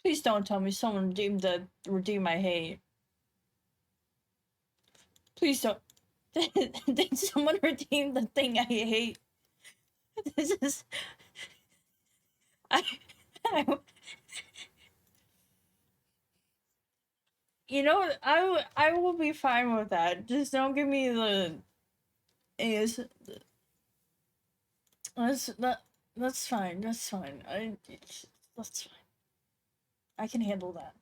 Please don't tell me someone redeemed my hate. Please don't. Did someone redeem the thing I hate? This is. I, I you know what? I will be fine with that. Just don't give me the. Is that's that that's fine. That's fine. That's fine. I can handle that.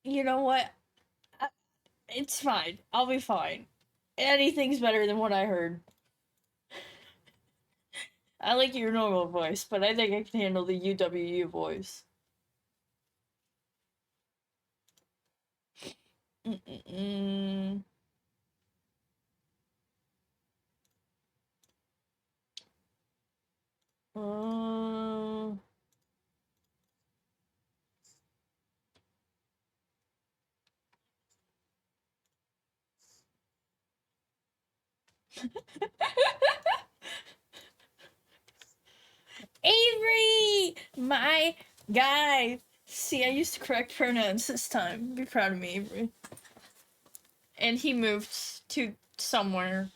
You know what? I, it's fine. I'll be fine. Anything's better than what I heard. I like your normal voice, but I think I can handle the UWU voice. Mm-mm-mm. Uh... Avery! My guy! See, I used the correct pronouns this time. Be proud of me, Avery. And he moved to somewhere.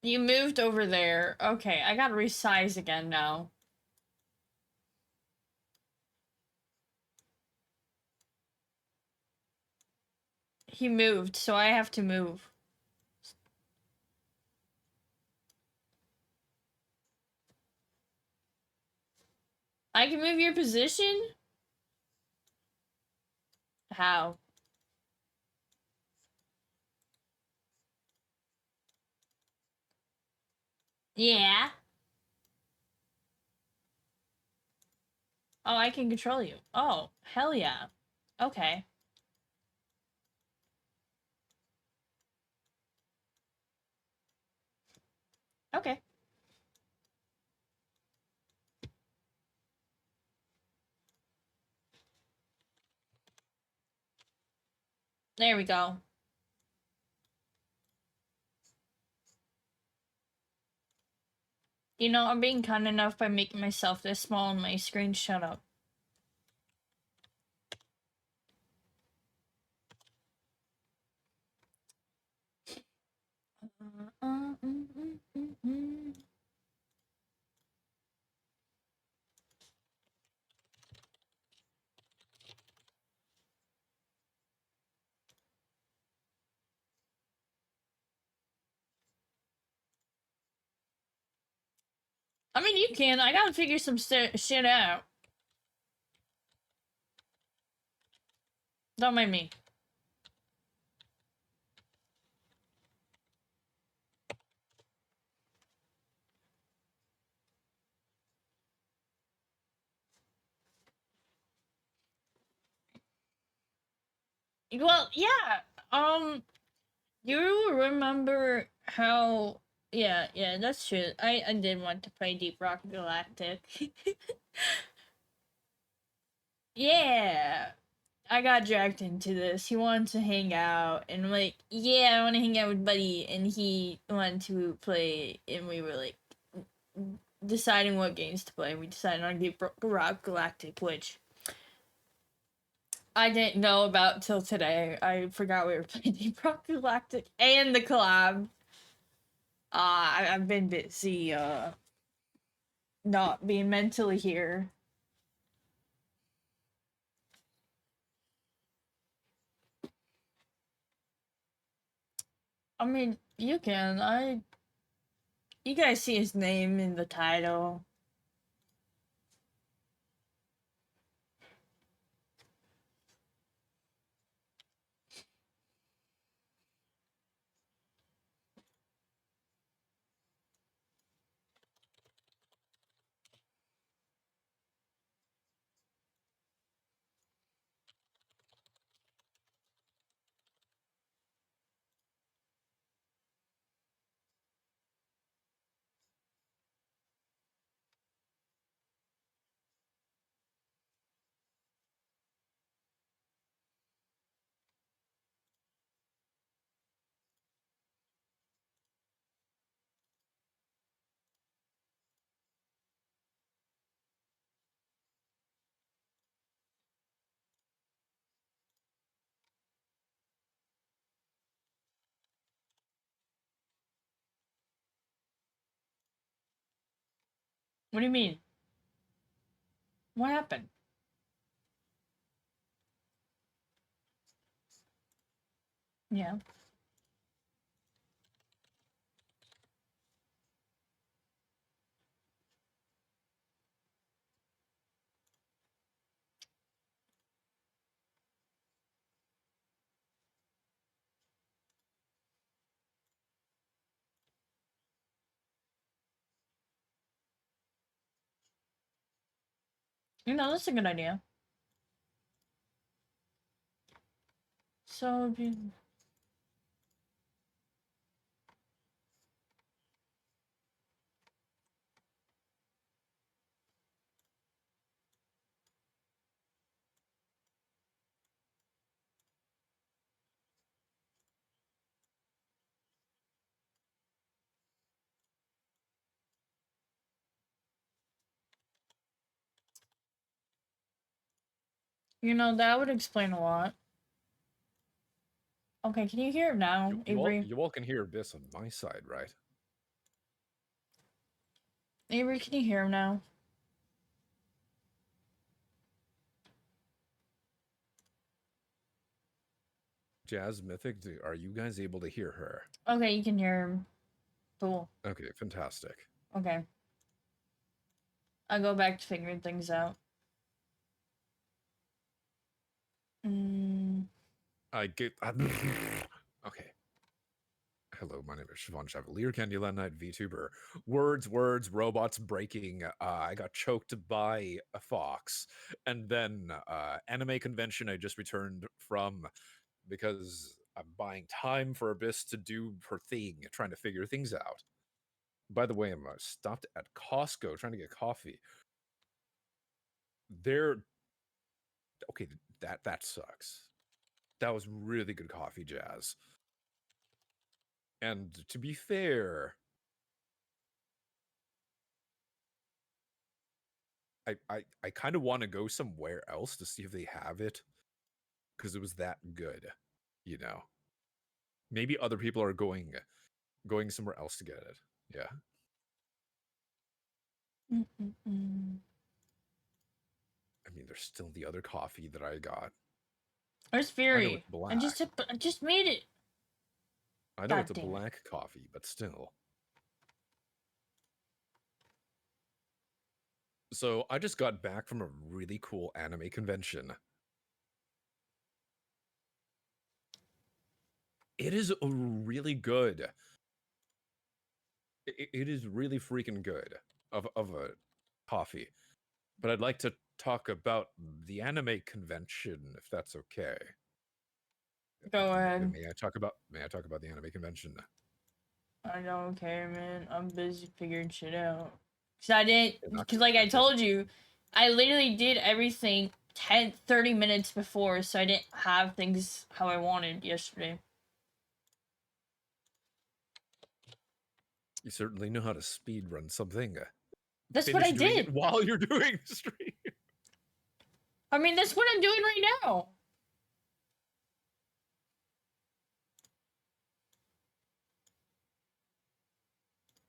You moved over there. Okay, I gotta resize again now. He moved, so I have to move. I can move your position? How? Yeah. Oh, I can control you. Oh, hell yeah. Okay. Okay. There we go. You know, I'm being kind enough by making myself this small on my screen. Shut up. I mean, you can. I gotta figure some shit out. Don't mind me. Well, yeah. You remember how? Yeah, that's true. I did want to play Deep Rock Galactic. Yeah, I got dragged into this. He wanted to hang out, and I'm like, yeah, I want to hang out with Buddy, and he wanted to play, and we were like deciding what games to play. We decided on Deep Rock Galactic, which I didn't know about till today. I forgot we were playing Deep Rock Galactic and the collab. I've been busy, not being mentally here. I mean, you can. You guys see his name in the title. What do you mean? What happened? Yeah. That's a good idea. So, that would explain a lot. Okay, can you hear it now, Avery? You all can hear this on my side, right? Avery, can you hear him now? Jazz Mythic, are you guys able to hear her? Okay, you can hear him. Cool. Okay, fantastic. Okay. I'll go back to figuring things out. I get. Okay. Hello, my name is Chiffon Chevalier, Candyland Knight VTuber. Words, robots breaking. I got choked by a fox. And then anime convention I just returned from because I'm buying time for Abyss to do her thing, trying to figure things out. By the way, I'm stopped at Costco trying to get coffee. They're okay. That sucks. That was really good coffee, Jazz. And to be fair, I kind of want to go somewhere else to see if they have it because it was that good, you know. Maybe other people are going somewhere else to get it. Yeah. I mean, there's still the other coffee that I got. Where's I know Fury? it's black. I just made it. I know it's a black coffee, but still. So I just got back from a really cool anime convention. It is really good. It is really freaking good of a coffee. But I'd like to talk about the anime convention, if that's okay. Go ahead. May I talk about the anime convention? I don't care, man. I'm busy figuring shit out. Cause I didn't. You're not Cause gonna like I print it. told you, I literally did everything 30 minutes before, so I didn't have things how I wanted yesterday. You certainly know how to speed run something. That's what Finish I doing it did. while you're doing the stream. I mean, that's what I'm doing right now.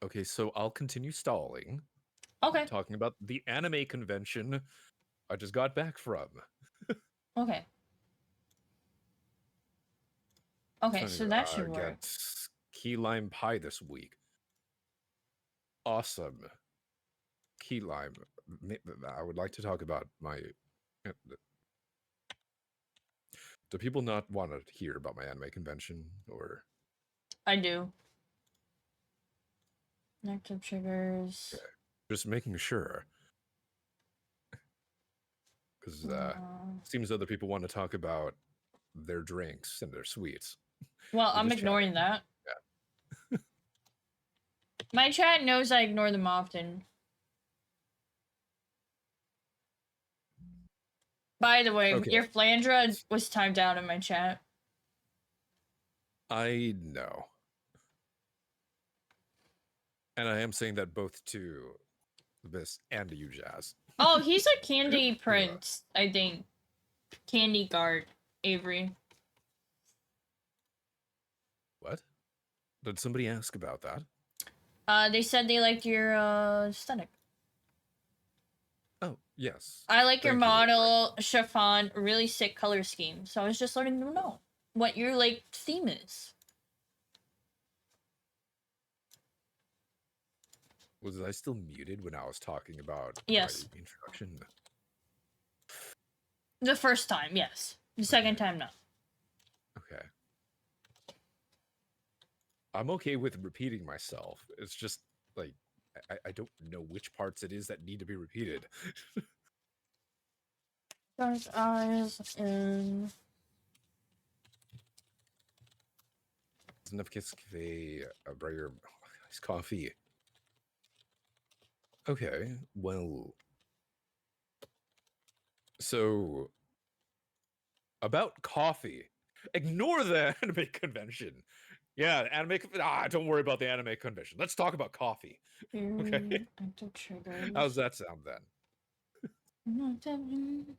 Okay, so I'll continue stalling. Okay. Talking about the anime convention I just got back from. Okay. Okay, so that should work. Get key lime pie this week. Awesome. Key lime. I would like to talk about my. Do people not want to hear about my anime convention or? I do. Nectar triggers. Okay. Just making sure. Because seems other people want to talk about their drinks and their sweets. Well, We're I'm ignoring that. Yeah. My chat knows I ignore them often. By the way, Okay. your flandra was timed out in my chat. I know. And I am saying that both to this and to you, Jazz. Oh, he's a candy prince, I think. Candy guard, Avery. What? Did somebody ask about that? They said they liked your aesthetic. Yes. I like your Thank you, Lady Ring. model, Chiffon, really sick color scheme. So I was just letting them know what your like theme is. Was I still muted when I was talking about my Yes. introduction? The first time, yes. The second Okay. time, no. Okay. I'm okay with repeating myself. It's just like I don't know which parts it is that need to be repeated. Dark eyes and Enough kiss cafe, a brighter iced coffee. Okay, well, so about coffee. Ignore the anime convention. Yeah, don't worry about the anime convention. Let's talk about coffee. Okay. active triggers. How's that sound then? Mm-hmm.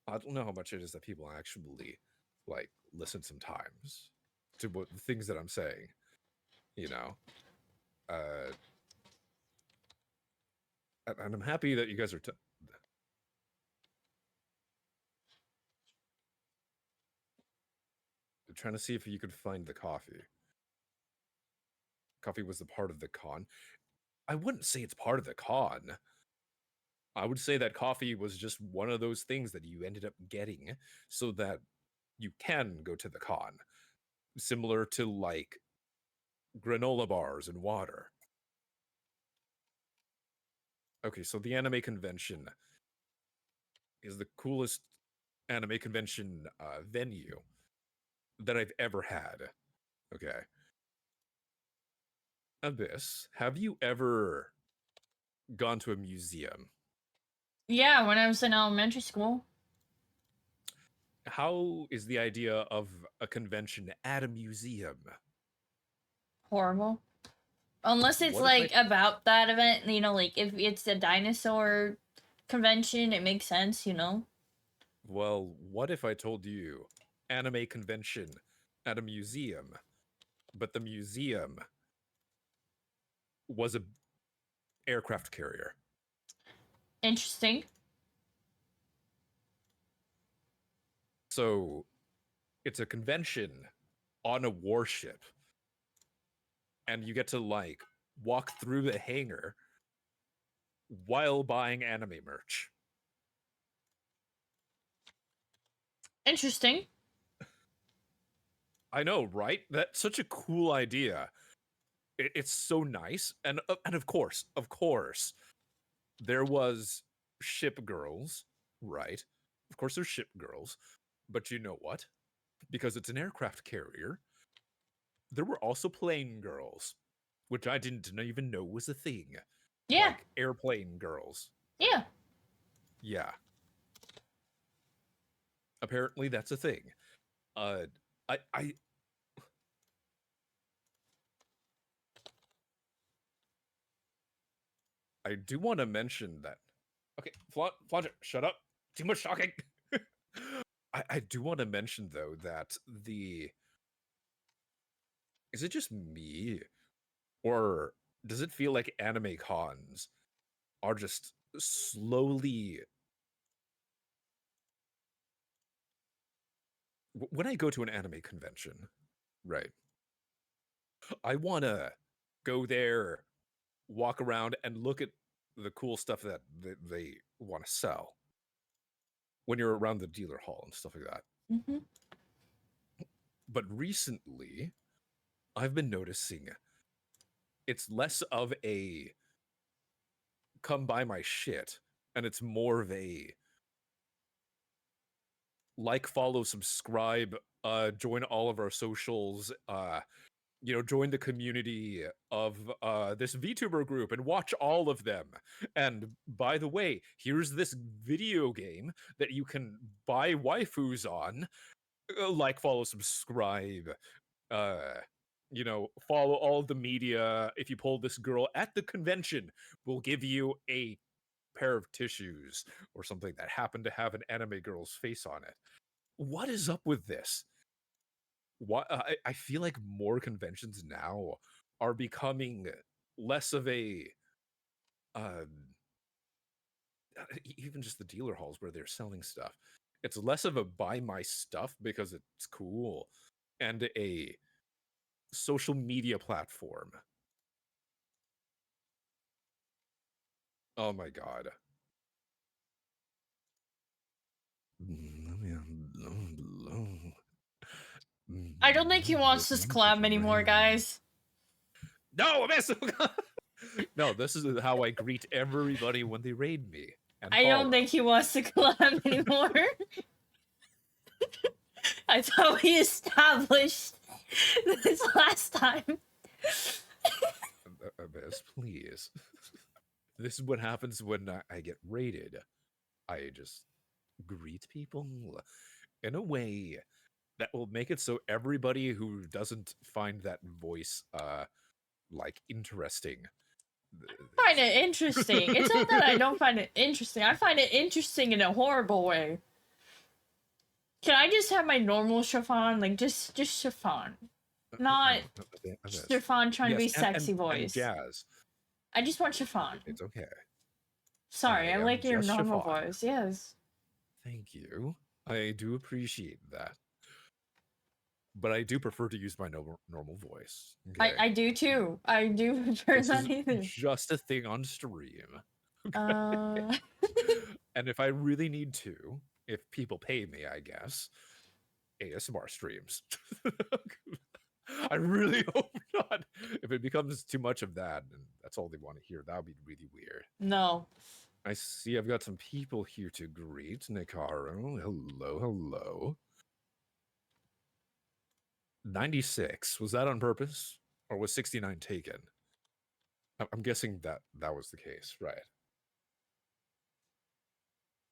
I don't know how much it is that people actually like listen sometimes to what the things that I'm saying. You know, uh, and I'm happy that you guys are trying to see if you could find the coffee. Coffee was the part of the con. I wouldn't say it's part of the con. I would say that coffee was just one of those things that you ended up getting so that you can go to the con. Similar to like granola bars and water. Okay, so the anime convention is the coolest anime convention venue that I've ever had. Okay. Abyss, have you ever gone to a museum? Yeah, when I was in elementary school. How is the idea of a convention at a museum? Horrible. Unless it's What if I like about that event, you know, like if it's a dinosaur convention, it makes sense, you know? Well, what if I told you anime convention at a museum, but the museum was a aircraft carrier? Interesting. So it's a convention on a warship, and you get to like walk through the hangar while buying anime merch. Interesting. I know, right? That's such a cool idea. It's so nice, and of course, there was ship girls, right? Of course, there's ship girls, but you know what? Because it's an aircraft carrier, there were also plane girls, which I didn't even know was a thing. Yeah. Like airplane girls. Yeah. Yeah. Apparently that's a thing. Uh I I do want to mention that. Okay, Flanger, shut up. Too much talking. I do want to mention though that the is it just me or does it feel like anime cons are just slowly when I go to an anime convention, right? I want to go there, walk around and look at the cool stuff that they want to sell when you're around the dealer hall and stuff like that. Mm-hmm. But recently, I've been noticing it's less of a come buy my shit and it's more of a like, follow, subscribe, join all of our socials, join the community of this VTuber group and watch all of them. And by the way, here's this video game that you can buy waifus on. Like, follow, subscribe, uh, follow all the media. If you pull this girl at the convention, we'll give you a pair of tissues or something that happened to have an anime girl's face on it. What is up with this? I feel like more conventions now are becoming less of a um even just the dealer halls where they're selling stuff. It's less of a buy my stuff because it's cool and a social media platform. Oh my god. I don't think he wants this collab anymore, guys. No, no, this is how I greet everybody when they raid me. And I follow. don't think he wants to collab anymore. I thought we established this last time. Abyss, please. This is what happens when I get raided. I just greet people in a way that will make it so everybody who doesn't find that voice like interesting. I find it interesting. It's not that I don't find it interesting. I find it interesting in a horrible way. Can I just have my normal Chiffon? Like, just Chiffon. Not Chiffon trying to be sexy voice. And jazz. I just want Chiffon. It's okay. Sorry, I like your normal Chiffon. voice. Yes. Thank you. I do appreciate that. But I do prefer to use my normal voice. Okay? I do too. I do prefer that either. Just a thing on stream. Okay? And if I really need to, if people pay me, I guess, ASMR streams. I really hope not. If it becomes too much of that, and that's all they want to hear, that would be really weird. No. I see I've got some people here to greet. Nicaro, hello, hello. 96, was that on purpose? Or was 69 taken? I'm guessing that was the case, right?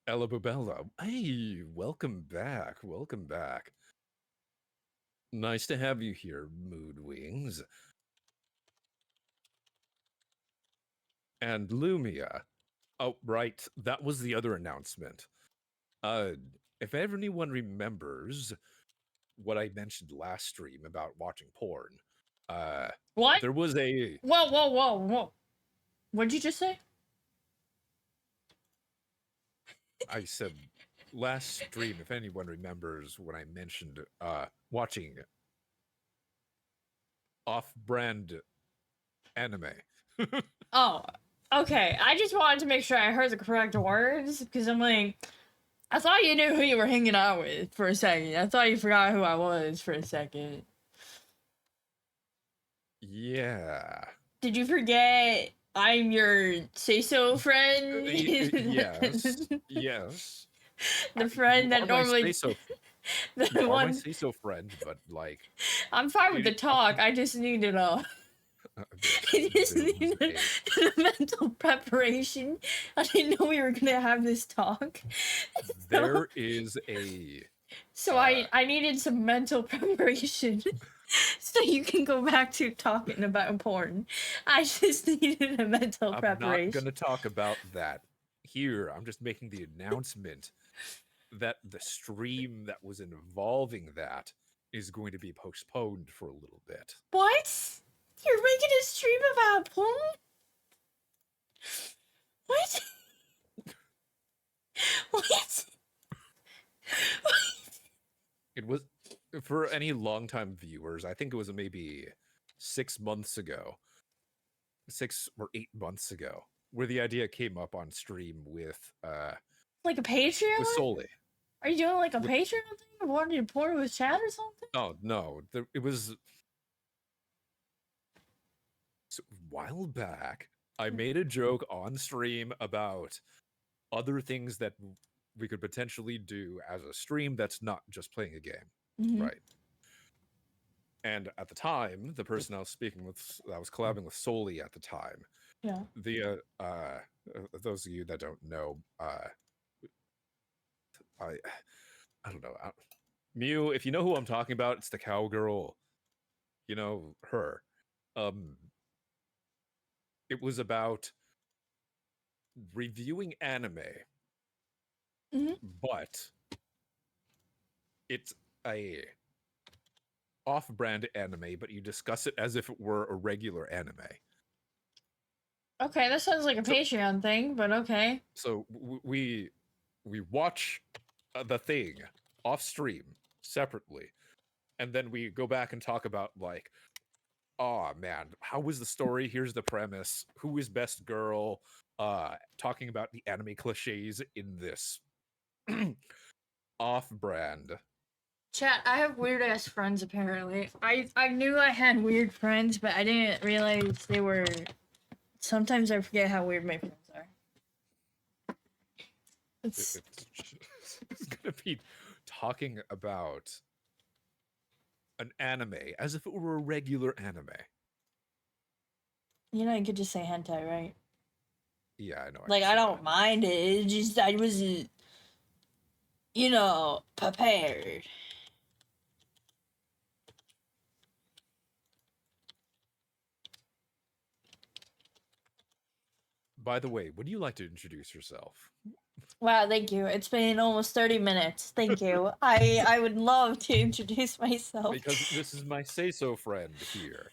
Ella Bubella, hey, welcome back, welcome back. Nice to have you here, Mood Wings. And Lumia. Oh, right, that was the other announcement. If anyone remembers what I mentioned last stream about watching porn, what? There was a... Whoa. What'd you just say? I said last stream, if anyone remembers when I mentioned watching off-brand anime. Oh, okay. I just wanted to make sure I heard the correct words because I'm like, I thought you knew who you were hanging out with for a second. I thought you forgot who I was for a second. Yeah. Did you forget I'm your say-so friend? Yes. Yes. The friend that normally... The one... my say-so friend, but like... I'm fine with the talk. I just needed a... I just needed a mental preparation. I didn't know we were going to have this talk. There is a... So I needed some mental preparation. So you can go back to talking about porn. I just needed a mental preparation. I'm not going to talk about that here. I'm just making the announcement that the stream that was involving that is going to be postponed for a little bit. What? You're making a stream about porn? What? What? It was... For any longtime viewers, I think it was maybe 6 months ago, 6 or 8 months ago, where the idea came up on stream with like a Patreon? With Soli. Are you doing like a Patreon thing? Wanting to porn with chat or something? Oh no, it was a while back. I made a joke on stream about other things that we could potentially do as a stream that's not just playing a game. Mm-hmm. Right. And at the time, the person I was speaking with, I was collabing with Soli at the time. Yeah. The those of you that don't know, I don't know. Mew, if you know who I'm talking about, it's the cowgirl. You know her. It was about reviewing anime, but it's a off-brand anime, but you discuss it as if it were a regular anime. Okay, that sounds like a So- Patreon thing, but okay. So we watch the thing off stream separately, and then we go back and talk about like, oh man, how was the story? Here's the premise. Who is best girl? Talking about the anime cliches in this off-brand. Chat, I have weird ass friends apparently. I knew I had weird friends, but I didn't realize they were. Sometimes I forget how weird my friends are. It's It's gonna be talking about an anime as if it were a regular anime. you know you could just say hentai, right? Yeah, I know. Like I don't mind it. It's just I wasn't, prepared. By the way, would you like to introduce yourself? Wow, thank you. It's been almost 30 minutes. Thank you. I would love to introduce myself. Because this is my say-so friend here.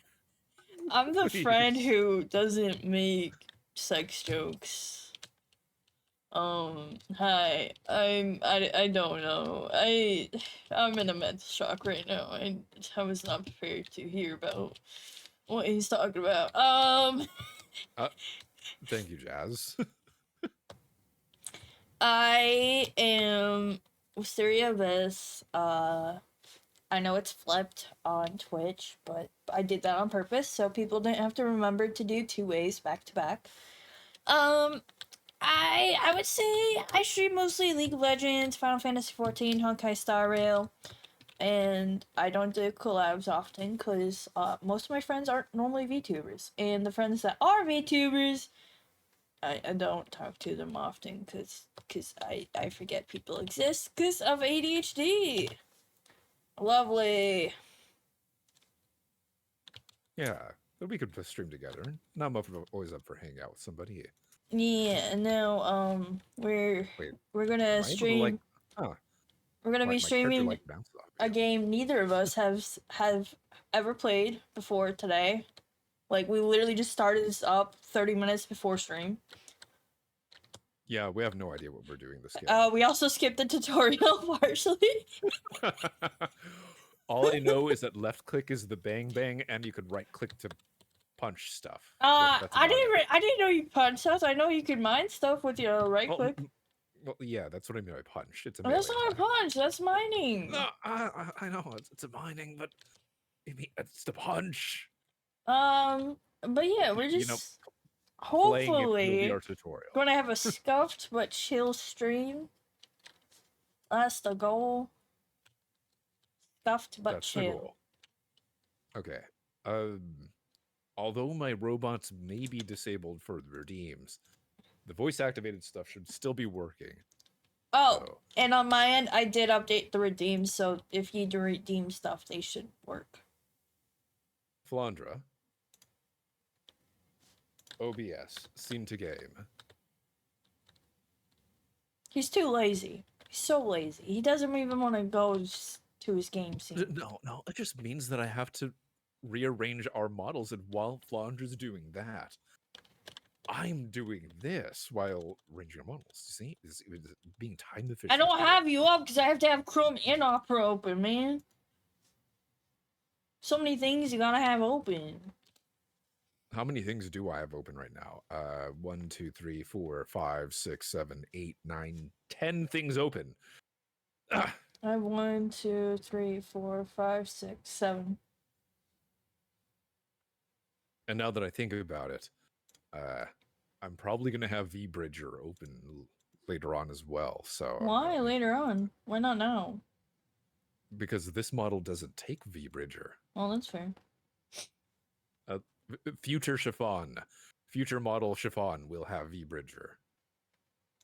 I'm the friend Please. who doesn't make sex jokes. Hi. I don't know. I'm in a mental shock right now. I was not prepared to hear about what he's talking about. Thank you, Jazz. I am Wisteria Abyss. I know it's flipped on Twitch, but I did that on purpose so people didn't have to remember to do 2 ways back to back. I would say I stream mostly League of Legends, Final Fantasy XIV, Honkai Star Rail, and I don't do collabs often because most of my friends aren't normally VTubers, and the friends that are VTubers, I don't talk to them often because I forget people exist because of ADHD. Lovely. Yeah, we could stream together. Now I'm always up for hanging out with somebody. Yeah, no, we're Wait, we're am gonna I able to like? stream. We're gonna be My character streaming like bounced off. a game neither of us have ever played before today. Like we literally just started this up 30 minutes before stream. Yeah, we have no idea what we're doing this game. We also skipped the tutorial partially. All I know is that left click is the bang bang, and you could right click to punch stuff. I didn't know you punch us. I know you could mine stuff with your right click. Well, yeah, that's what I mean by punch. It's a That's melee not a attack. punch. That's mining. No, I know it's a mining, but I mean it's the punch. But yeah, we're just hopefully our tutorial. gonna have a scuffed but chill stream. That's the goal. Scuffed but That's chill. the goal. Okay. Although my robots may be disabled for the redeems, the voice activated stuff should still be working. Oh, So. And on my end, I did update the redeems, so if you do redeem stuff, they should work. Flandra. OBS. Scene to game. He's too lazy. He's so lazy. He doesn't even want to go to his game scene. No, it just means that I have to rearrange our models, and while Flandra's doing that, I'm doing this while arranging our models. See? It's being time efficient. I don't have you up because I have to have Chrome and Opera open, man. So many things you gotta have open. How many things do I have open right now? 1, 2, 3, 4, 5, 6, 7, 8, 9, 10 things open. I have 1, 2, 3, 4, 5, 6, 7. And now that I think about it, I'm probably gonna have V-Bridger open later on as well. So why later on? Why not now? Because this model doesn't take V-Bridger. Well, that's fair. Future Chiffon, future model Chiffon will have V-Bridger,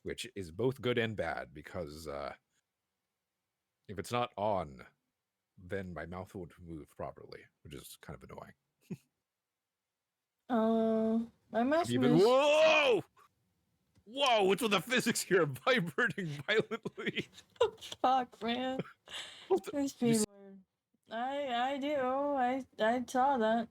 which is both good and bad because if it's not on, then my mouth won't move properly, which is kind of annoying. My mouse Whoa! Whoa! What's with the physics here? Vibrating violently. Fuck, man. There's people. I do. I saw that.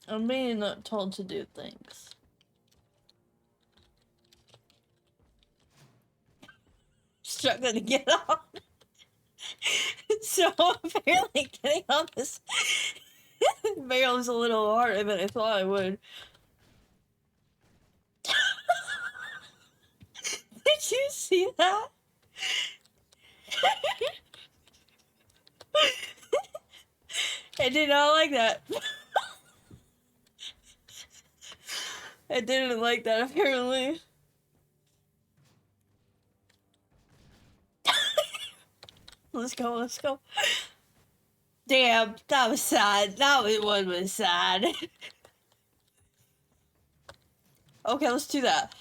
I'm being told to do things. Struggling to get on. So apparently getting on this barrel is a little harder than I thought I would. Did you see that? I did not like that. I didn't like that apparently. Let's go, let's go. Damn, that was sad. That one was sad. Okay, let's do that.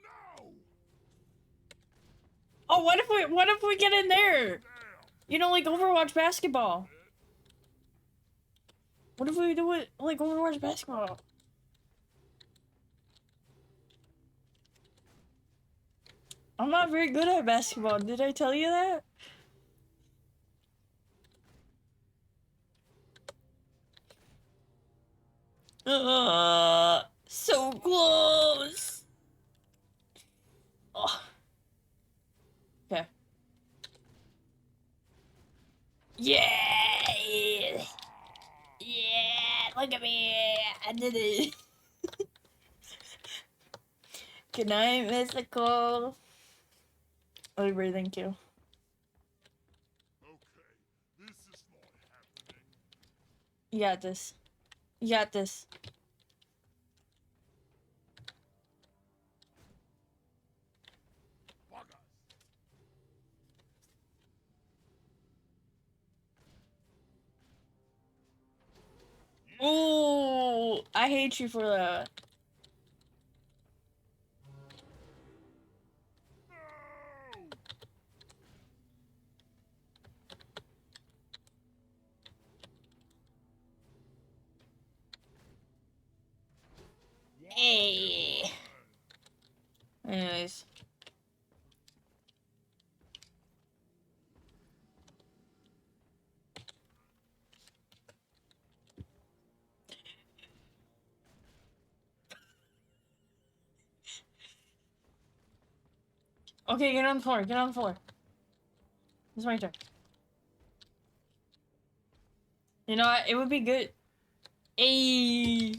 No! Oh, what if we get in there? You know, like Overwatch basketball. What if we do it like Overwatch basketball? I'm not very good at basketball. Did I tell you that? So close. Oh. Okay. Yeah. Yeah. Look at me. I did it. Good night, Mystical. Oliver, thank you. Okay, this is not happening. You got this. You got this. Ooh, I hate you for that. Hey. Anyways. Okay, get on the floor. Get on the floor. It's my turn. You know what? It would be good. Hey.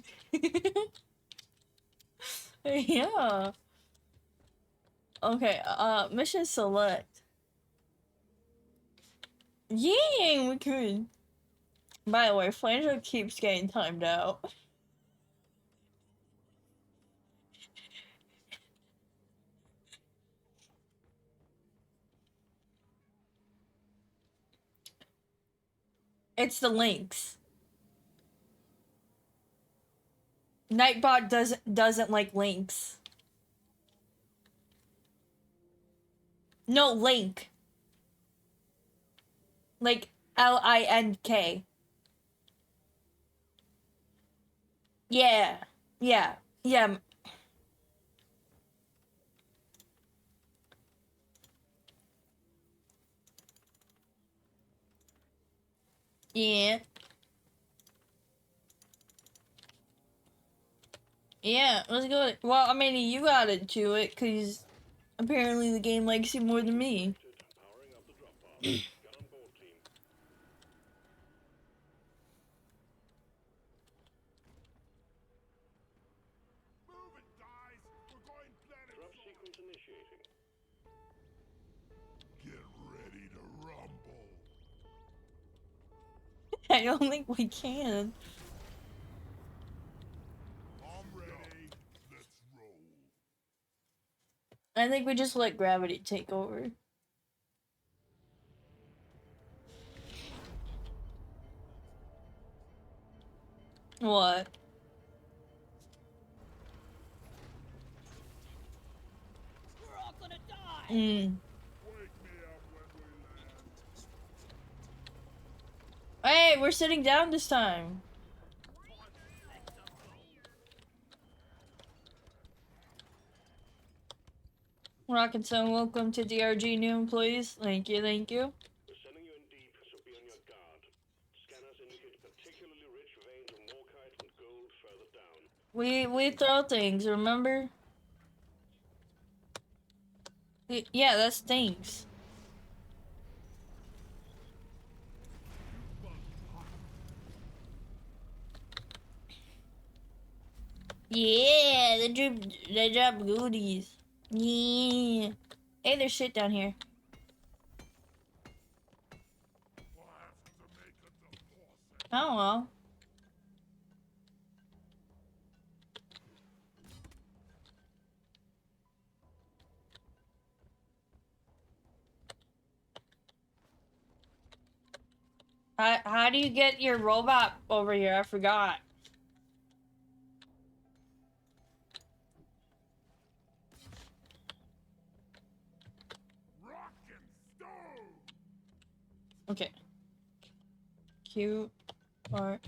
Yeah. Okay, mission select. Yeah, we could. By the way, Flanger keeps getting timed out. It's the links. Nightbot doesn't like links. No, link. Like LINK. Yeah. Yeah. Yeah. Yeah. Yeah, let's go. Well, I mean, you got it to it, because apparently the game likes you more than me. Move it, guys! We're going planet. Drop sequence initiating. Get ready to rumble. I don't think we can. I'm ready. Let's roll. I think we just let gravity take over. What? We're all gonna die. Mm. Wake me up when we land. Hey, we're sitting down this time. Rocket Sun, welcome to DRG new employees. Thank you, thank you. We're sending you in We throw things, remember? Yeah, that's things. Yeah, they drop goodies. Yeah. Hey, there's shit down here. We'll have to make a deposit. Oh well. How do you get your robot over here? I forgot. Rock and stone! Okay. Q, R. I'm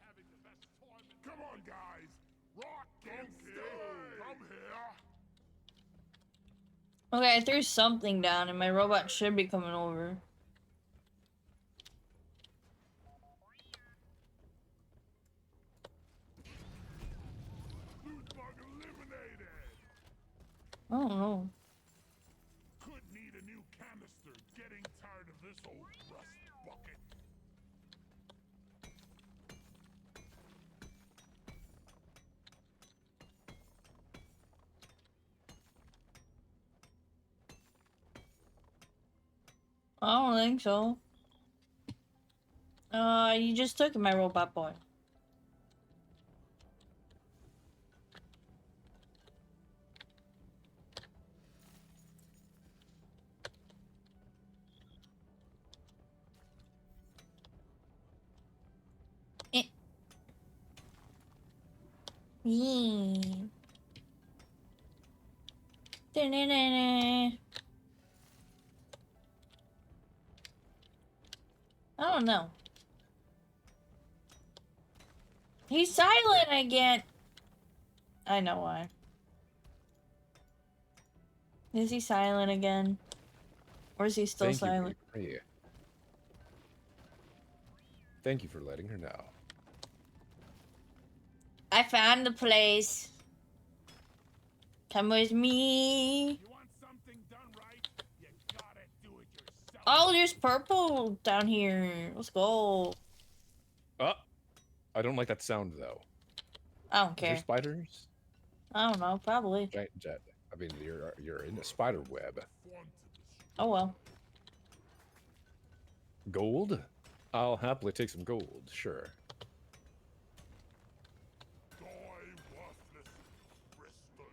having the best time in. Come on, guys! Rock and stone! Come here! Okay, I threw something down and my robot should be coming over. Loot bug eliminated! I don't know. Could need a new canister. Getting tired of this old rust bucket. I don't think so. You just took my robot boy. Eh. Yeah. Da-na-na-na. I don't know. He's silent again. I know why. Is he silent again? Or is he still Thank silent? you, Marie. Thank you for letting her know. I found the place. Come with me. You want something done right? You gotta do it yourself. Oh, there's purple down here. Let's go. I don't like that sound though. I don't Is there care. spiders? I don't know. Probably. Giant jet. I mean, you're in a spider web. Fun to destroy. Oh well. Gold? I'll happily take some gold. Sure. Die, worthless crystal.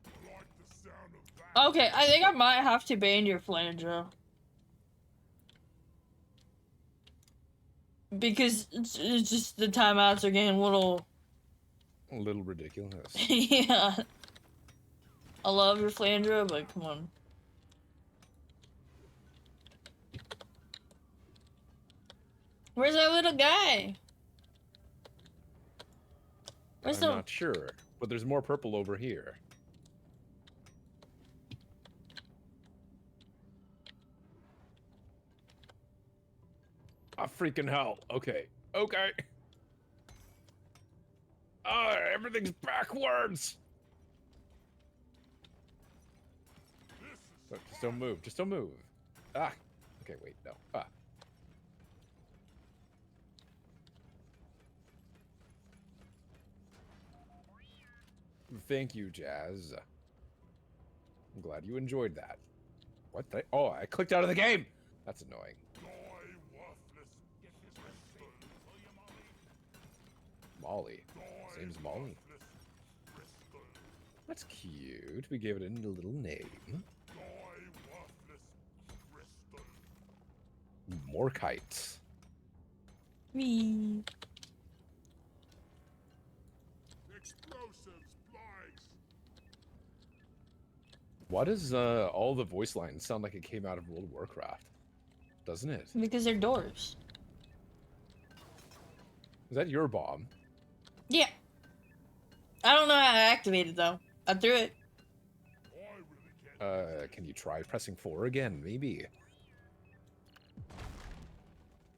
I like the sound of that. Okay, I think I might have to ban your flanger. Because it's just the timeouts are getting a little... A little ridiculous. Yeah. I love your flanger, but come on. Where's that little guy? Where's I'm the... not sure, but there's more purple over here. Ah, freaking hell. Okay. Okay. Ah, everything's backwards. This is Look, just don't move. Just don't move. Ah. Okay, wait. No. Ah. Thank you, Jazz. I'm glad you enjoyed that. What the? Oh, I clicked out of the game. That's annoying. die, worthless. Get this crystal. Will you, Molly. Molly? Die, Same as Molly. worthless crystal. That's cute. We gave it a little name. Die, worthless crystal. More kites. Me. Explosives, flies. Why does all the voice lines sound like it came out of World of Warcraft? Doesn't it? Because they're doors. Is that your bomb? Yeah. I don't know how to activate it though. I threw it. I really can't. Can you try pressing 4 again? Maybe.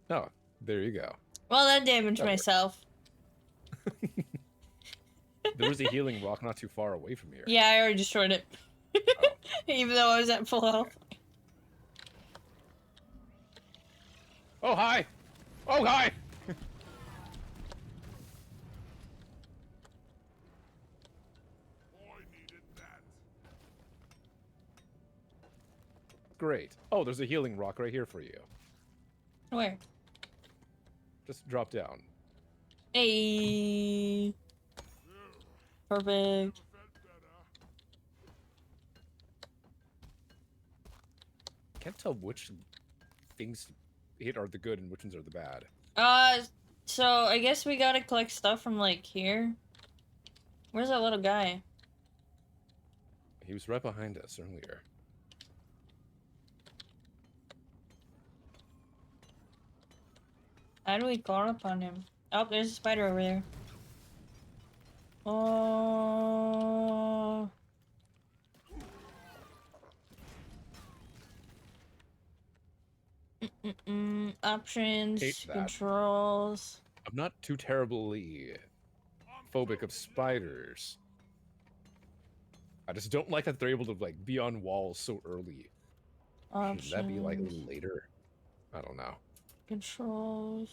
Oh, there you go. Well, that damaged That worked. myself. There was a healing rock not too far away from here. Yeah, I already destroyed it. Oh. Even though I was at full health. Oh, hi! Oh, hi! I needed that. Great. Oh, there's a healing rock right here for you. Where? Just drop down. Hey. Perfect. Felt better. Can't tell which things hit are the good and which ones are the bad. So I guess we gotta collect stuff from like here. Where's that little guy? He was right behind us earlier. How do we call upon him? Oh, there's a spider over there. Oh. Options, Hate that. controls. I'm not too terribly phobic of spiders. I just don't like that they're able to like be on walls so early. Options. Should that be like a little later? I don't know. Controls.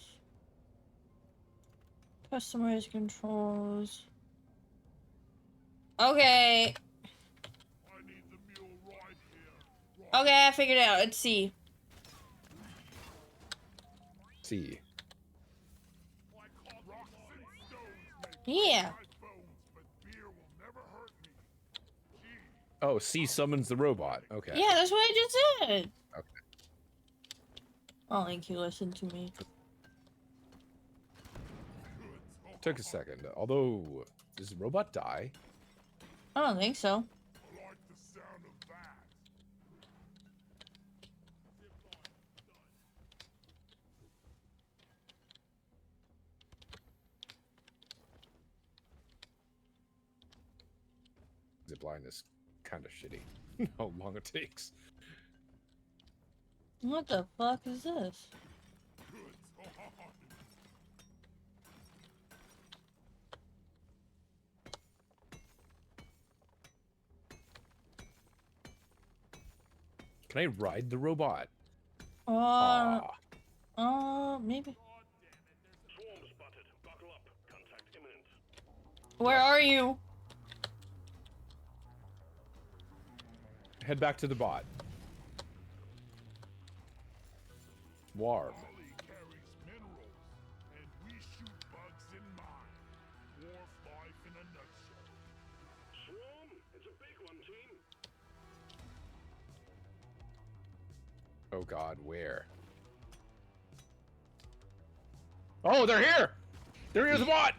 Customize controls. Okay. I need the mule right here. Right. Okay, I figured it out. Let's see. See. I call rocks and stones make Yeah. my bones, but beer will never hurt me. Gee, Oh, C summons the robot. Okay. Yeah, that's what I just said. Okay. Oh, thank you. Listen to me. Took a second. Although, does the robot die? I don't think so. I like the sound of that. Zipline is kind of shitty. How long it takes. What the fuck is this? Can I ride the robot? Maybe. Swarm spotted. Buckle up. Contact imminent. Where are you? Head back to the bot. Warm. Holly carries minerals, and we shoot bugs in mine. Dwarf life in a nutshell. Swarm, it's a big one, team. Oh god, where? Oh, they're here! They're here, the bot!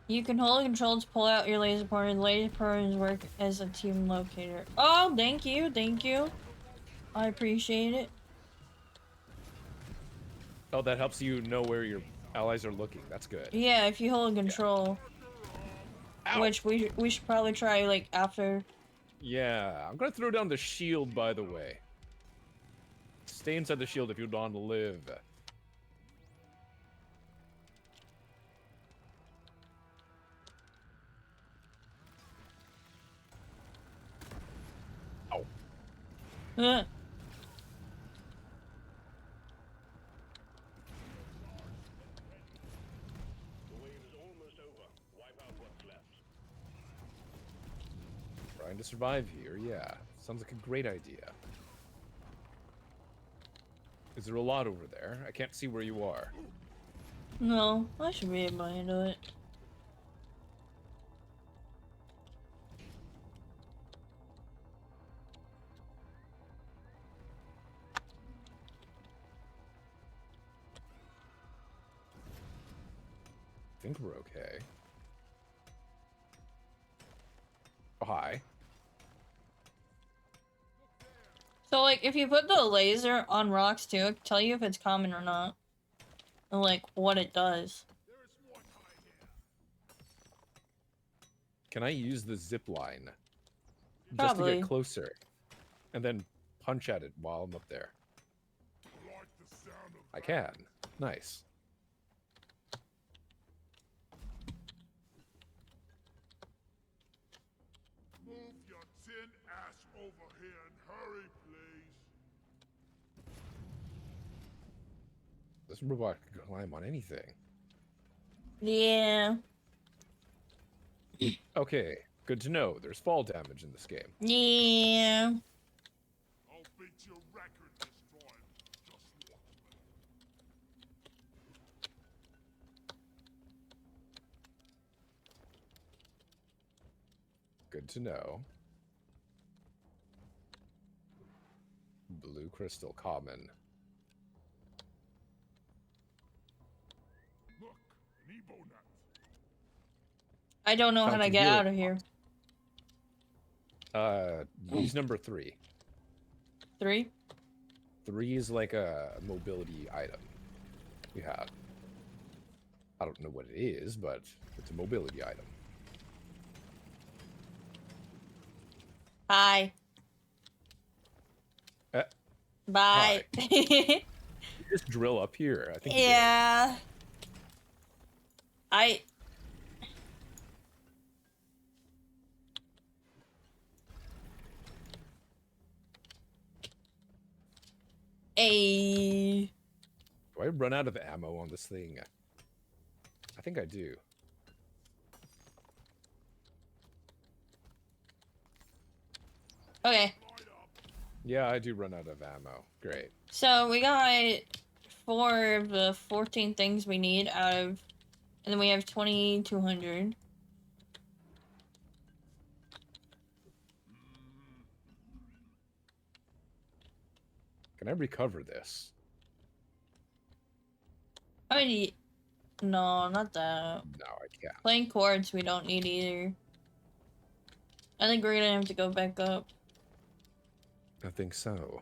You can hold control to pull out your laser pointer. The laser pointers work as a team locator. Oh, thank you, thank you. I appreciate it. Oh, that helps you know where your allies are looking. That's good. Yeah, if you hold control, Ow. which we should probably try like after. Yeah, I'm gonna throw down the shield, by the way. Stay inside the shield if you want to live. Ow. Uh, The wave is almost over. Wipe out what's left. Trying to survive here, yeah. Sounds like a great idea. Is there a lot over there? I can't see where you are. no, I should be able to handle it. I think we're okay. hi. So, like, if you put the laser on rocks too, it can tell you if it's common or not. And, like, what it does. Can I use the zip line? Just to Probably. get closer. And then punch at it while I'm up there. I can. Nice. Move your tin ass over here and hurry, please. This robot can climb on anything. Yeah. Okay, good to know. There's fall damage in this game. Yeah. I'll beat your record this time. Just watch me. Good to know. Blue crystal common. Look, an Ebo nut. I don't know how to Fountain get healing out of here. Use number 3. 3? 3 is like a mobility item you have. I don't know what it is, but it's a mobility item. Hi. Bye. You just drill up here. I think. You did. Yeah. I... A... Do I run out of ammo on this thing? I think I do. Okay. Yeah, I do run out of ammo. Great. So we got 4 of the 14 things we need out of... And then we have 2,200. Can I recover this? I need... No, not that. No, I can't. Playing chords we don't need either. I think we're gonna have to go back up. I think so.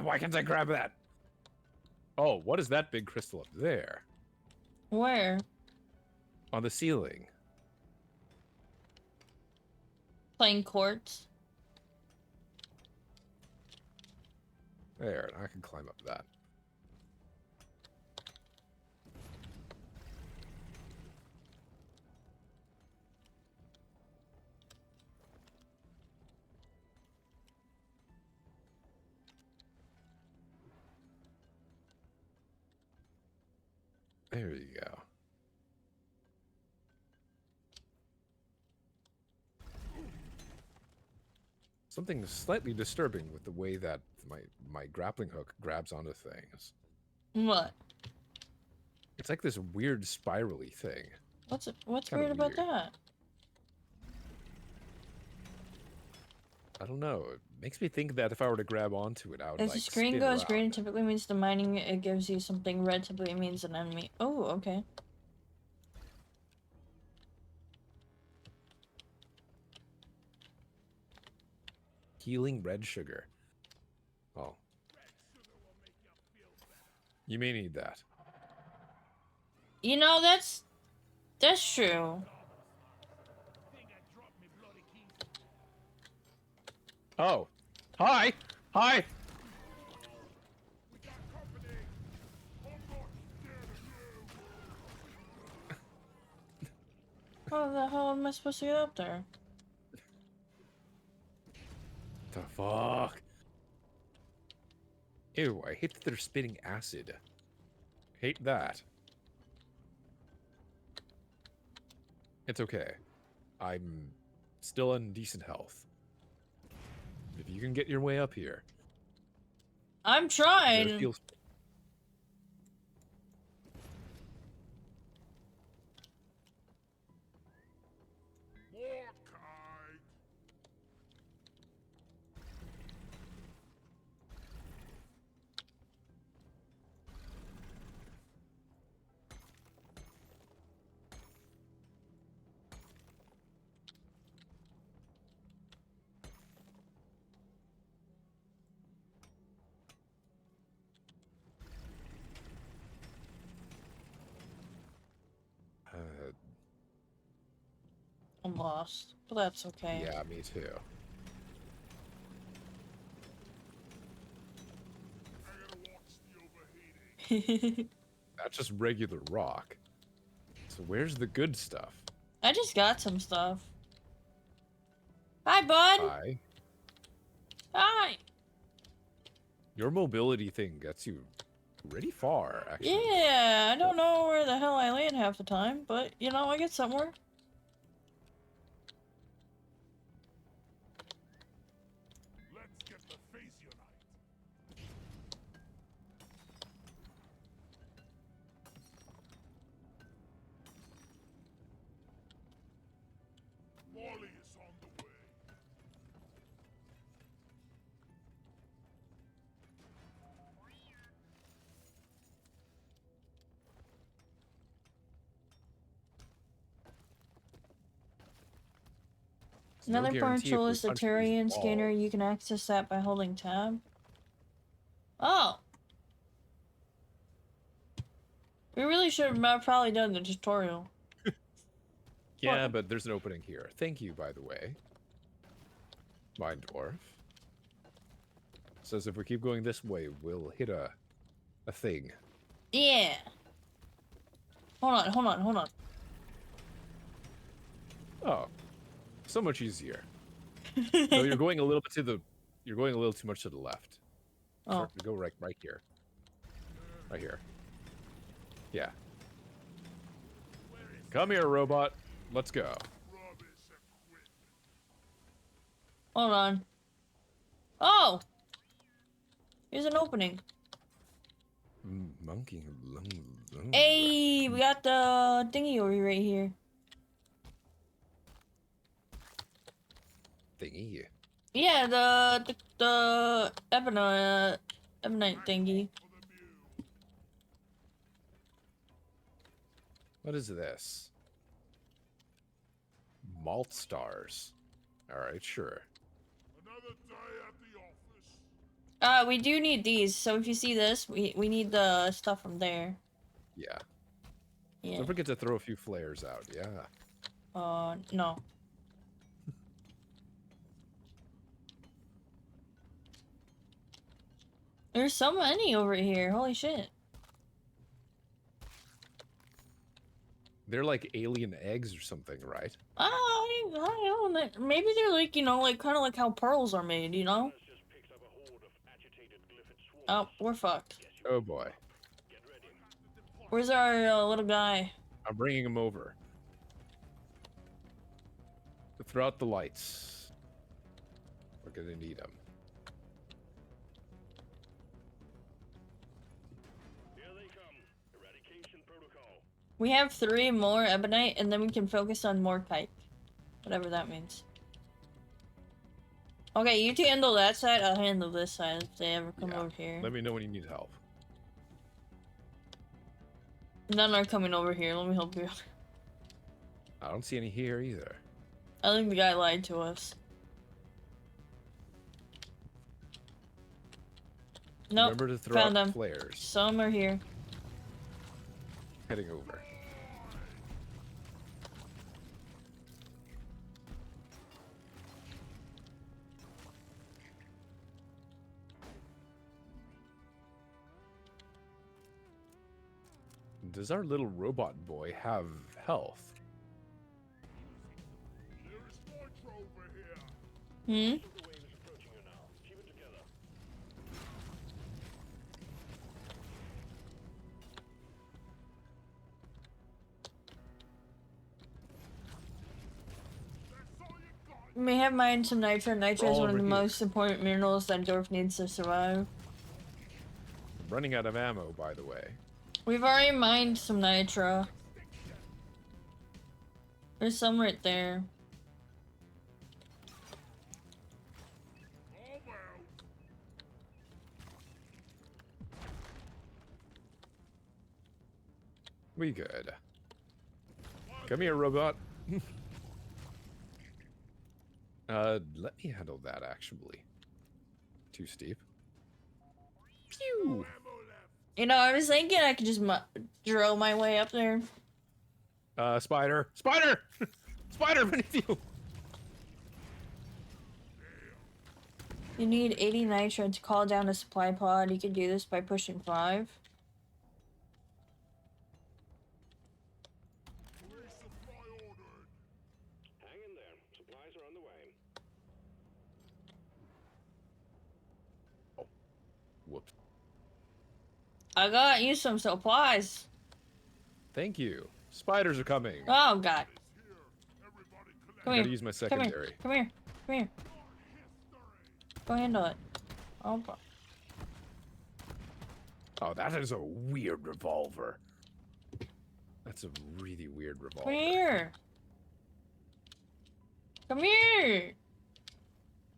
Why can't I grab that? Oh, what is that big crystal up there? Where? On the ceiling. Playing chords. There, I can climb up that. There you go. Something slightly disturbing with the way that my grappling hook grabs onto things. What? It's like this weird spirally thing. What's Kinda weird about weird. that? I don't know. It makes me think that if I were to grab onto it, I would As like the screen spin goes around. green, typically means the mining it gives you something. Red typically means an enemy. Oh, okay. Healing red sugar. Oh. You may need that. You know, that's true. Oh. Hi! Hi! We got company. I'm not scared of you. How the hell am I supposed to get up there? The fuck? Ew, I hate that they're spitting acid. Hate that. It's okay. I'm still in decent health. If you can get your way up here, I'm it trying. feels. Mordecai. I'm lost, but that's okay. Yeah, me too. I gotta watch the overheating. That's just regular rock. So where's the good stuff? I just got some stuff. Hi, bud. Hi. Hi. Your mobility thing gets you pretty far, actually. Yeah, I don't know where the hell I land half the time, but you know, I get somewhere. Let's get the face unite. Wally is on the way. There's no Another guarantee if portal we is the punch these Turian scanner. walls. You can access that by holding tab. Oh. We really should have probably done the tutorial. Yeah, What? but there's an opening here. Thank you, by the way. Mind Dwarf. Says if we keep going this way, we'll hit a thing. Yeah. Hold on. Oh. So much easier. No, you're going a little bit to the you're going a little too much to the left. Oh. Go right here. Right here. Yeah. Come here, robot. Let's go. Rubbish equipment. Hold on. Oh! Here's an opening. Monkey. Hey, we got the thingy over right here. Thingy. Yeah, the ebonite thingy. What is this? Malt stars. Alright, sure. Another day at the office. We do need these, so if you see this, we need the stuff from there. Yeah. Yeah. Don't forget to throw a few flares out, yeah. No. There's so many over here, holy shit. They're like alien eggs or something, right? I don't know. Maybe they're like, you know, like kind of like how pearls are made, you know? Oh, we're fucked. Oh boy. Where's our little guy? I'm bringing him over. Throw out the lights. We're gonna need them. Here they come. Eradication protocol. We have 3 more ebonite, and then we can focus on more kite. Whatever that means. Okay, you two handle that side, I'll handle this side if they ever come Yeah. over here. Let me know when you need help. None are coming over here, let me help you. I don't see any here either. I think the guy lied to us. Nope, Remember to throw found out them. flares. Some are here. Heading over. Does our little robot boy have health? There is nitro over here. Hmm? The wave is approaching you now. Keep it together. That's all you got. We may have mined some nitro. Nitro is All one of over the here. most important minerals that Dwarf needs to survive. I'm running out of ammo, by the way. We've already mined some nitro. There's some right there. Oh well. We good. Come here, robot. Let me handle that, actually. Too steep. Pew! Ammo left. You know, I was thinking I could just drill my way up there. Spider! Spider! Spider beneath you! You need 80 nitro to call down a supply pod. You can do this by pushing 5. Resupply ordered. Hang in there. Supplies are on the way. Whoops. I got you some supplies. Thank you. Spiders are coming. Oh god. Is here. Everybody collect. Come I here. gotta use my Come here. secondary. Come here. Come here. History. Go handle it. Oh, Oh, that is a weird revolver. That's a really weird revolver. come here. Come here.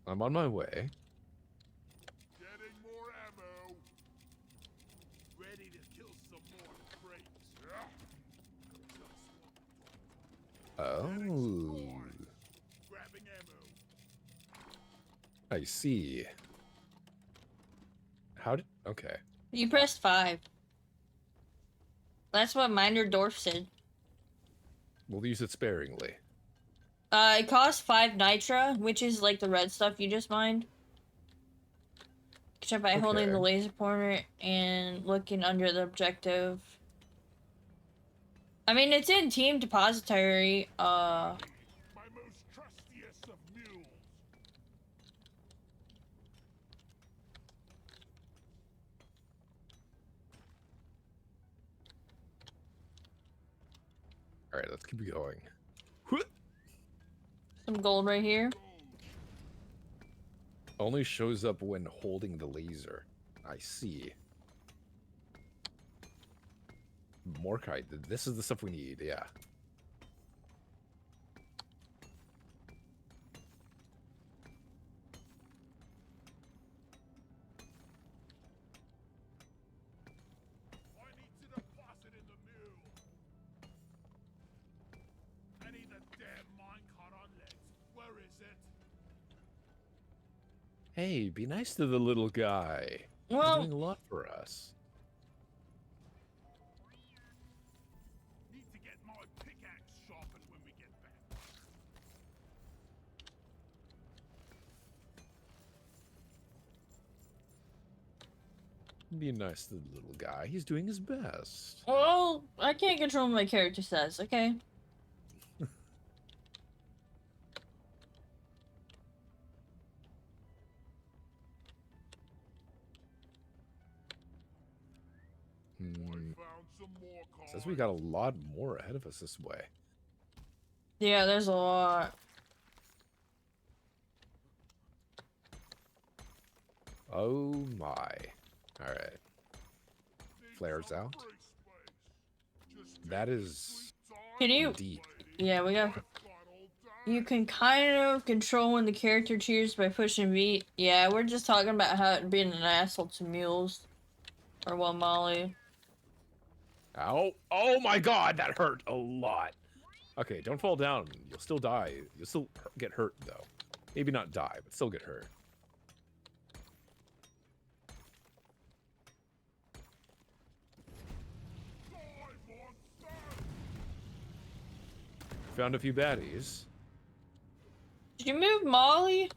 I'm on my way. Getting more ammo. Ready to kill some more crates. Oh. Grabbing ammo. I see. How did... Okay. You pressed 5. That's what Minerdorf said. We'll use it sparingly. It costs 5 nitra, which is like the red stuff you just mined. Except by holding the Okay. laser pointer and looking under the objective. I mean, it's in Team Depository. My most trustiest of mules. Alright, let's keep going. Some gold right here. Only shows up when holding the laser. I see. Morkite. This is the stuff we need, yeah. I need to deposit in the mule. I need the damn minecart on legs. Where is it? Hey, be nice to the little guy. He's Well, doing a lot for us. Need to get my pickaxe sharpened when we get back. Be nice to the little guy. He's doing his best. well, I can't control what my character says, okay? Hmm. Found some more cards. Says we got a lot more ahead of us this way. Yeah, there's a lot. Oh my. Alright. Need Flares some out. free space. Just That take is sweet time, Can you- deep. lady. Yeah, we got... I've got all day. You can kind of control when the character cheers by pushing V. Yeah, we're just talking about how being an asshole to mules. Or well, Molly. Ow. Oh my god, that hurt a lot. Okay, don't fall down. You'll still die. You'll still get hurt, though. Maybe not die, but still get hurt. Die, monster! Found a few baddies. Did you move Molly?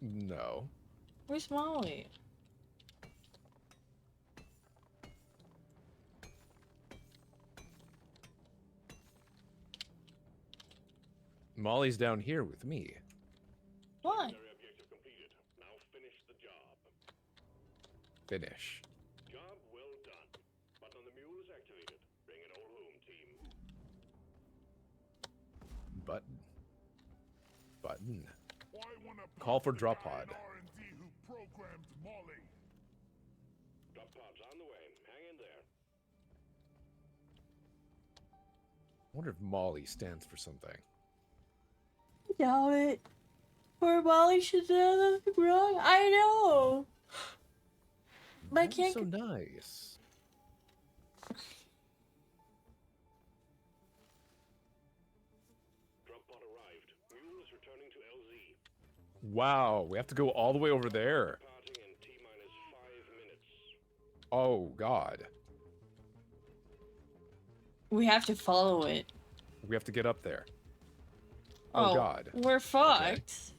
No. Where's Molly? Molly's down here with me. What? Secondary objective completed. Now finish the job. Finish. Job well done. Button on the mule is activated. Bring it all home, team. Button. Button. Why wanna Call for pump the drop guy pod. in R&D who programmed Molly? Drop pod's on the way. Hang in there. I wonder if Molly stands for something. Doubt it. Poor Molly should have nothing wrong. I know. But I Molly's can't. so nice. Drop pod arrived. Mule is returning to LZ. Wow, we have to go all the way over there. Departing in T-minus 5 minutes. Oh god. We have to follow it. We have to get up there. Oh, God. We're fucked.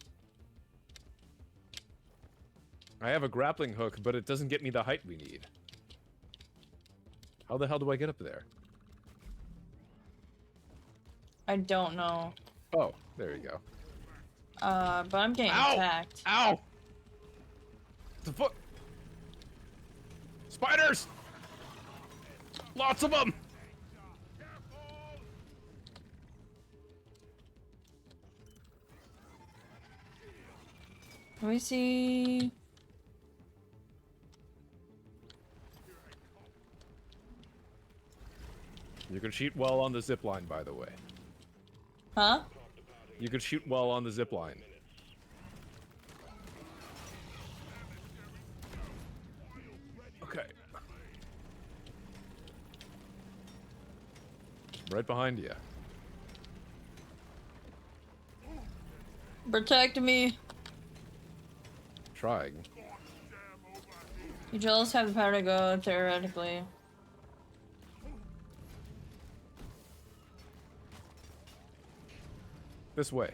I have a grappling hook, but it doesn't get me the height we need. How the hell do I get up there? I don't know. Oh, there you go. But I'm getting Ow! attacked. Ow! The fuck? Spiders! Lots of them! Let me see. You can shoot well on the zip line, by the way. Huh? You can shoot well on the zip line. Okay. Right behind you. Protect me. Trying. You just have the power to go, theoretically. This way.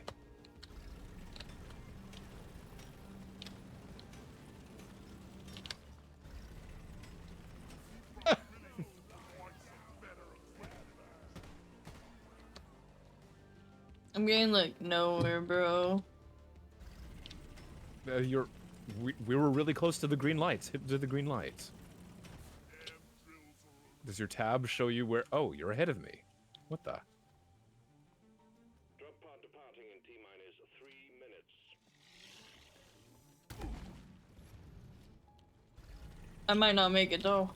I'm getting like nowhere, bro. We were really close to the green lights. Hit to the green lights. Does your tab show you where? Oh, you're ahead of me. What the? Drop pod departing in T-minus 3 minutes. I might not make it though.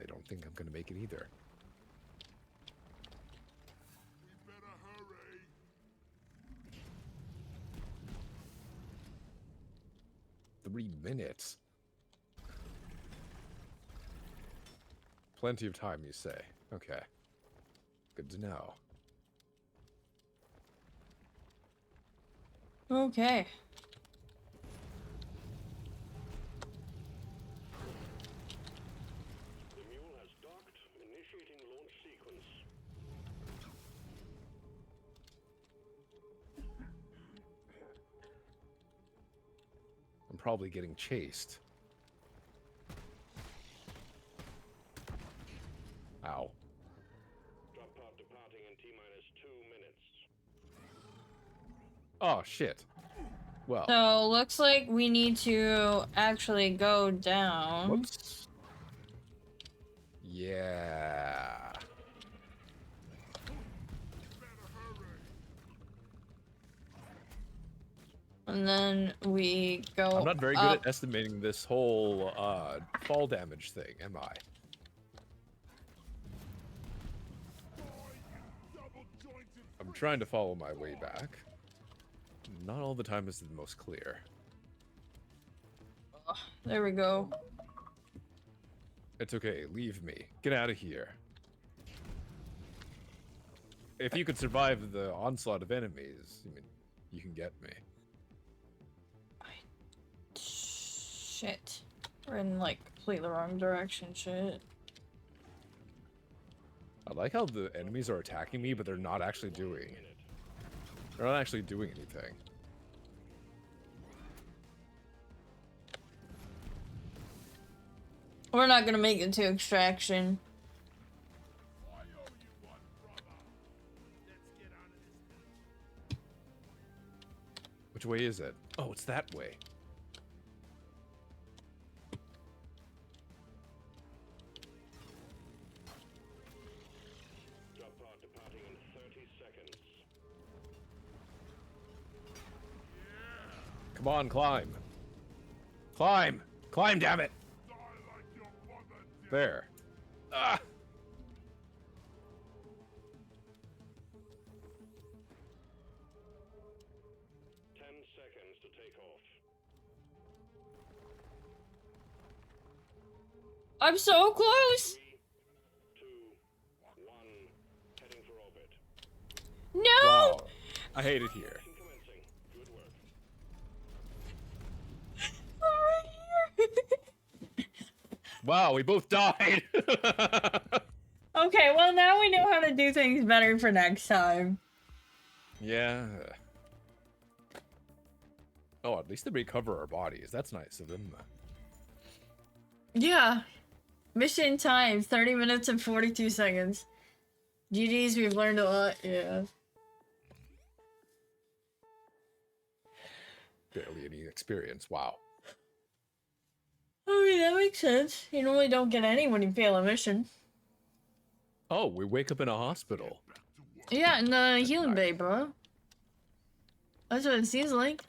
I don't think I'm gonna make it either. We better hurry. 3 minutes. Plenty of time, you say. Okay. Good to know. Okay. The mule has docked, initiating launch sequence. I'm probably getting chased. Ow. Drop pod departing in T-minus 2 minutes. Oh, shit. Well. So looks like we need to actually go down. Whoops. Yeah. And then we go I'm not very good up. at estimating this whole fall damage thing, am I? I'm trying to follow my way back. Not all the time is the most clear. There we go. It's okay, leave me. Get out of here. If you could survive the onslaught of enemies, I mean, you can get me. Shit. We're in like completely the wrong direction, shit. I like how the enemies are attacking me, but they're not actually doing. They're not actually doing anything. We're not gonna make it to extraction. Which way is it? Oh, it's that way. Drop pod departing in 30 seconds. Come on, climb. Climb! Climb, damn it! Die like your mother did. There. Ah! Seconds to take off. I'm so close! 3, 2, 1. Heading for orbit. No! Wow. I hate it here. Commencing. Good work. I'm right here. Wow, we both died! Okay, well now we know how to do things better for next time. Yeah. Oh, at least they recover our bodies. That's nice of them. Yeah. Mission time, 30 minutes and 42 seconds. GG's, we've learned a lot, yeah. Barely any experience. Wow. I mean, that makes sense. You normally don't get any when you fail a mission. Oh, we wake up in a hospital. Yeah, in the healing bay, bro. That's what it seems like.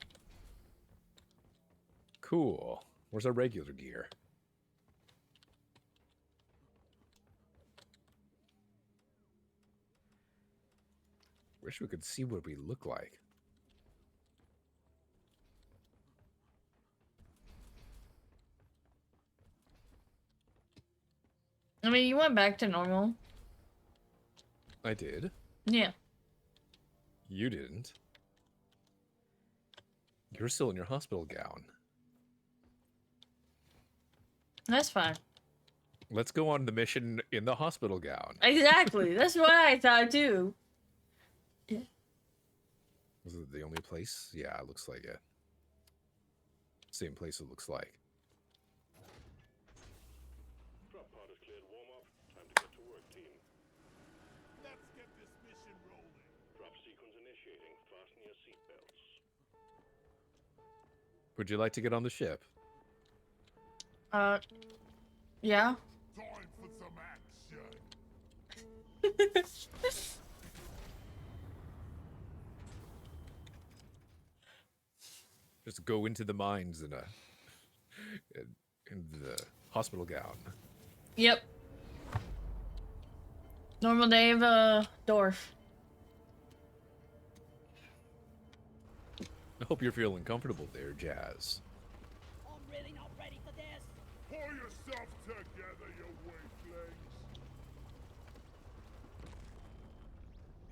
Cool. Where's our regular gear? Wish we could see what we look like. I mean, you went back to normal. I did. Yeah. You didn't. You're still in your hospital gown. That's fine. Let's go on the mission in the hospital gown. Exactly. That's what I thought too. Was it the only place? Yeah, it looks like it. Same place it looks like. Drop pod is cleared. Warm up. Time to get to work, team. Let's get this mission rolling. Drop sequence initiating. Fasten your seatbelts. Would you like to get on the ship? Yeah. Time for some action. Just go into the mines in the hospital gown. Yep. Normal day of Dwarf. I hope you're feeling comfortable there, Jazz. I'm really not ready for this. Pull yourself together, you weaklings.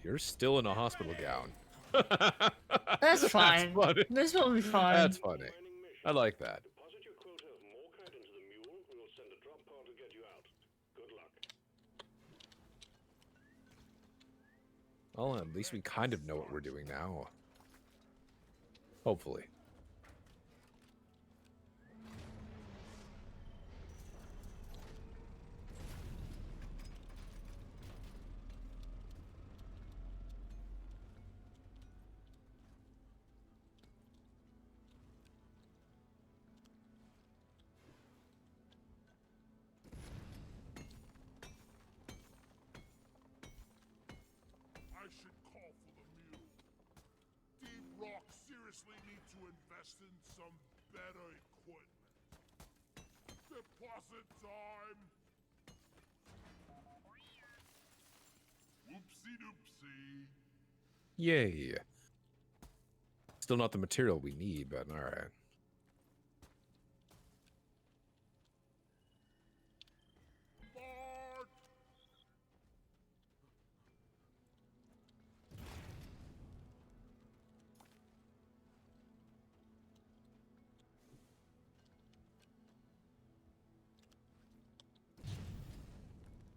You're still in a hospital gown. That's fine. funny. This will be fine. That's funny. Mining mission. I like that. Deposit your quota of Morkite into the mule. We will send a drop pod to get you out. Good luck. Well, at least we kind of know what we're doing now. Hopefully. I should call for the mule. Deep Rock seriously need to invest in some better equipment. Deposit time! Whoopsie doopsie. Yay. Still not the material we need, but alright. Bart!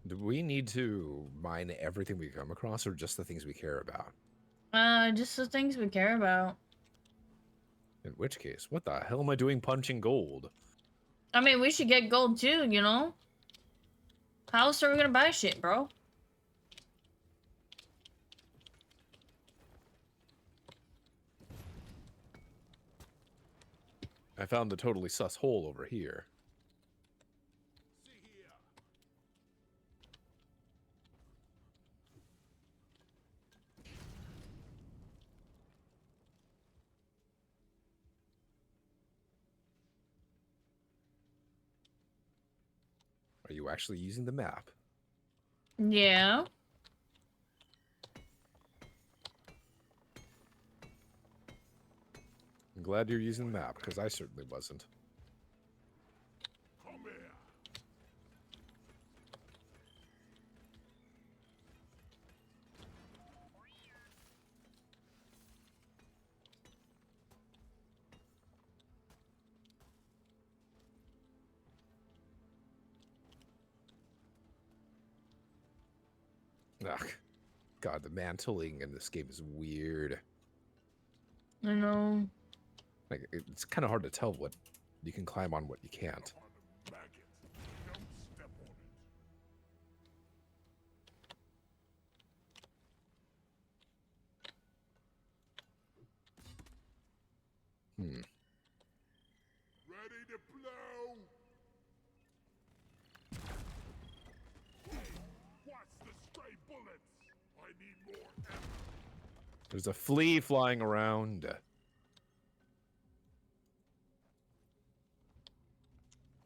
Do we need to mine everything we come across, or just the things we care about? Just the things we care about. In which case, what the hell am I doing punching gold? I mean, we should get gold too, you know? How else are we gonna buy shit, bro? I found the totally sus hole over here. See here. Are you actually using the map? Yeah. I'm glad you're using the map, because I certainly wasn't. Come here. Ugh. God, the mantling in this game is weird. I know. Like, it's kind of hard to tell what you can climb on, what you can't. On a maggot. Don't step on it. Hmm. Ready to blow. Hey, watch the stray bullets. I need more ammo. There's a flea flying around.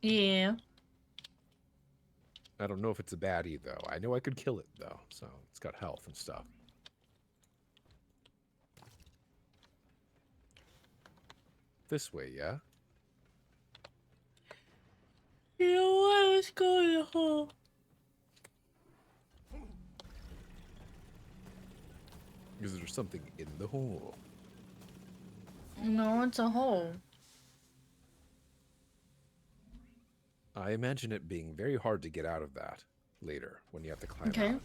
Yeah. I don't know if it's a baddie, though. I know I could kill it, though, so it's got health and stuff. This way, yeah? You know what? Let's go in the hole. Is there something in the hole? No, it's a hole. I imagine it being very hard to get out of that later when you have to climb Okay. out.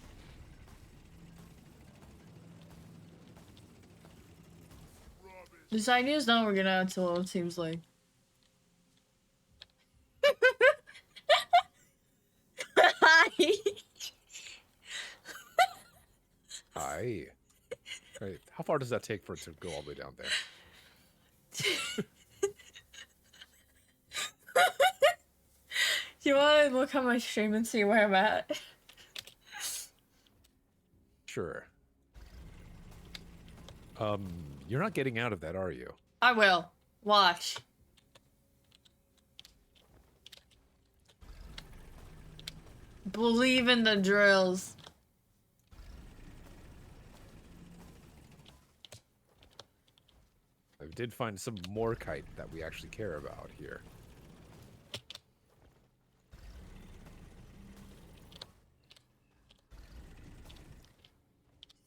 This idea is not working out so well, it seems like. Aye. Right. How far does that take for it to go all the way down there? Do you want to look at my stream and see where I'm at? Sure. You're not getting out of that, are you? I will. Watch. Believe in the drills. I did find some more kite that we actually care about here.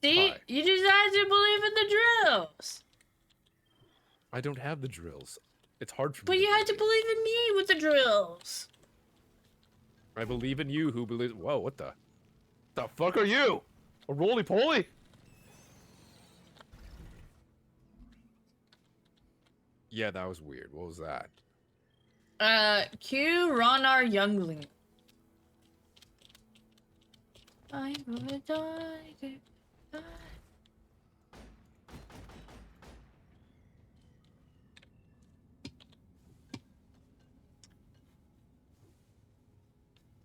See? Hi. You just had to believe in the drills. I don't have the drills. It's hard for me. But you had to believe in me with the drills. I believe in you who believes. Whoa, what the fuck are you? A roly-poly? Yeah, that was weird. What was that? Q Ronar Youngling. I'm gonna die.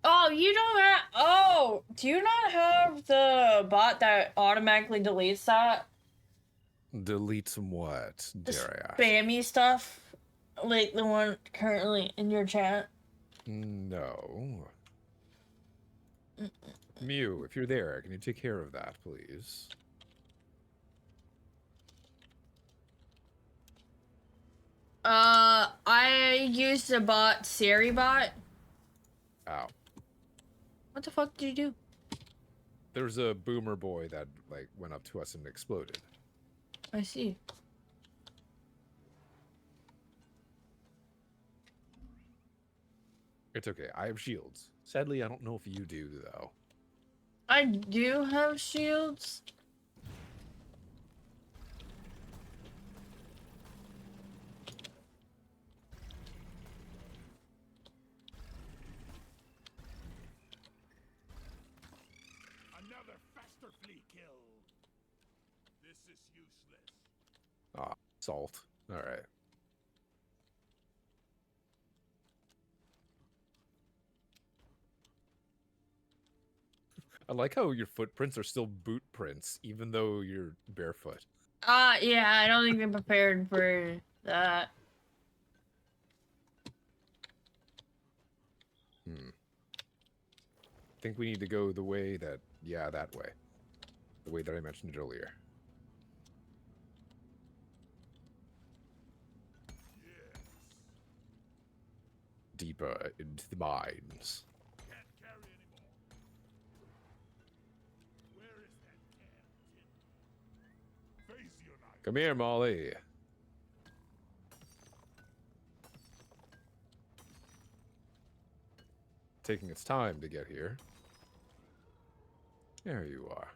Oh, you don't have. Oh, do you not have the bot that automatically deletes that? Delete some what? The Dare I ask? spammy stuff? Like the one currently in your chat? No. Mew, if you're there, can you take care of that, please? I used the bot Siri bot. Ow. What the fuck did you do? There's a boomer boy that, like, went up to us and exploded. I see. It's okay. I have shields. Sadly, I don't know if you do, though. I do have shields. Another faster flea kill. This is useless. Ah, salt. Alright. I like how your footprints are still boot prints, even though you're barefoot. Yeah, I don't think I'm prepared for that. I think we need to go the way that... Yeah, that way. The way that I mentioned it earlier. Yes. Deeper into the mines. Can't carry anymore. Where is that damn tin? Phase unite. Come here, Molly. Taking its time to get here. There you are.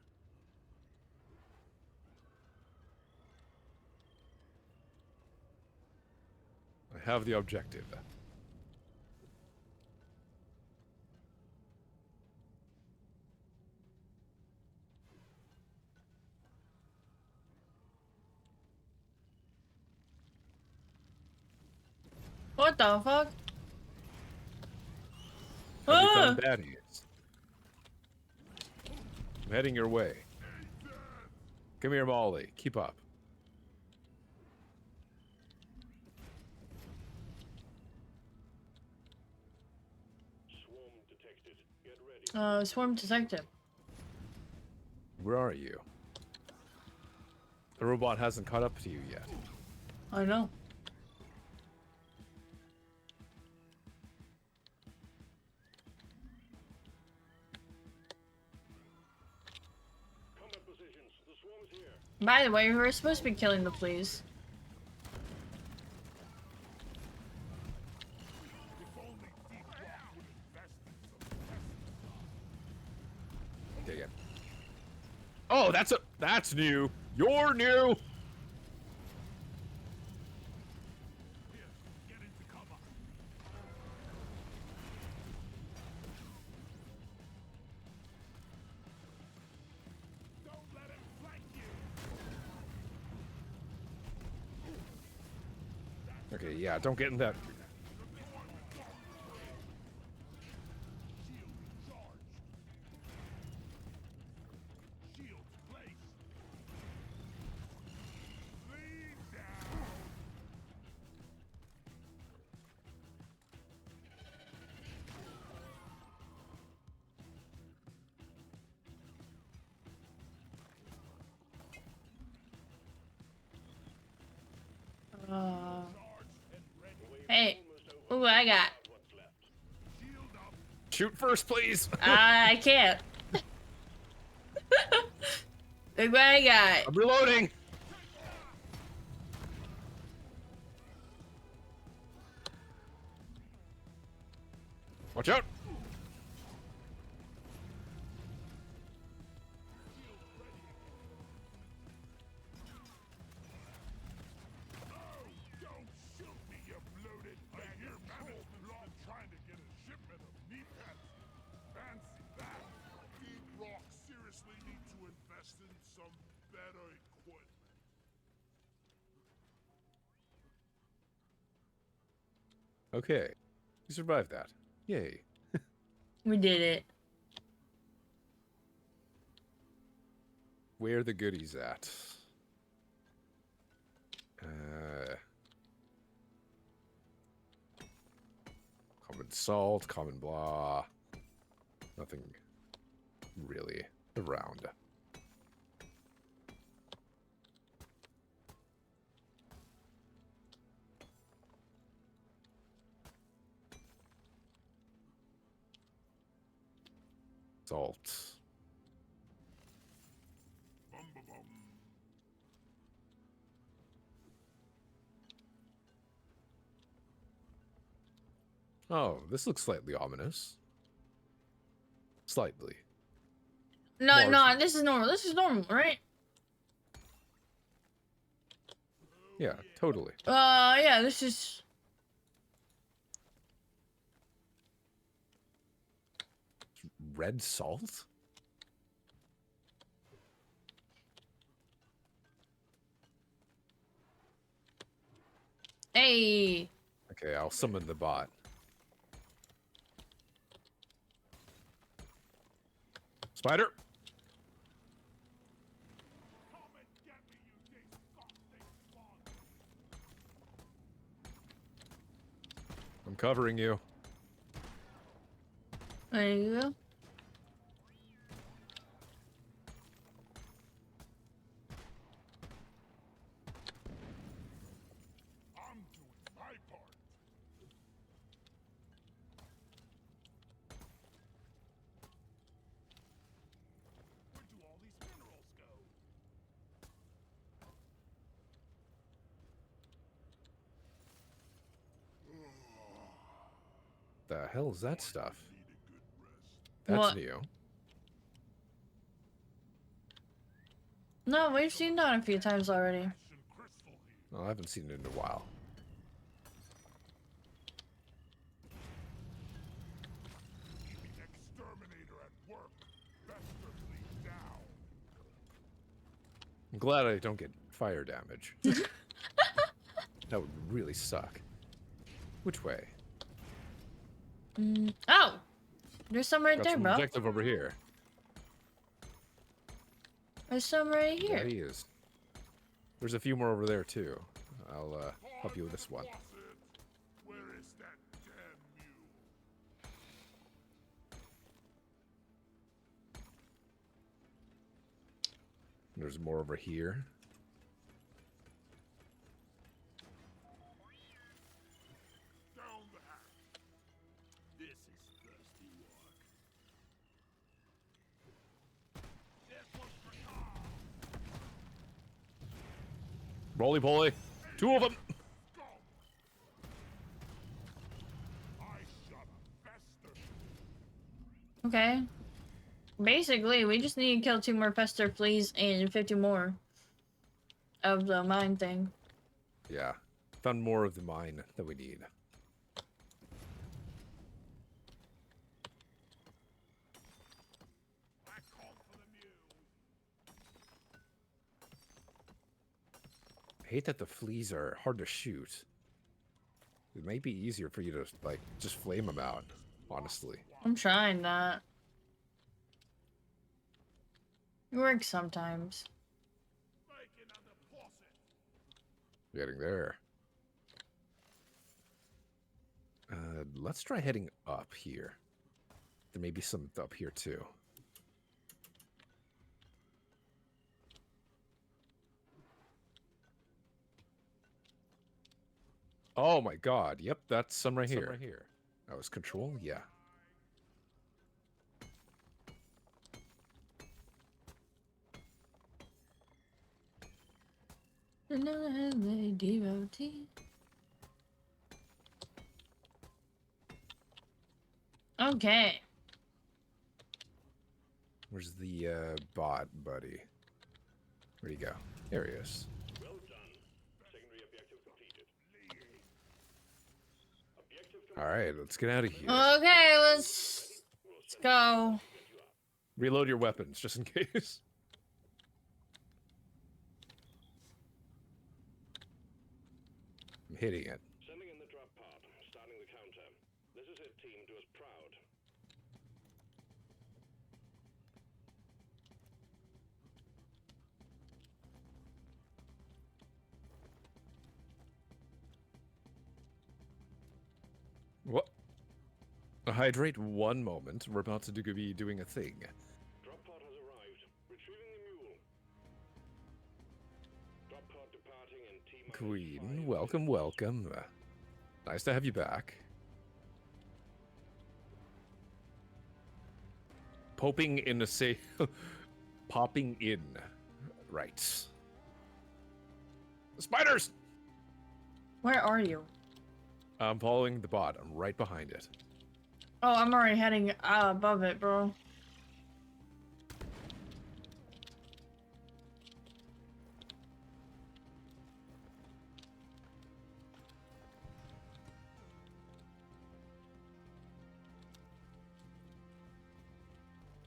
I have the objective. What the fuck? Have you Ah! found baddies? I'm heading your way. Come here, Molly. Keep up. Swarm detected. Get ready. Swarm detective. Where are you? The robot hasn't caught up to you yet. I know. Combat positions. The swarm's here. By the way, we were supposed to be killing the fleas. If only Deep Rock would invest in some Okay, again. Oh, that's new. You're new. Here, get into cover. Don't let him flank you. Okay, yeah, don't get in that. Shield charged. Shield placed. Lead down. Uh, Charged and ready. hey. Ooh, I got. What's left? Shield up. Shoot first, please. I can't. Look what I got. I'm reloading. Watch out. Don't shoot me, you bloated. I hear Mammoth Law trying to get a shipment of knee pads. Fancy that. Deep Rock seriously need to invest in some better equipment. Okay. You survived that. Yay. We did it. Where are the goodies at? Common salt, common blah. Nothing really around. Salt. Bum bum bum. Oh, this looks slightly ominous. Slightly. No, no, Marginal. this is normal. This is normal, right? Yeah, totally. Yeah, this is. Red salt? Hey. Okay, I'll summon the bot. Spider! Come and get me, you disgusting swine. I'm covering you. There you go. I'm doing my part. Where do all these minerals go? The hell is that stuff? Need a good rest. That's What? new. No, we've seen that a few times already. Well, I haven't seen it in a while. Exterminator at work. Bester down. I'm glad I don't get fire damage. That would really suck. Which way? Oh! There's some right Got there, some bro. objective over here. There's some right here. Yeah, he is. There's a few more over there too. I'll help you with this one. Where is that damn mule? There's more over here. Down the hatch. This is thirsty work. This one's for Roly poly. Two of them. I shot a Bester. Okay. Basically, we just need to kill 2 more pester fleas and 50 more of the mine thing. Yeah. Found more of the mine that we need. I called for the mule. I hate that the fleas are hard to shoot. It might be easier for you to, like, just flame them out, honestly. I'm trying that. It works sometimes. Bacon on the faucet. Getting there. Let's try heading up here. There may be some up here too. Oh my god. Yep, that's some right here. That was control? Yeah. Devotee. Okay. Where's the bot, buddy? Where'd he go? There he is. Well done. Secondary objective completed. Objective Alright, let's get out of here. Okay, let's go. Reload your weapons, just in case. I'm hitting it. Sending in the drop pod. Starting the counter. This is it, team. Do us proud. What? Hydrate one moment. We're about to be doing a thing. Drop pod has arrived. Retrieving the mule. Drop pod departing in T-minus Queen, 5 welcome, welcome. Nice to have you back. Popping in a say, popping in. Right. Spiders! Where are you? I'm following the bot. I'm right behind it. Oh, I'm already heading above it, bro.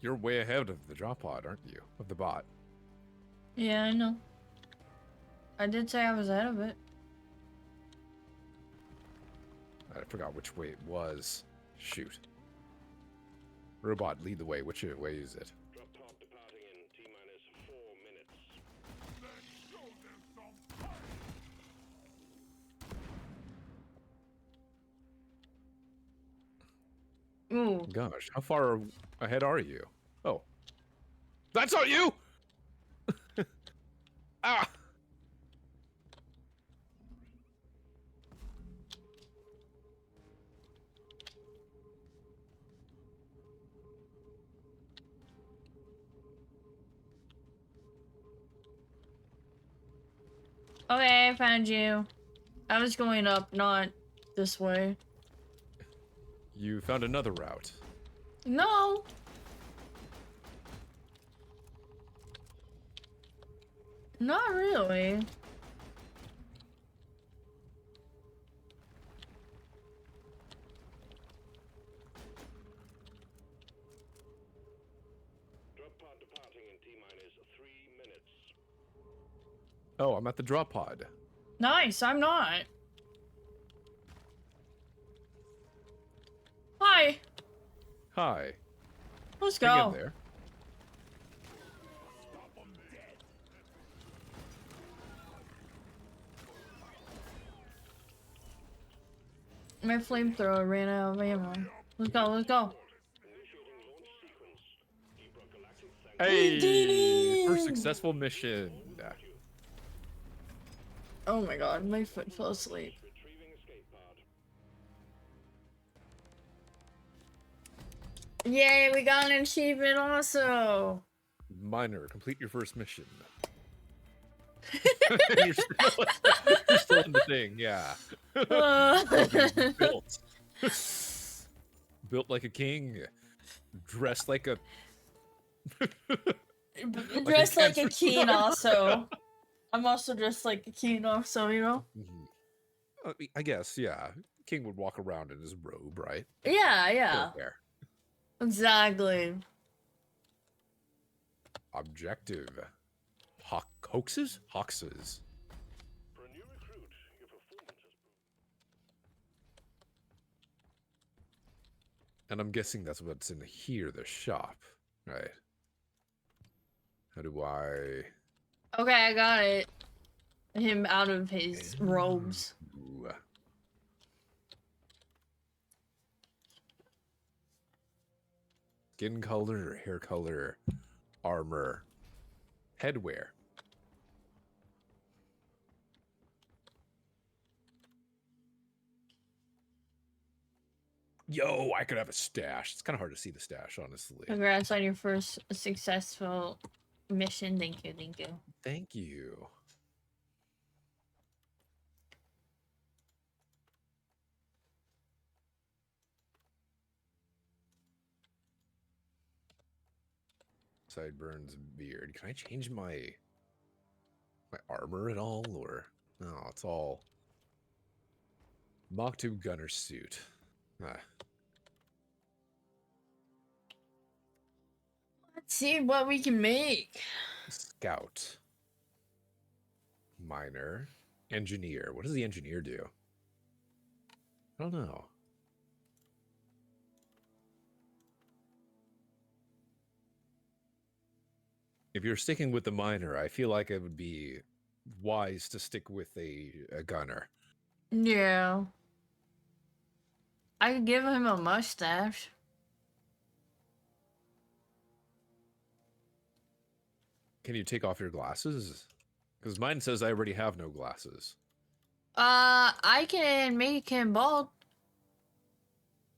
You're way ahead of the drop pod, aren't you? Of the bot. Yeah, I know. I did say I was ahead of it. I forgot which way it was. Shoot. Robot, lead the way. Which way is it? Drop pod departing in T-minus 4 minutes. Let's show them some fire. Ooh. Gosh, how far ahead are you? Oh. That's not you! Ah! Okay, I found you. I was going up, not this way. You found another route. No! Not really. Drop pod departing in T-minus 3 minutes. Oh, I'm at the drop pod. Nice, I'm not. Hi, Hi. let's Hang in go. there. My flamethrower ran out of ammo. Let's go, let's go. Initiating launch sequence. Keep our Galactic thanks. Hey! First it! successful mission. Oh my god, my foot fell asleep. Retrieving escape pod. Yay, we got an achievement also. Minor, complete your first mission. you're, you're still in the thing, yeah. Built. Built like a king. Dressed like a... Dressed like a cancer king survivor. also. I'm also dressed like a king also, you know? I guess, yeah. King would walk around in his robe, right? Yeah, yeah. There. Exactly. Objective. Hoaxes? Hoxes. For a new recruit, your performance has And I'm guessing that's what's in here, the shop. Right. How do I... Okay, I got it. Him out of his robes. Ooh. Skin color, hair color, armor, headwear. Yo, I could have a stash. It's kind of hard to see the stash, honestly. Congrats on your first successful mission. Thank you, thank you. Thank you. Sideburns, beard. Can I change my armor at all, or no? It's all Mach 2 gunner suit. Ah. Let's see what we can make. Scout. Miner. Engineer. What does the engineer do? I don't know. If you're sticking with the miner, I feel like it would be wise to stick with a gunner. Yeah. I could give him a mustache. Can you take off your glasses? Because mine says I already have no glasses. I can make him bald.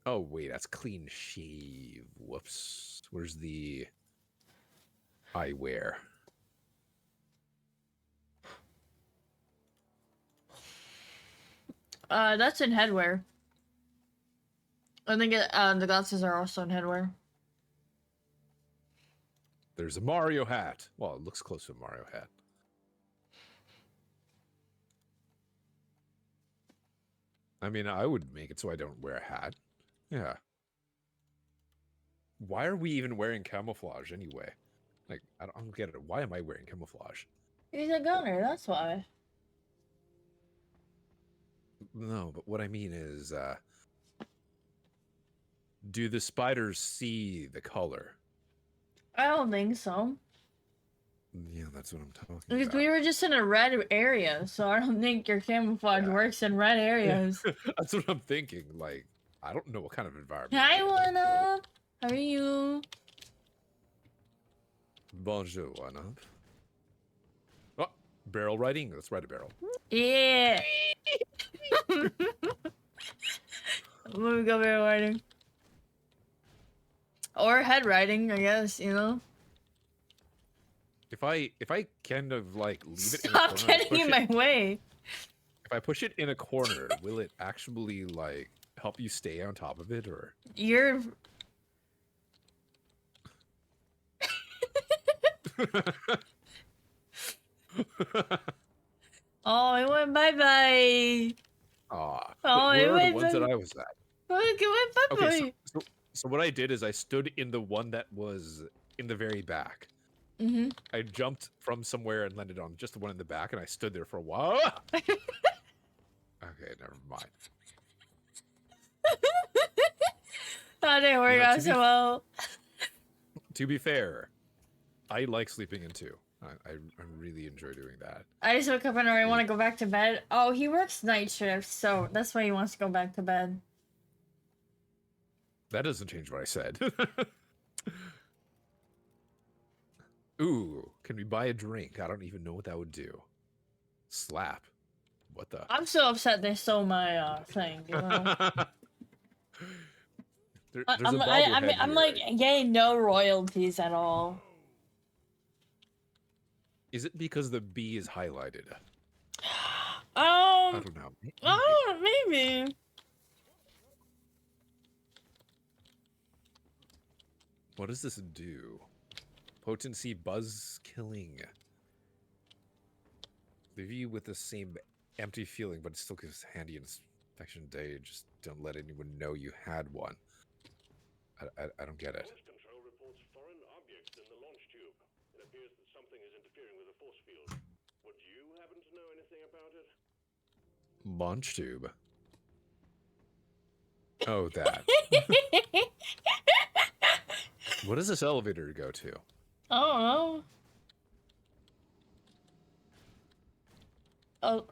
Oh, wait, that's clean shave. Whoops. Where's the eyewear? That's in headwear. I think the glasses are also in headwear. There's a Mario hat. Well, it looks close to a Mario hat. I mean, I would make it so I don't wear a hat. Yeah. Why are we even wearing camouflage anyway? Like, I don't get it. Why am I wearing camouflage? He's a gunner, that's why. No, but what I mean is, do the spiders see the color? I don't think so. Yeah, that's what I'm talking Because about. we were just in a red area, so I don't think your camouflage Yeah. works in red areas. That's what I'm thinking. Like, I don't know what kind of environment. Hi, we're in, One Up. How are you? Bonjour, One Up. Oh, barrel riding. Let's ride a barrel. Yeah. Let me go bear riding. Or head riding, I guess, you know? If I kind of like leave it Stop in a corner, getting in my way. if I push it in a corner, will it actually like help you stay on top of it, or? You're... Oh, it went bye-bye. Aw. Oh, it Where are the went ones that bye. I was at? Look, it went Okay, bye-bye. so what I did is I stood in the one that was in the very back. Mm-hmm. I jumped from somewhere and landed on just the one in the back, and I stood there for a while. Okay, never mind. That didn't work You know, out so well. To be fair, I like sleeping in too. I really enjoy doing that. I just woke up and I want to go back to bed. Oh, he works night shifts, so that's why he wants to go back to bed. That doesn't change what I said. Ooh, can we buy a drink? I don't even know what that would do. Slap. What the? I'm so upset they stole my thing, you know? There's I'm, a bobblehead I'm here. like getting no royalties at all. Is it because the B is highlighted? I don't know. Maybe. Oh, maybe. What does this do? Potency buzz killing. Leave you with the same empty feeling, but it still gives handy inspection day. Just don't let anyone know you had one. I don't get it. Launch control reports foreign objects in the launch tube. It appears that something is interfering with the force field. Would you happen to know anything about it? Launch tube. Oh, that. What does this elevator go to? I don't know. Oh,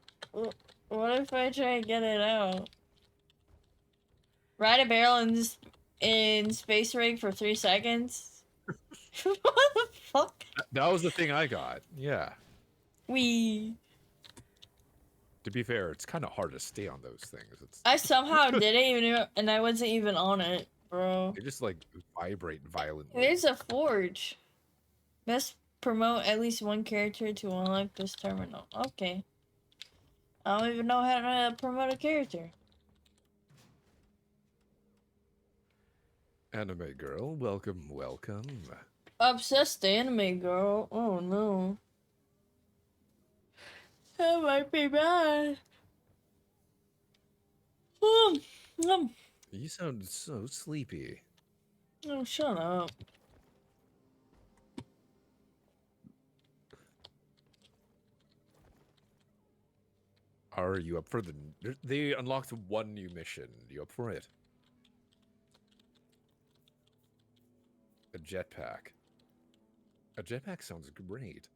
what if I try and get it out? Ride a barrel in space rig for 3 seconds? What the fuck? That was the thing I got. Yeah. To be fair, it's kind of hard to stay on those things. I somehow did it even, and I wasn't even on it, bro. They just like vibrate violently. There's a forge. Best promote at least one character to unlock this terminal. Okay. I don't even know how to promote a character. Anime girl, welcome, welcome. Obsessed anime girl. Oh no. That might be bad. You sound so sleepy. Oh, shut up. Are you up for the... They unlocked one new mission. You up for it? A jetpack. A jetpack sounds great.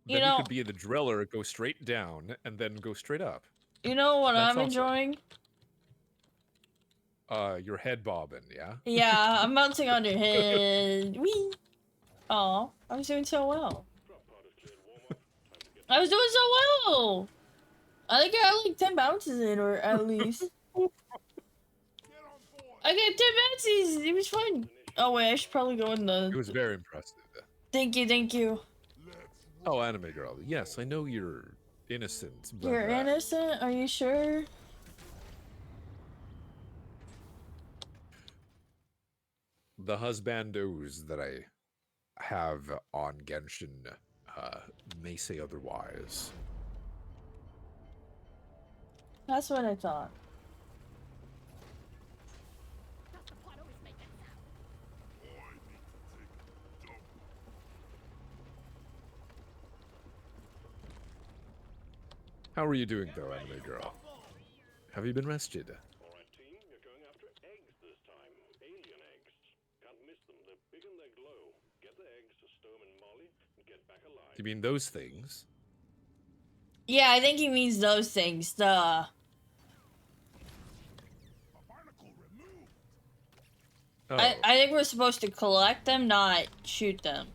You Then know- you could be in the driller, go straight down, and then go straight up. You know what That's I'm awesome. enjoying? Your head bobbing, yeah? Yeah, I'm bouncing on your head. Wee. Aw, I was doing so well. Drop pod is cleared warm up. Time to get I was doing so well! I think I got like 10 bounces in, or at least. I got 10 bounces! It was fun! Oh wait, I should probably go in It the... was very impressive. Thank you, thank you. Oh, anime girl. Yes, I know you're innocent, but... You're innocent? Are you sure? The husbandos that I have on Genshin may say otherwise. That's what I thought. Does the pot always make that sound? How are you doing, though, anime girl? Have you been rested? Alright, team, you're going after eggs this time. Alien eggs. Can't miss them. They're big and they glow. Get the eggs to Storm and Molly and get back alive. You mean those things? Yeah, I think he means those things. Duh. Oh, I think we're supposed to collect them, not shoot them.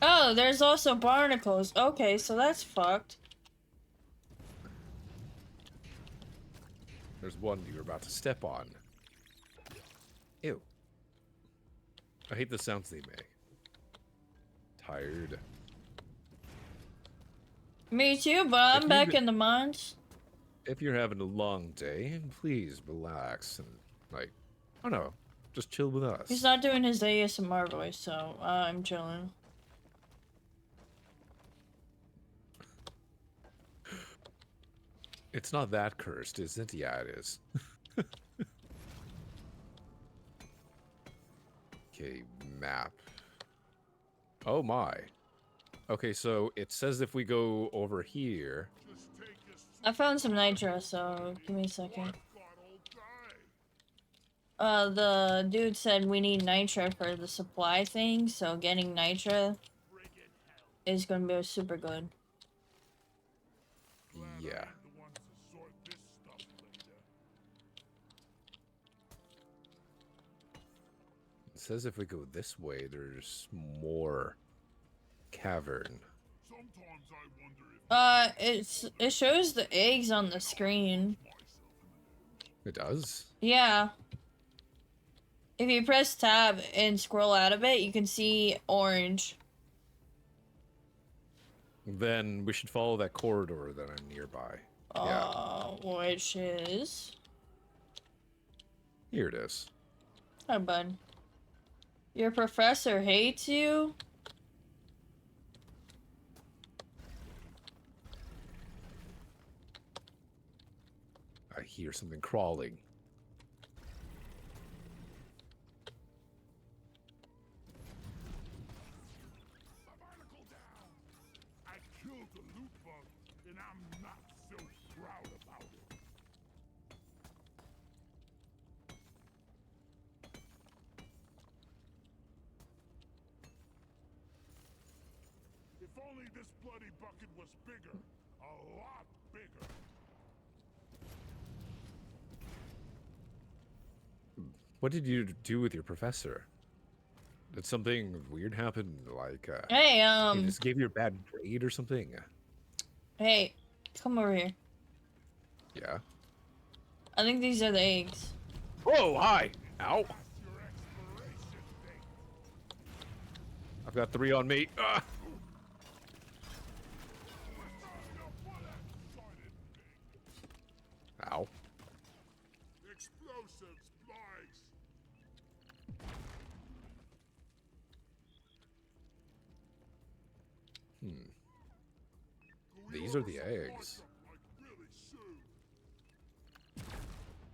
Oh, there's also barnacles. Okay, so that's fucked. there's one you're about to step on. Ew. I hate the sounds they make. Tired. Me too, but I'm you back even- in the mines. if you're having a long day, please relax and, like, I don't know, just chill with us. He's not doing his ASMR voice, so I'm chilling. It's not that cursed, is it? Yeah, it is. Okay, map. Oh my. Okay, so it says if we go over here. Just take your I found some nitro, so give me a second. God old guy. The dude said we need nitro for the supply thing, so getting nitro is gonna be super good. Glad I Yeah. ain't the one to sort this stuff later. It says if we go this way, there's more cavern. Sometimes I wonder if It shows the eggs on the screen. It does? Yeah. If you press tab and scroll out of it, you can see orange. Then we should follow that corridor that I'm nearby. Yeah. Which is... Here it is. Hi, bud. Your professor hates you? I hear something crawling. barnacle down. I killed the loot bug, and I'm not so proud about it. If only this bloody bucket was bigger, a lot bigger. What did you do with your professor? Did something weird happen? Like, Hey, he just gave you a bad grade or something? hey, come over here. Yeah. I think these are the eggs. Whoa, hi! Ow! That's your expiration date. I've got 3 on me. Ah! Ow. Explosives, please. These are the eggs. Like really soon.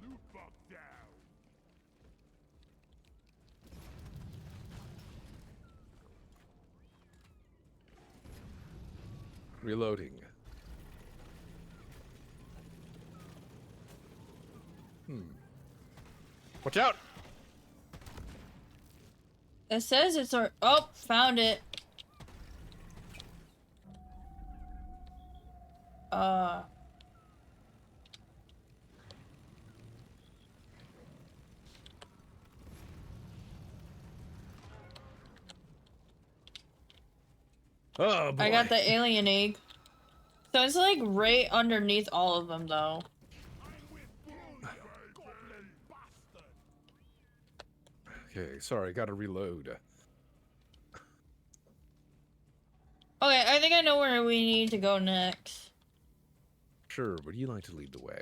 Loot bug down. Reloading. Watch out! It says it's our- oh, found it. Oh boy. I got the alien egg. So it's like right underneath all of them though. Okay, sorry, gotta reload. Okay, I think I know where we need to go next. Sure, would you like to lead the way?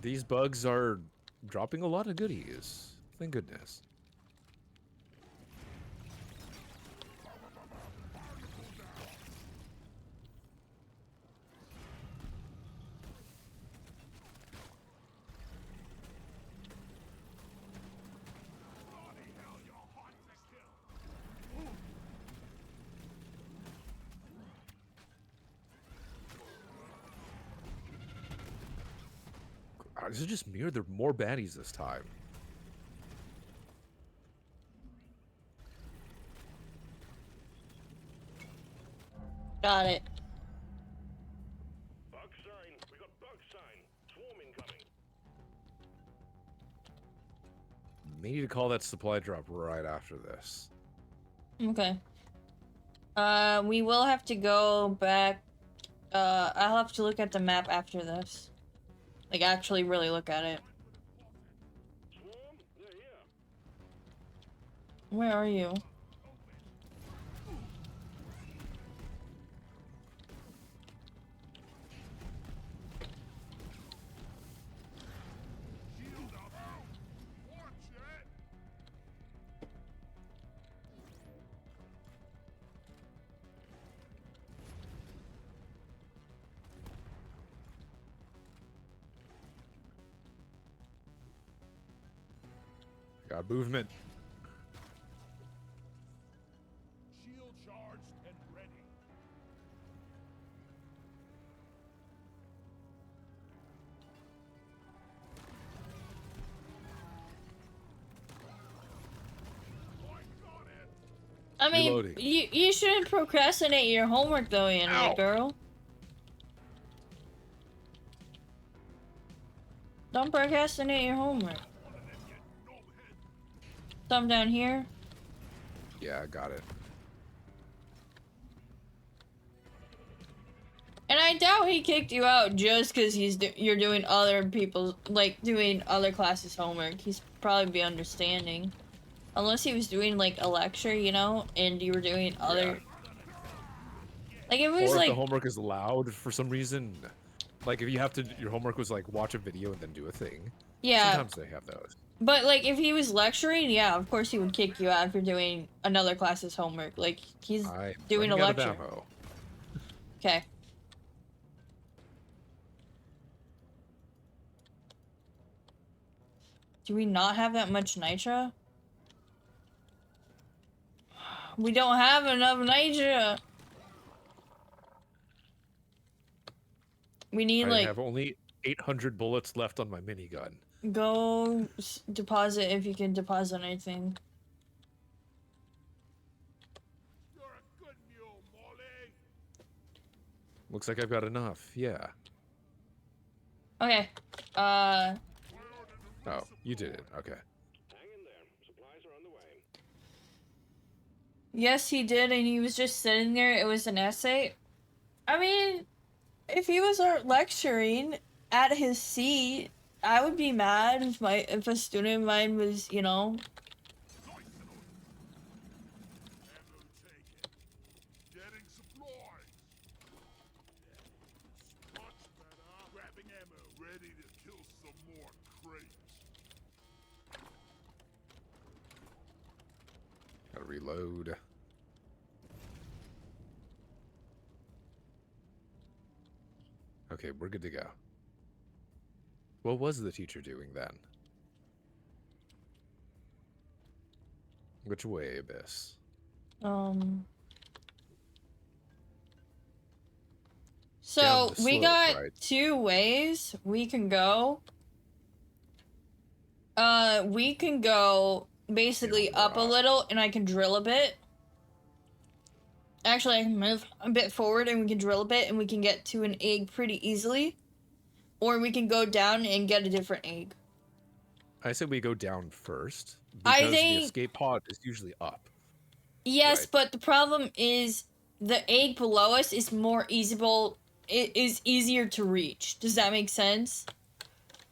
These bugs are dropping a lot of goodies. Thank goodness. Is it just me or there are more baddies this time? Got it. Bug sign. We got bug sign. Swarm incoming. May need to call that supply drop right after this. Okay. We will have to go back. I'll have to look at the map after this. Like, actually really look at it. Swarm? They're here. Where are you? Got movement. Shield charged and ready. I mean, Reloading. you shouldn't procrastinate your homework though, anime Ow. girl. Don't procrastinate your homework. Some down here. Yeah, I got it. And I doubt he kicked you out just because you're doing other people's, like, doing other classes' homework. He's probably be understanding. Unless he was doing, like, a lecture, you know, and you were doing other... Yeah. Like, it Or was, if like... the homework is loud for some reason. Like, if you have to... Your homework was, like, watch a video and then do a thing. Yeah. Sometimes they have those. But, like, if he was lecturing, yeah, of course he would kick you out for doing another class's homework. Like, he's doing a running out of lecture. ammo. Okay. Do we not have that much nitra? We don't have enough nitra. We need, I like, have only 800 bullets left on my minigun. go deposit if you can deposit anything. You're a good mule, Molly. Looks like I've got enough. Yeah. Okay. Oh, you did it. Okay. Hang in there. Supplies are on the way. Yes, he did, and he was just sitting there. It was an essay. I mean, if he was lecturing at his seat, I would be mad if a student of mine was, you know. Ammo taken. Getting supplies. Much better. Grabbing ammo. Ready to kill some more crates. Gotta reload. Okay, we're good to go. What was the teacher doing then? Which way, Abyss? So Down the we slope, got right? 2 ways we can go. We can go basically up a little, and I can drill a bit. Actually, I can move a bit forward, and we can drill a bit, and we can get to an egg pretty easily. Or we can go down and get a different egg. I said we go down first. I Because think- the escape pod is usually up. Yes, Right. but the problem is the egg below us is more easier. It is easier to reach. Does that make sense?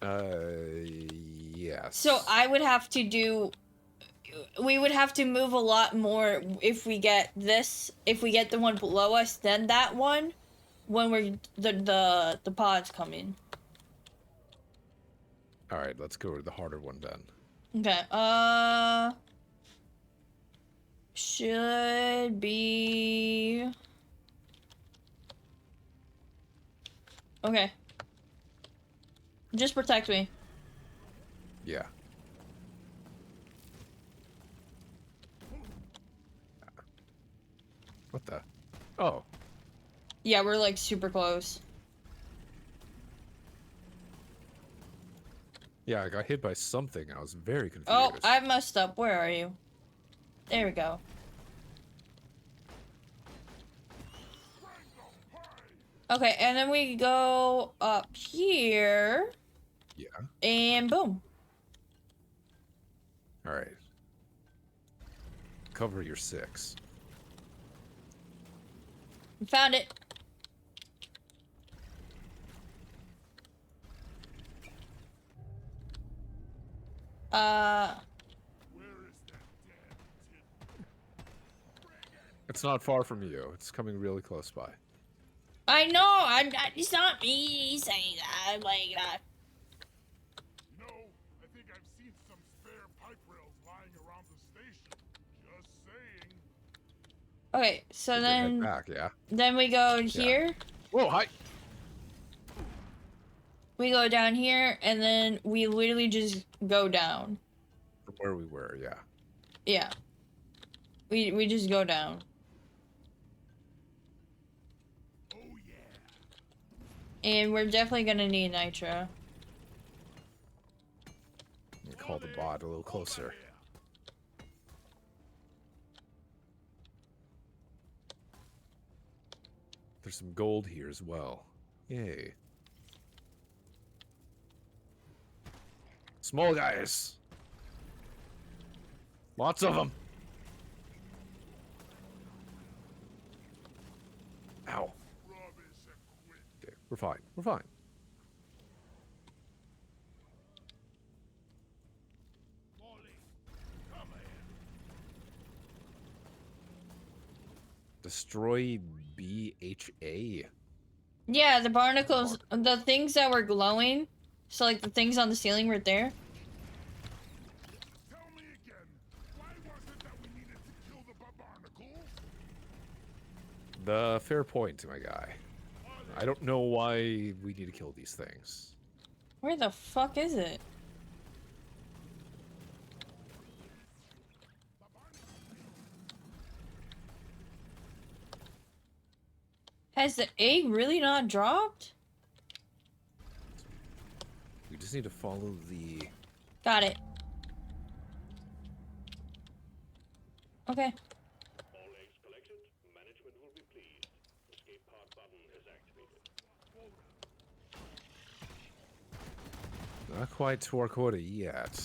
Yes. So I would have to do. We would have to move a lot more if we get this. If we get the one below us, then that one, when we're the pods come in. All right, let's go to the harder one then. Okay. Should be. Okay. Just protect me. Yeah. What the? Oh. Yeah, we're like super close. Yeah, I got hit by something. I was very confused. Oh, I messed up. Where are you? There we go. Okay, and then we go up here. Yeah. And boom. All right. Cover your 6. Found it. Where is that damn tin? It's not far from you. It's coming really close by. I know. It's not me saying that. Like that. You know, I think I've seen some spare pipe rails lying around the station. Just saying. Okay, so We can head then back, yeah. then we go here. Whoa, hi. We go down here, and then we literally just go down. where we were, yeah. Yeah. We just go down. Oh yeah. And we're definitely gonna need nitro. Let me call the bot a little closer. There's some gold here as well. Yay. Small guys. Lots of them. Ow. Okay, we're fine. We're fine. Destroy BHA. Yeah, the barnacles, the things that were glowing. So like the things on the ceiling right there. Tell me again, why was it that we needed to kill the barnacles? The fair point, my guy. I don't know why we need to kill these things. Where the fuck is it? Has the egg really not dropped? We just need to follow the... Got it. Okay. All eggs collected. Management will be pleased. Escape pod button is activated. Not quite to our quota yet.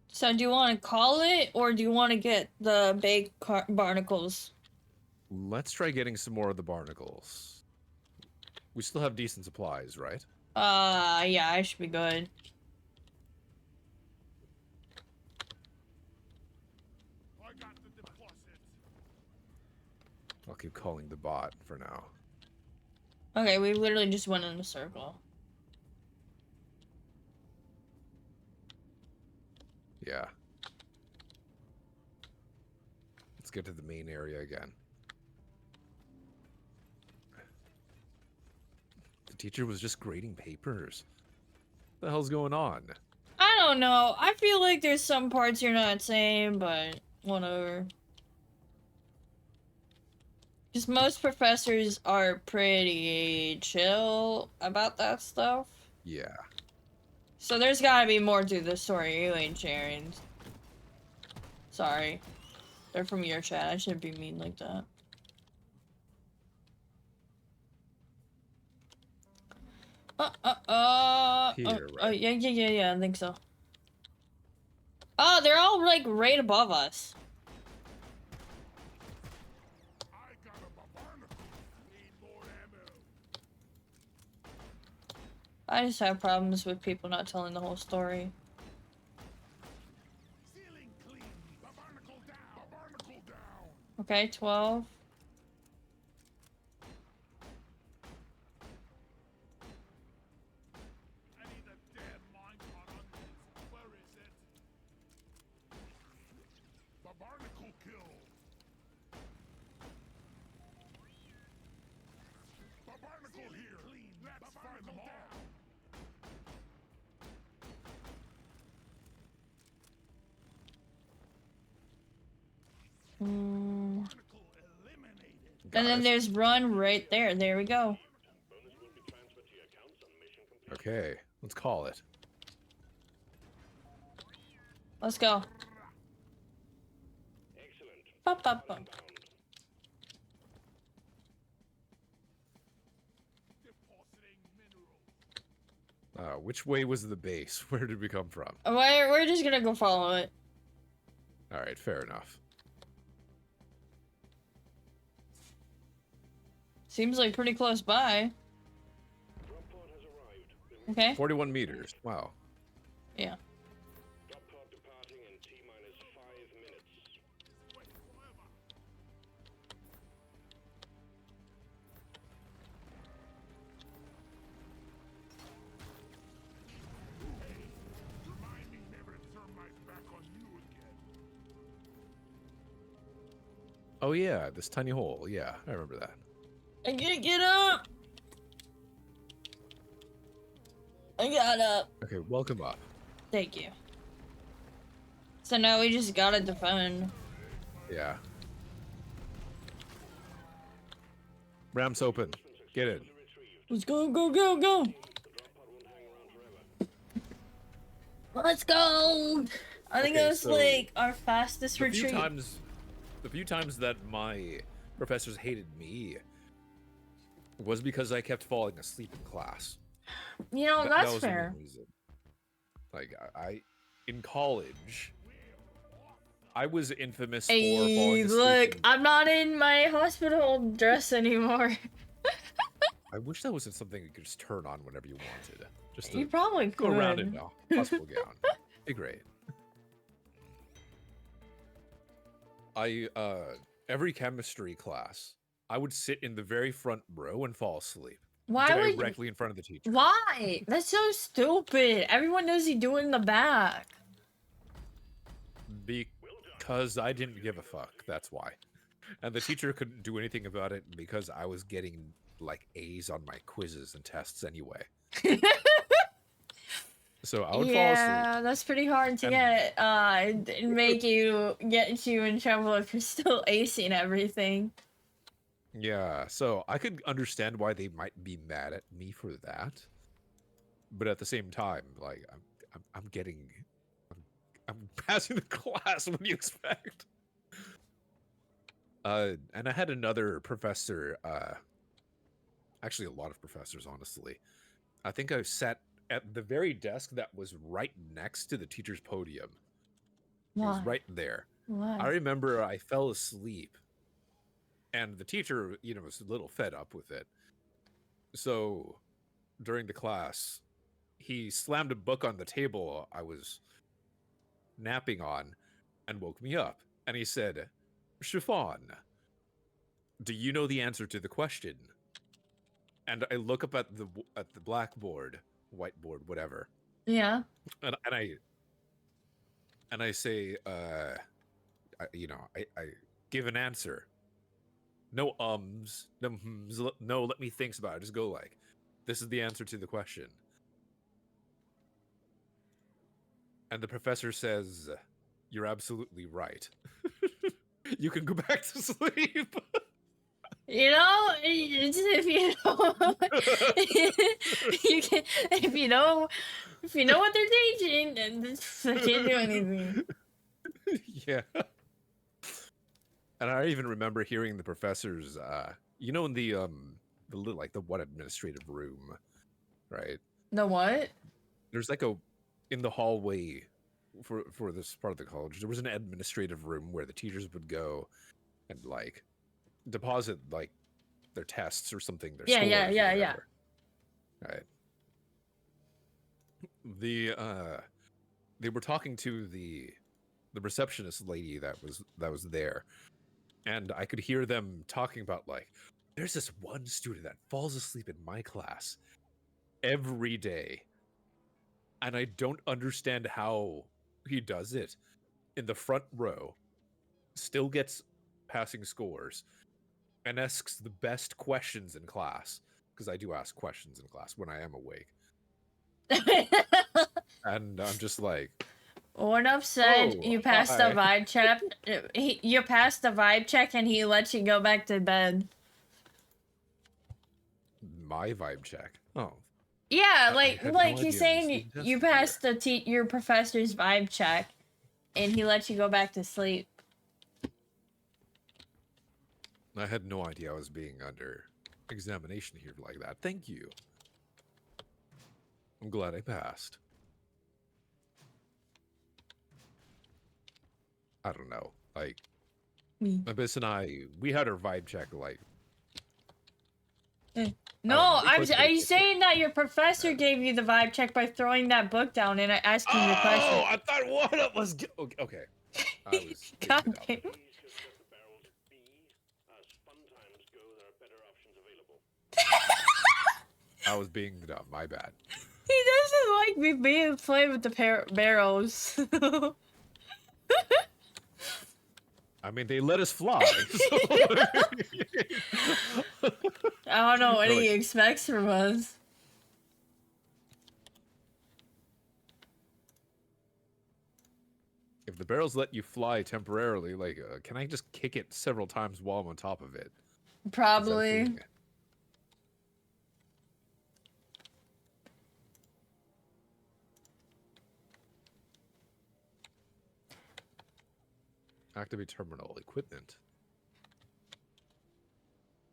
So do you want to call it, or do you want to get the big barnacles? Let's try getting some more of the barnacles. We still have decent supplies, right? Yeah, I should be good. I got the deposit. I'll keep calling the bot for now. Okay, we literally just went in a circle. Yeah. Let's get to the main area again. The teacher was just grading papers. What the hell's going on? I don't know. I feel like there's some parts you're not saying, but whatever. Because most professors are pretty chill about that stuff. Yeah. So there's gotta be more to the story you ain't sharing. Sorry. They're from your chat. I shouldn't be mean like that. Here, Oh, right? yeah, I think so. Oh, they're all, like, right above us. I got a barnacle. Need more ammo. I just have problems with people not telling the whole story. Ceiling clean. The barnacle down. The barnacle down. Okay, 12. I need a damn minecart on this. Where is it? The barnacle kill. The barnacle here. Let's find them all. Mm. Barnacle eliminated. And then there's run right there. There we go. Bonus will be transferred to your accounts on mission completion. Okay, let's call it. Let's go. Excellent. Pop, pop, pop. Bound. Depositing minerals. Which way was the base? Where did we come from? We're just gonna go follow it. Alright, fair enough. Seems like pretty close by. Drop pod has arrived. Okay? 41 meters. Wow. Yeah. Drop pod departing in T-minus 5 minutes. Remind me never to turn my back on you again. Oh yeah, this tiny hole. Yeah, I remember that. I can't get up! I got up. Okay, welcome up. Thank you. So now we just gotta defend. Yeah. Ram's open. Get in. Let's go, go, go, go! Let's go! I think Okay, that was so like our fastest The few retreat. times that my professors hated me was because I kept falling asleep in class. You know, That that's was the main fair. reason. Like I in college, I was infamous for Hey, falling asleep. look, I'm not in my hospital dress anymore. I wish that wasn't something you could just turn on whenever you wanted. Just You to probably go around in could. a hospital gown. Be great. Every chemistry class, I would sit in the very front row and fall asleep. Why would Directly in front of the teacher. Why? That's so stupid. Everyone knows you do it in the back. Because I didn't give a fuck, that's why. And the teacher couldn't do anything about it because I was getting, like, A's on my quizzes and tests anyway. So I would fall asleep. Yeah, that's pretty hard to get, and get you in trouble if you're still acing everything. Yeah, so I could understand why they might be mad at me for that. But at the same time, like, I'm passing the class. What do you expect? And I had another professor, actually a lot of professors, honestly. I think I sat at the very desk that was right next to the teacher's podium. It was Why? right there. Why? I remember I fell asleep, and the teacher, was a little fed up with it. So, during the class, he slammed a book on the table I was napping on and woke me up. And he said, "Chiffon, do you know the answer to the question?" And I look up at the blackboard, whiteboard, whatever. Yeah. And I say, I give an answer. No ums, no hms, no let me think about it. Just go like, this is the answer to the question. And the professor says, "You're absolutely right. You can go back to sleep." You know, if you know, you can, if you know what they're teaching, then they can't do anything. Yeah. And I even remember hearing the professors, in the little, like, the one administrative room, right? The what? There's like in the hallway for this part of the college, there was an administrative room where the teachers would go and, like, deposit, like, their tests or something, their scores or whatever. Right. They were talking to the receptionist lady that was there, and I could hear them talking about, like, there's this one student that falls asleep in my class every day, and I don't understand how he does it. In the front row, still gets passing scores, and asks the best questions in class, because I do ask questions in class when I am awake. And I'm just like, One up said "Oh, you passed the vibe check. You passed the vibe check, and he lets you go back to bed. my vibe check." Oh, Yeah, I had no idea he's it saying was being you tested passed your professor's vibe check, and he lets you go back to sleep. I had no idea I was being under examination here like that. Thank you. I'm glad I passed. I don't know. Like, Abyss and I, we had our vibe check, like... No, are you saying that your professor gave you the vibe check by throwing that book down and asking you a question? Oh, I thought one up was... Okay. I was... God damn. Please consider the barrels B. As fun times go, there are better options available. I was being dumb. My bad. He doesn't like me being playing with the barrels. I mean, they let us fly. I don't know what Really? he expects from us. If The barrels let you fly temporarily. Like, can I just kick it several times while I'm on top of it? Is that a Probably. thing? Activate terminal equipment.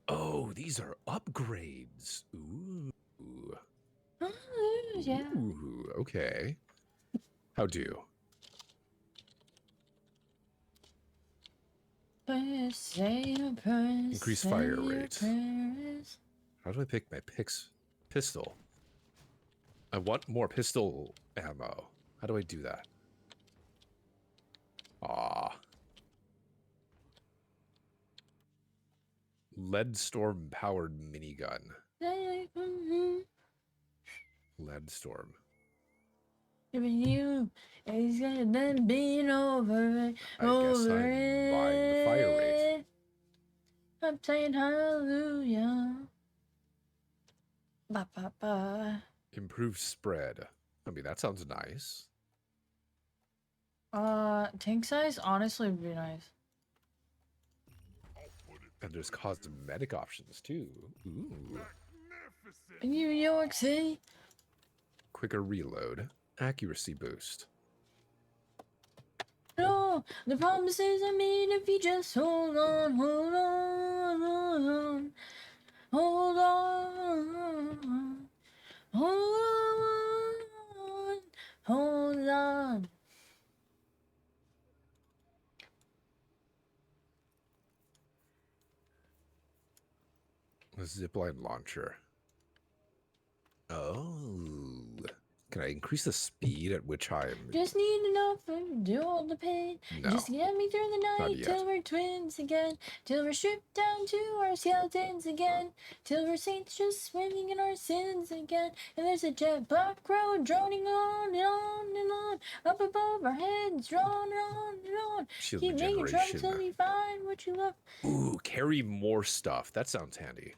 Oh, these are upgrades. Ooh. Yeah. Ooh, okay. How do? Increase fire rate. How do I pick my pistol? I want more pistol ammo. How do I do that? Ah. Lead storm powered minigun. Lead storm. You, it's gonna be over. I guess I'm buying the fire rate. I'm saying hallelujah. Ba ba ba. Improved spread. I mean, that sounds nice. Tank size honestly would be nice. And there's cosmetic options too. Ooh. Magnificent! New York City. Quicker reload. Accuracy boost. No, the promises I made if you just hold on, hold on, hold on, hold on, hold on, hold on. A zipline launcher. Oh. Can I increase the speed at which I'm... Just need enough to do all the pain. No. Just get me through the Not night yet. till we're twins again. Till we're stripped down to our skeletons again. Till we're saints just swimming in our sins again. And there's a jet black road droning on and on and on. Up above our heads, drawn on and on. Shield Keep making trouble regeneration. till you find what you love. Ooh, carry more stuff. That sounds handy.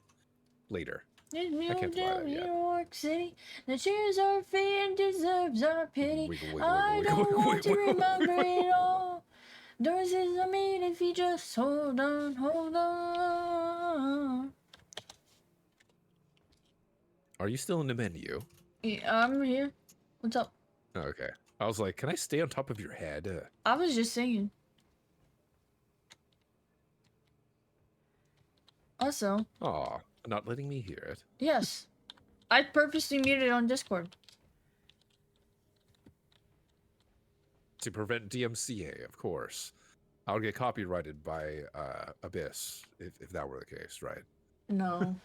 Later. There's I can't music fly down that New yet. York City that shares our fate and deserves our pity. Wiggle, wiggle, I wiggle, don't wiggle, want to wiggle, wiggle. remember it all. Doors is I made if you just hold on, hold on. Are you still in the menu? Yeah, I'm here. What's up? Oh, okay. I was like, can I stay on top of your head? I was just singing. Also, Aw, not letting me hear it. yes, I purposely muted on Discord. To prevent DMCA, of course. I would get copyrighted by Abyss if that were the case, right? No.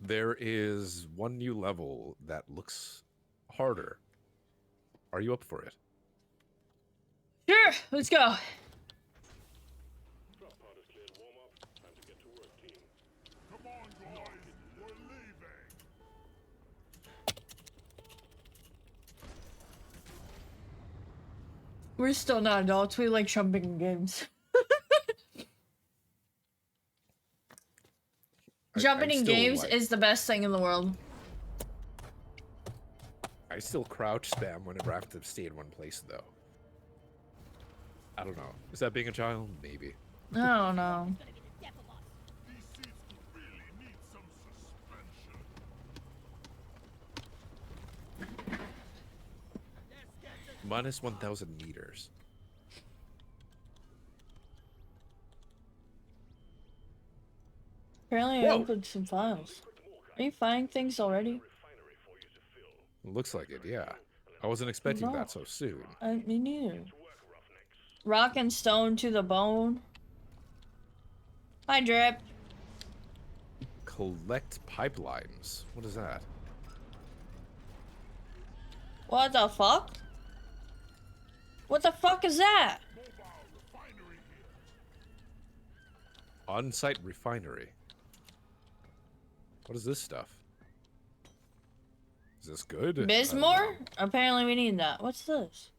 There is one new level that looks harder. Are you up for it? Sure, let's go. Drop pod is cleared. Warm up. Time to get to work, team. Come on, guys, we're leaving! We're still not adults. We like jumping in games. Jumping I'm in still, games like- is the best thing in the world. I still crouch spam whenever I have to stay in one place, though. I don't know. Is that being a child? Maybe. I don't know. It's gonna be the death of us. These seats could really need some suspension. Minus 1,000 meters. Apparently I Whoa. opened some files. Are you finding things already? Refinery for you to fill. Looks like it, yeah. I wasn't expecting No. that so soon. Me neither. To work, roughnecks. Rock and stone to the bone. Hi, Drip. Collect pipelines. What is that? What the fuck? What the fuck is that? Mobile refinery here. On-site refinery. What is this stuff? Is this good? I don't Bismore? know. Apparently we need that. What's this?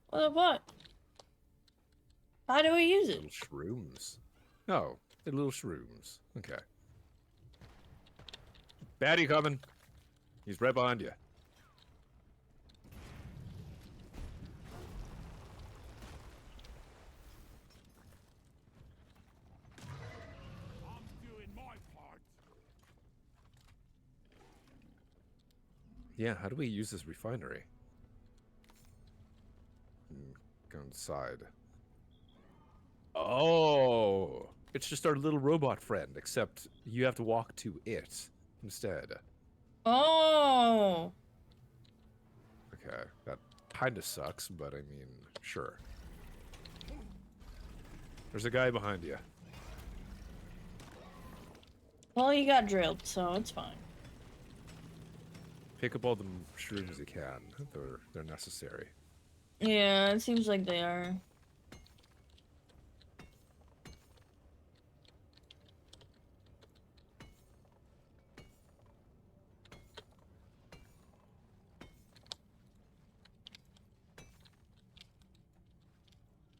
What the fuck? How do we use it? Little shrooms. Oh, they're little shrooms. Okay. Baddie coming. He's right behind you. Yeah, how do we use this refinery? Go inside. Oh, it's just our little robot friend, except you have to walk to it instead. Oh. Okay, that kind of sucks, but I mean, sure. There's a guy behind you. Well, you got drilled, so it's fine. Pick up all the shrooms you can. They're necessary. Yeah, it seems like they are.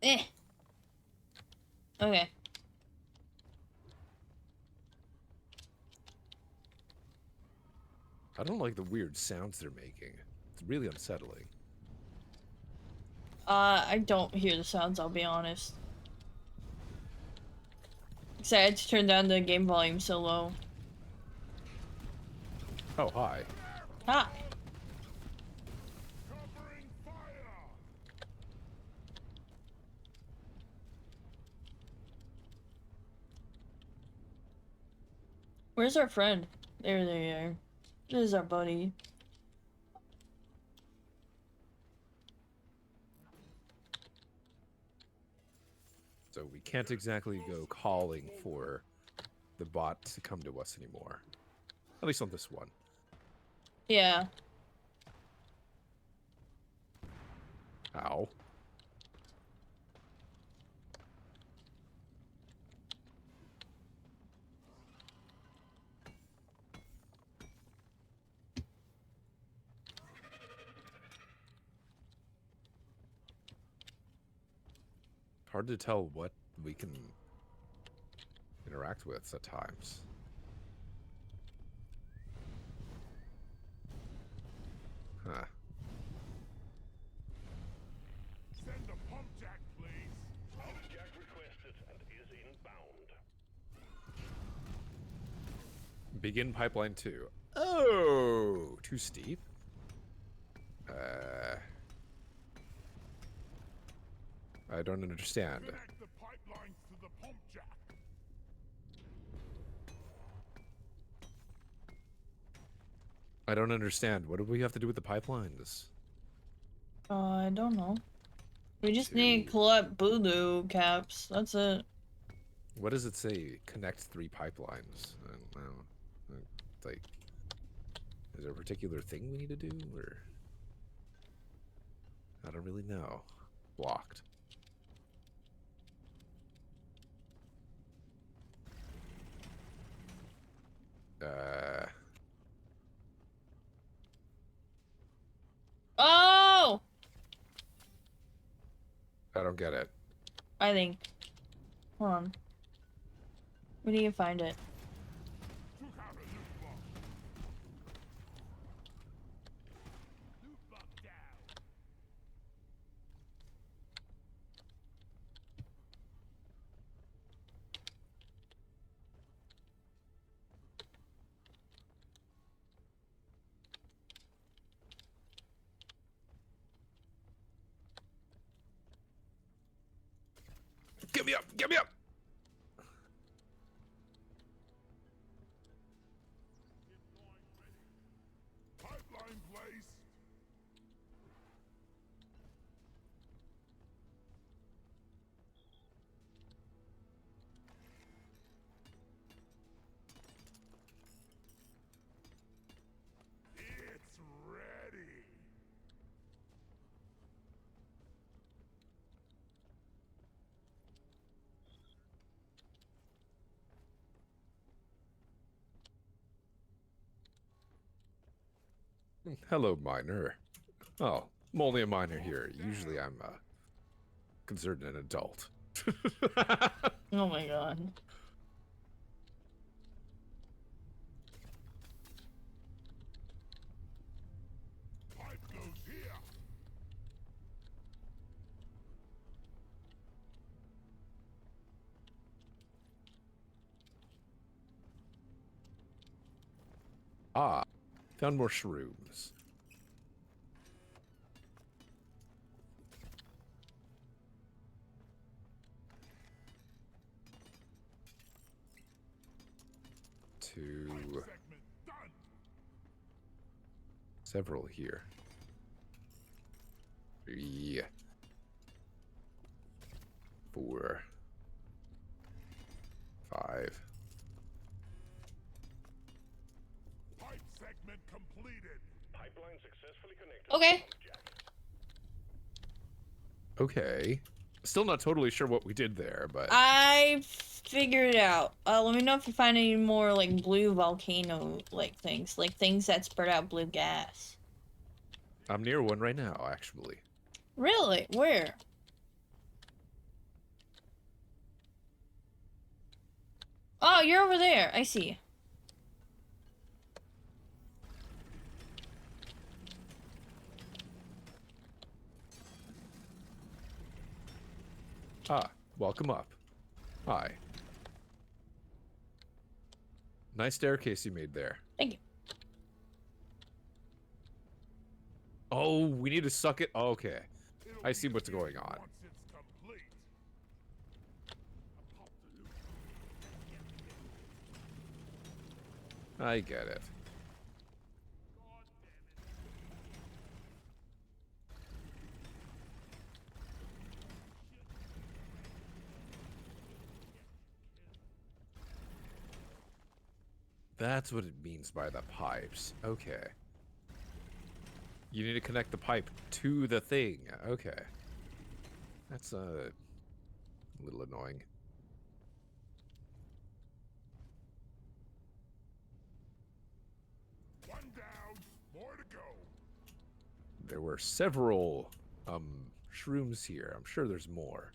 Eh. Okay. I don't like the weird sounds they're making. It's really unsettling. I don't hear the sounds, I'll be honest. Cause I had to turn down the game volume so low. Oh, hi. Hi. Covering fire! Where's our friend? There they are. This is our buddy. So we can't exactly go calling for the bot to come to us anymore. At least on this one. Yeah. Ow. Hard to tell what we can interact with at times. Huh. Send a pump jack, please. Pump jack requested and is inbound. Begin pipeline 2. Oh, too steep? I don't understand. Connect the pipelines to the pump jack. I don't understand. What do we have to do with the pipelines? I don't know. We just To- need to collect voodoo caps. That's it. What does it say? Connect 3 pipelines. I don't know. Like, is there a particular thing we need to do, or I don't really know. Blocked. Oh! I don't get it. I think. Hold on. We need to find it. Took out a loot box. Loot box down. Get me up! Get me up! Pipeline placed. It's ready. Hello, miner. Oh, I'm only a miner here. Usually I'm considered an adult. Oh my god. Pipe goes here. Ah, found more shrooms. 2. Segment done. Several here. 3. 4. 5. Pipe segment completed. Pipeline successfully connected. Okay. Okay. Still not totally sure what we did there, but I figured it out. Let me know if you find any more like blue volcano like things that spurt out blue gas. I'm near one right now, actually. Really? Where? Oh, you're over there. I see. Ah, welcome up. Hi. Nice staircase you made there. Thank you. Oh, we need to suck it. Oh, okay. It'll I see be what's here going on. Once it's complete. I get it. That's what it means by the pipes. Okay. You need to connect the pipe to the thing. Okay. That's a little annoying. One down, more to go. There were several shrooms here. I'm sure there's more.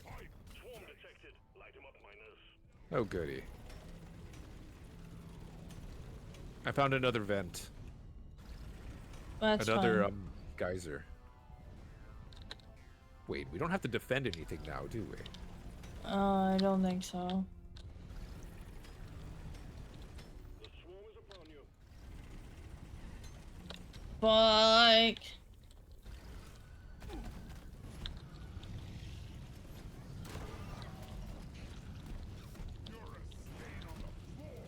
Pipe. Swarm detected. Light him up, miners. Oh, goody. I found another vent. That's Another fine. geyser. Wait, we don't have to defend anything now, do we? I don't think so. The swarm is upon you. But You're a stain on the floor.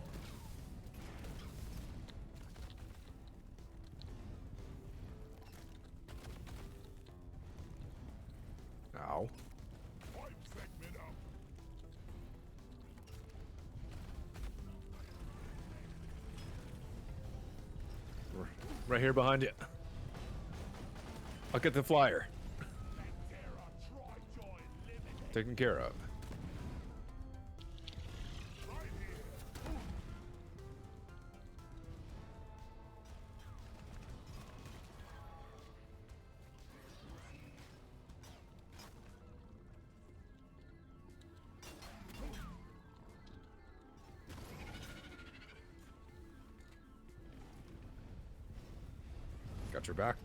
Ow. Pipe segment up. Right here behind you. I'll get the flyer. Taken care of. Right here. Got your back.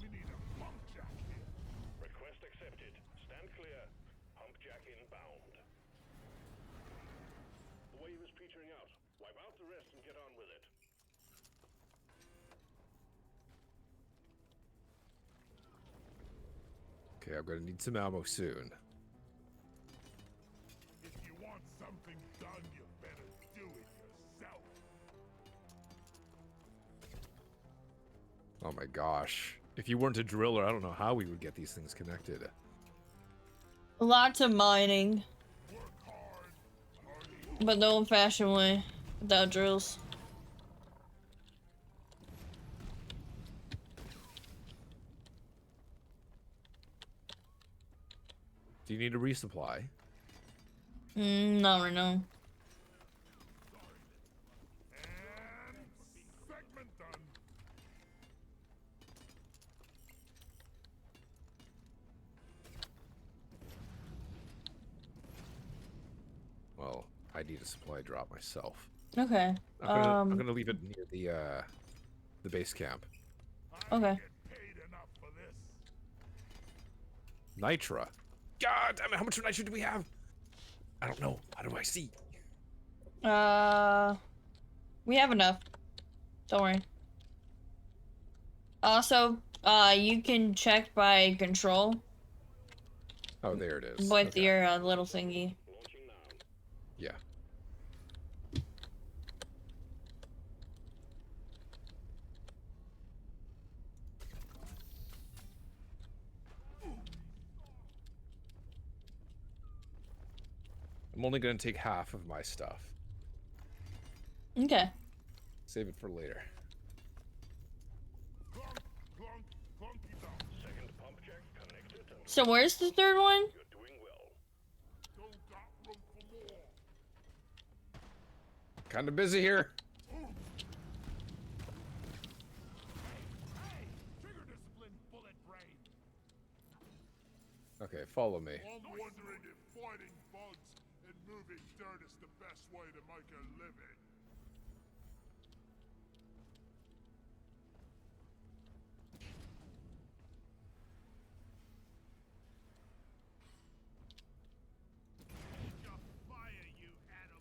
We need a pump jack here. Request accepted. Stand clear. Pump jack inbound. The wave is petering out. Wipe out the rest and get on with it. Okay, I'm gonna need some ammo soon. If you want something done, you better do it yourself. Oh my gosh. If you weren't a driller, I don't know how we would get these things connected. lots of mining, Work hard. Party. but the old-fashioned way, without drills. Do you need a resupply? Not right now. And segment done. Well, I need a supply drop myself. Okay. I'm gonna leave it near the base camp. I Okay. get paid enough for this. Nitra. God damn it, how much nitra do we have? I don't know. How do I see? We have enough. Don't worry. Also, you can check by control Oh, there it is. with Okay. your little thingy. Launching now. Yeah. I'm only gonna take half of my stuff. Okay. Save it for later. Clunk, clunk, clunky dump. Second pump check connected and So where's the third one? you're doing well. Don't got room for more. Kind of busy here. Hey, trigger discipline, bullet brain. Okay, follow me. I'm wondering if fighting bugs and moving dirt is the best way to make a living.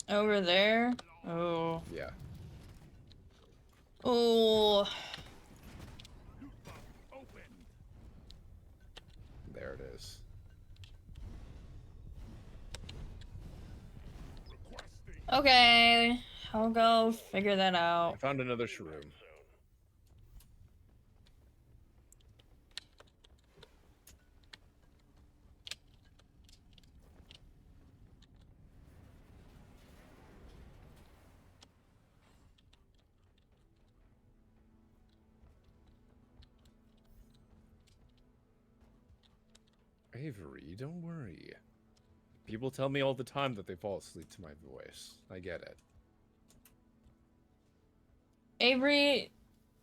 Over there? Oh. Yeah. Oh. There it is. Okay. I'll go figure that I out. found another shroom. Avery, don't worry. People tell me all the time that they fall asleep to my voice. I get it.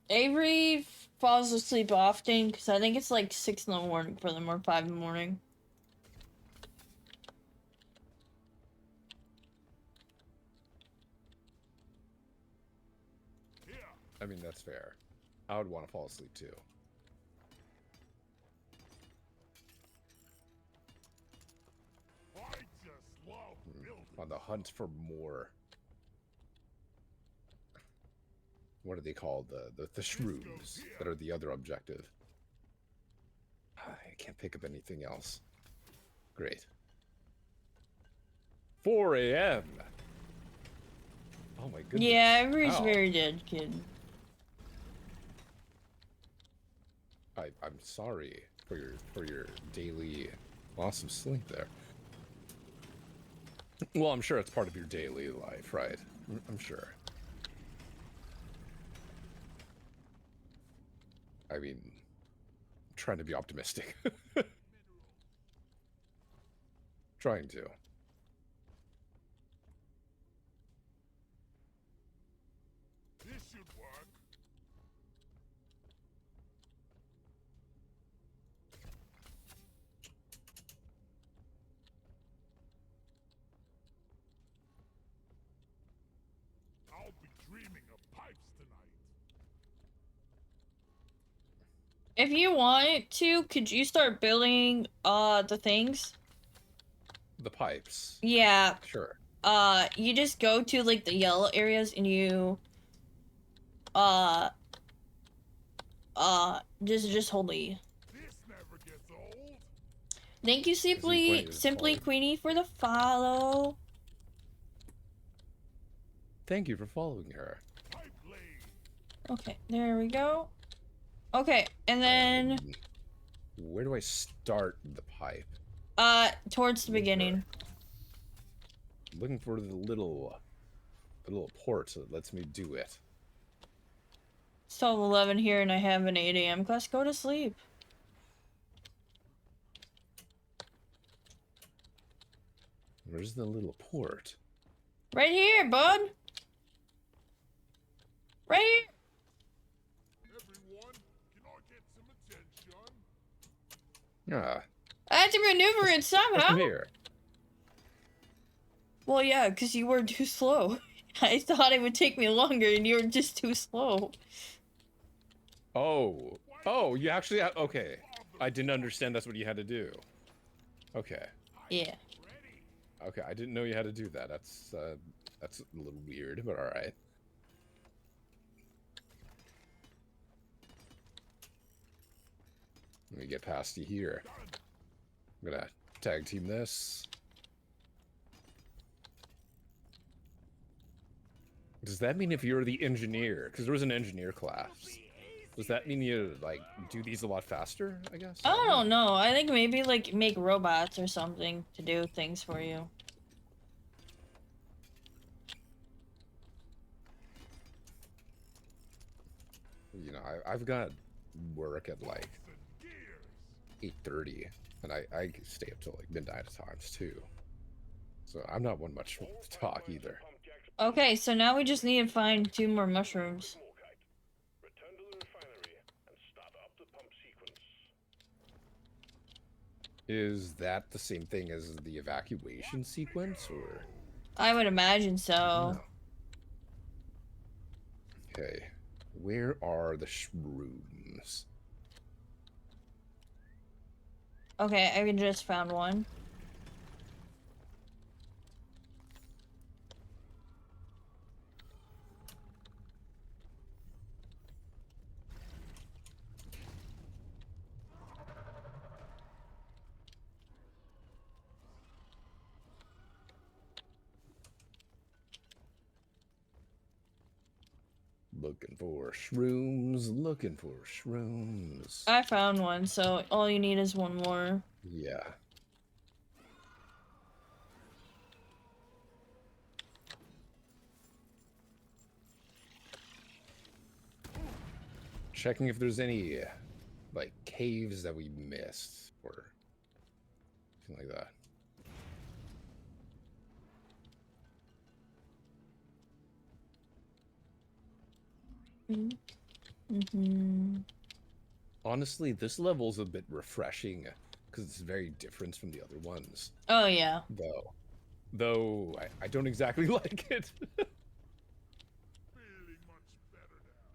Avery falls asleep often because I think it's like 6 in the morning for them or 5 in the morning. I mean, that's fair. I would want to fall asleep too. I just love building. On the hunt for more. What are they called? The shrooms that are the other objective. I can't pick up anything else. Great. 4 a.m. Oh my goodness. Yeah, Avery's Ow. very dead, kid. I'm sorry for your daily loss of sleep there. Well, I'm sure it's part of your daily life, right? I'm sure. I mean, I'm trying to be optimistic. Trying to. This should work. I'll be dreaming of pipes tonight. If you want to, could you start building the things? The pipes. Yeah. Sure. You just go to like the yellow areas and you just hold E. This never gets old. Thank you, Queenie was Simply following. Queenie, for the follow. Thank you for following her. Pipe laid. Okay, there we go. Okay, and then Where do I start the pipe? towards the beginning. Looking for the little port that lets me do it. It's 12:11 here, and I have an 8 a.m. class. Go to sleep. Where's the little port? Right here, bud. Right here. Everyone, can I get some attention? Ah, I had to maneuver it somehow. come here. Well, yeah, because you were too slow. I thought it would take me longer, and you were just too slow. Oh, you actually have, okay. I didn't understand that's what you had to do. Okay. Yeah. Okay, I didn't know you had to do that. That's a little weird, but all right. Let me get past you here. I'm gonna tag team this. Does that mean if you're the engineer, because there was an engineer class, does that mean you, like, do these a lot faster, I guess? I don't know. I think maybe, like, make robots or something to do things for you. You know, I've got work at, like, 8:30, and I stay up till, like, midnight at times, too. So I'm not one much to talk, either. Okay, so now we just need to find 2 more mushrooms. Return to the refinery and start up the pump sequence. Is that the same thing as the evacuation sequence, or...? I would imagine so. No. Okay. Where are the shrooms? Okay, I just found one. Looking for shrooms, looking for shrooms. I found one, so all you need is one more. Yeah. Checking if there's any, like, caves that we missed, or something like that. Mm-hmm. Honestly, this level's a bit refreshing, because it's very different from the other ones. Oh, yeah. Though I don't exactly like it. Feeling much better now.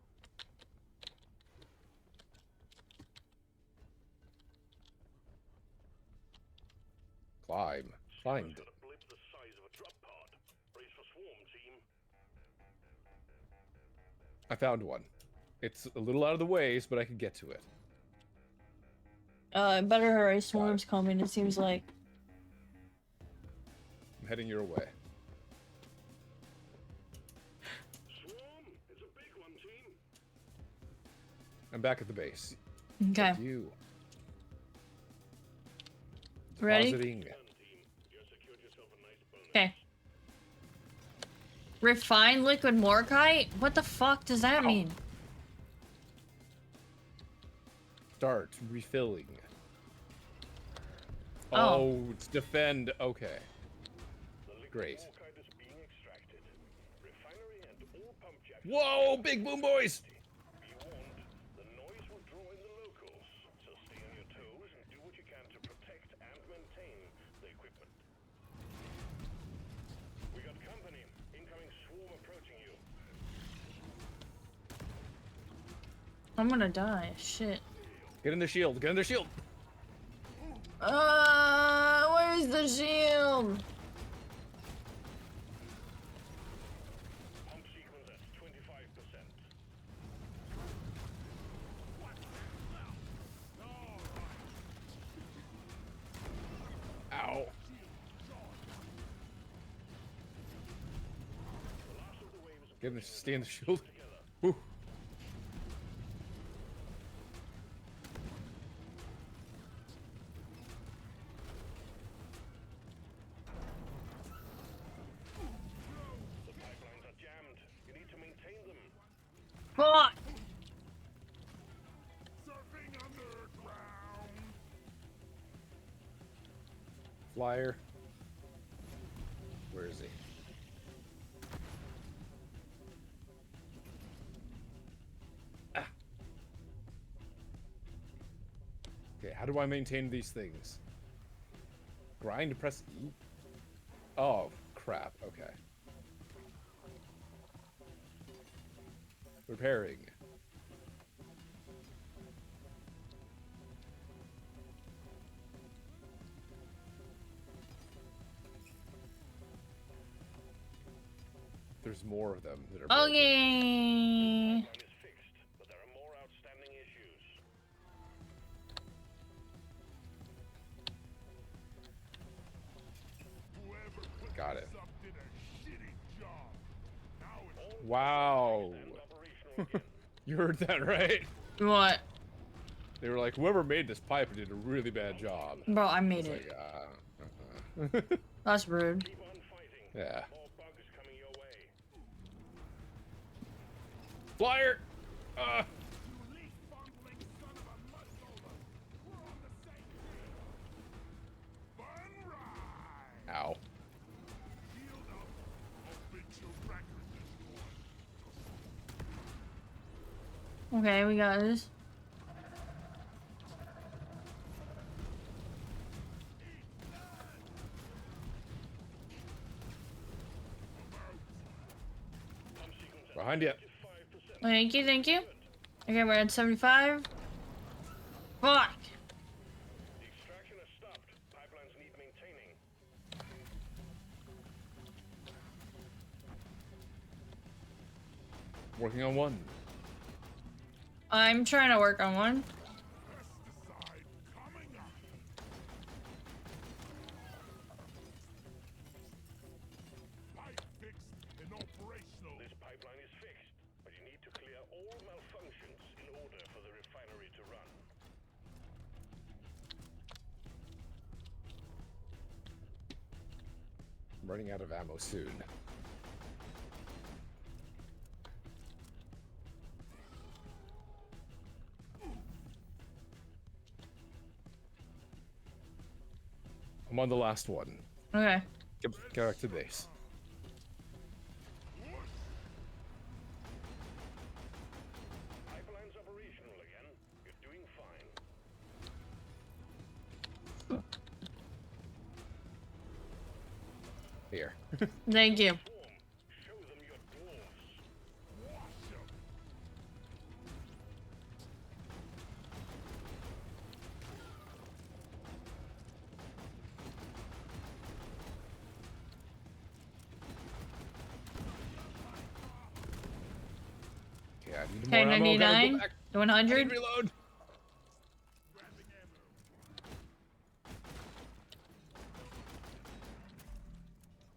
Climb. Climbed. Got a blip the size of a drop pod. Brace for swarm, team. I found one. It's a little out of the ways, but I can get to it. Better hurry. Swarm's coming, it seems like. I'm heading your way. Swarm, it's a big one, team. I'm back at the base. Okay. Thank you. Ready? Depositing. Done, team. You secured yourself a nice bonus. Okay. Refined liquid morkite? What the fuck does that mean? Start refilling. Oh. Oh, it's defend. Okay. The liquid Great. morkite is being extracted. Refinery and all pump jacks. Whoa, big boom boys! Be warned, the noise will draw in the locals, so stay on your toes and do what you can to protect and maintain the equipment. We got company. Incoming swarm approaching you. I'm gonna die. Shit. Get in the shield. Get in the shield. Where's the shield? Pump sequence at 25%. Ow. Get in the, stay in the shield. Whew. The pipelines are jammed. You need to maintain them. Fuck! Surfing underground. Flyer. Where is he? Ah. Okay, how do I maintain these things? Grind, press E? Oh, crap. Okay. Repairing. There's more of them that are broken. Okay. Pipeline is fixed, but there are more outstanding issues. got it. Sub did a shitty job. Now it's Wow. Operational again. You heard that right? What? They were like, whoever made this pipe did a really bad job. Bro, I made It's it. like, That's rude. Keep on fighting. yeah. More bugs coming your way. Flyer! you least fumbling son of a mudholder. We're on the same team. Fun ride. Ow. Healed up. I'll fix your record this one. Okay, we got this. Pump sequence at Behind you. 5%. Thank you, thank you. Okay, we're at 75. Fuck! The extraction has stopped. Pipelines need maintaining. Working on one. I'm trying to work on one. Pesticide coming up. Pipe fixed and operational. This pipeline is fixed, but you need to clear all malfunctions in order for the refinery to run. I'm running out of ammo soon. I'm on the last one. Okay. Get back to base. Pipeline's operational again. You're doing fine. Here. Thank you. Swarm, show them your dwarves. Wash 'em. Okay, I need Okay, more ammo. Gotta 99. go back. I need 100. reload. Grabbing ammo.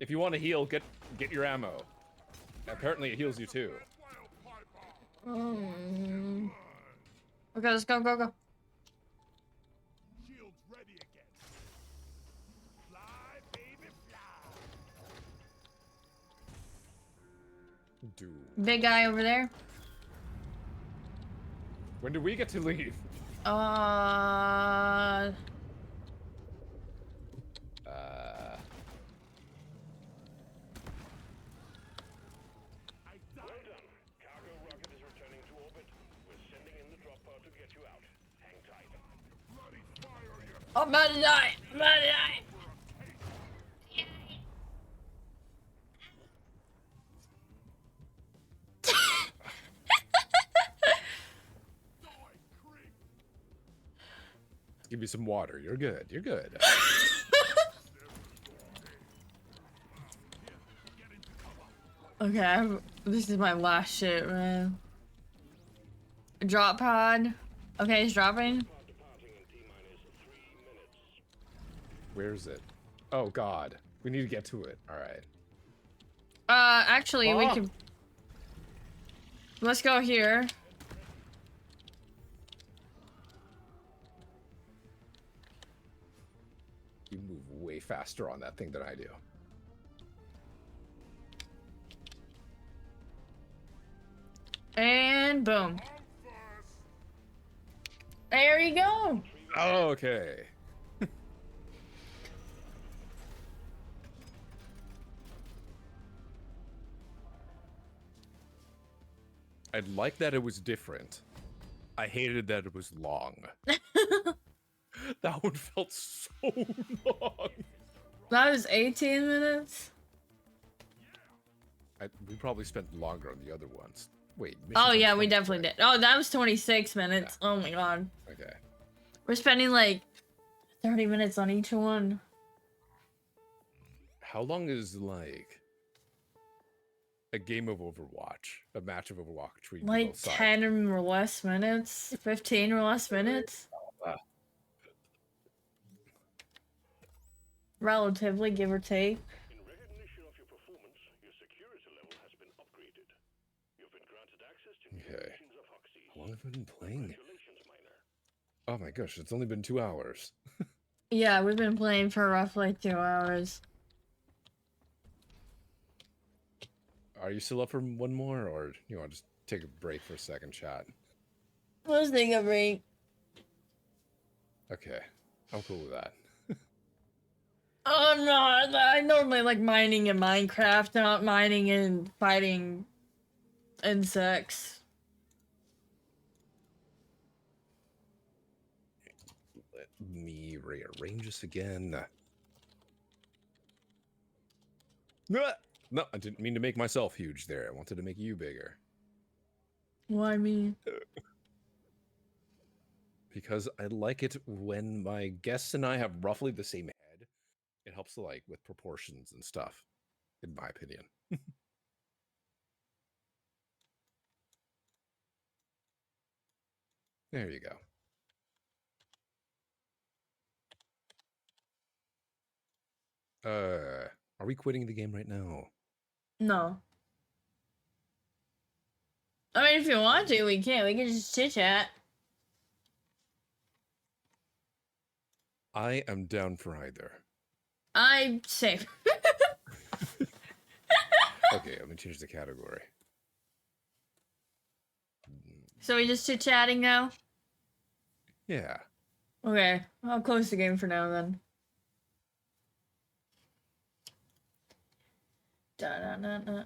If you want to heal, get your ammo. Apparently, it heals you too. Worthwhile pipe bomb. Okay, let's go, go, go. Shields ready again. Fly, baby, fly. Dude. Big guy over there. When do we get to leave? Uh, I Well died. done. Cargo rocket is returning to orbit. We're sending in the drop pod to get you out. Hang tight. Bloody fire you. I'm about to die. I'm about to die. Die, creep. Give me some water. You're good. You're good. Okay, this is my last shit, man. Drop pod. Okay, it's dropping. Pod departing in T-minus 3 minutes. Where is it? Oh God, we need to get to it. All right. Actually, we Ah. can. Let's go here. You move way faster on that thing than I do. And boom. I'm first. There you go. Oh, okay. I like that it was different. I hated that it was long. That one felt so long. That was 18 minutes. We probably spent longer on the other ones. Wait. Oh missions are yeah, we 20, definitely right? did. Oh, that was 26 minutes. Oh my god. Okay. We're spending like 30 minutes on each one. How long is like a game of Overwatch? A match of Overwatch? Where you do Like both sides? 10 or less minutes. 15 or less minutes. Relatively, give or take. In recognition have I been playing? Congratulations, Miner. Oh my gosh, it's only been 2 hours. Yeah, we've been playing for roughly 2 hours. Are you still up for one more, or you want to just take a break for a second, chat? Let's take a break. Okay, I'm cool with that. Oh no, I normally like mining in Minecraft, not mining and fighting insects. Let me rearrange this again. No, I didn't mean to make myself huge there. I wanted to make you bigger. Why me? Because I like it when my guests and I have roughly the same head. It helps, like, with proportions and stuff, in my opinion. There you go. Are we quitting the game right now? No. I mean, if you want to, we can. We can just chit chat. I am down for either. I'm safe. Okay, let me change the category. So we just chit chatting now? Yeah. Okay, I'll close the game for now then. Da-da-da-da.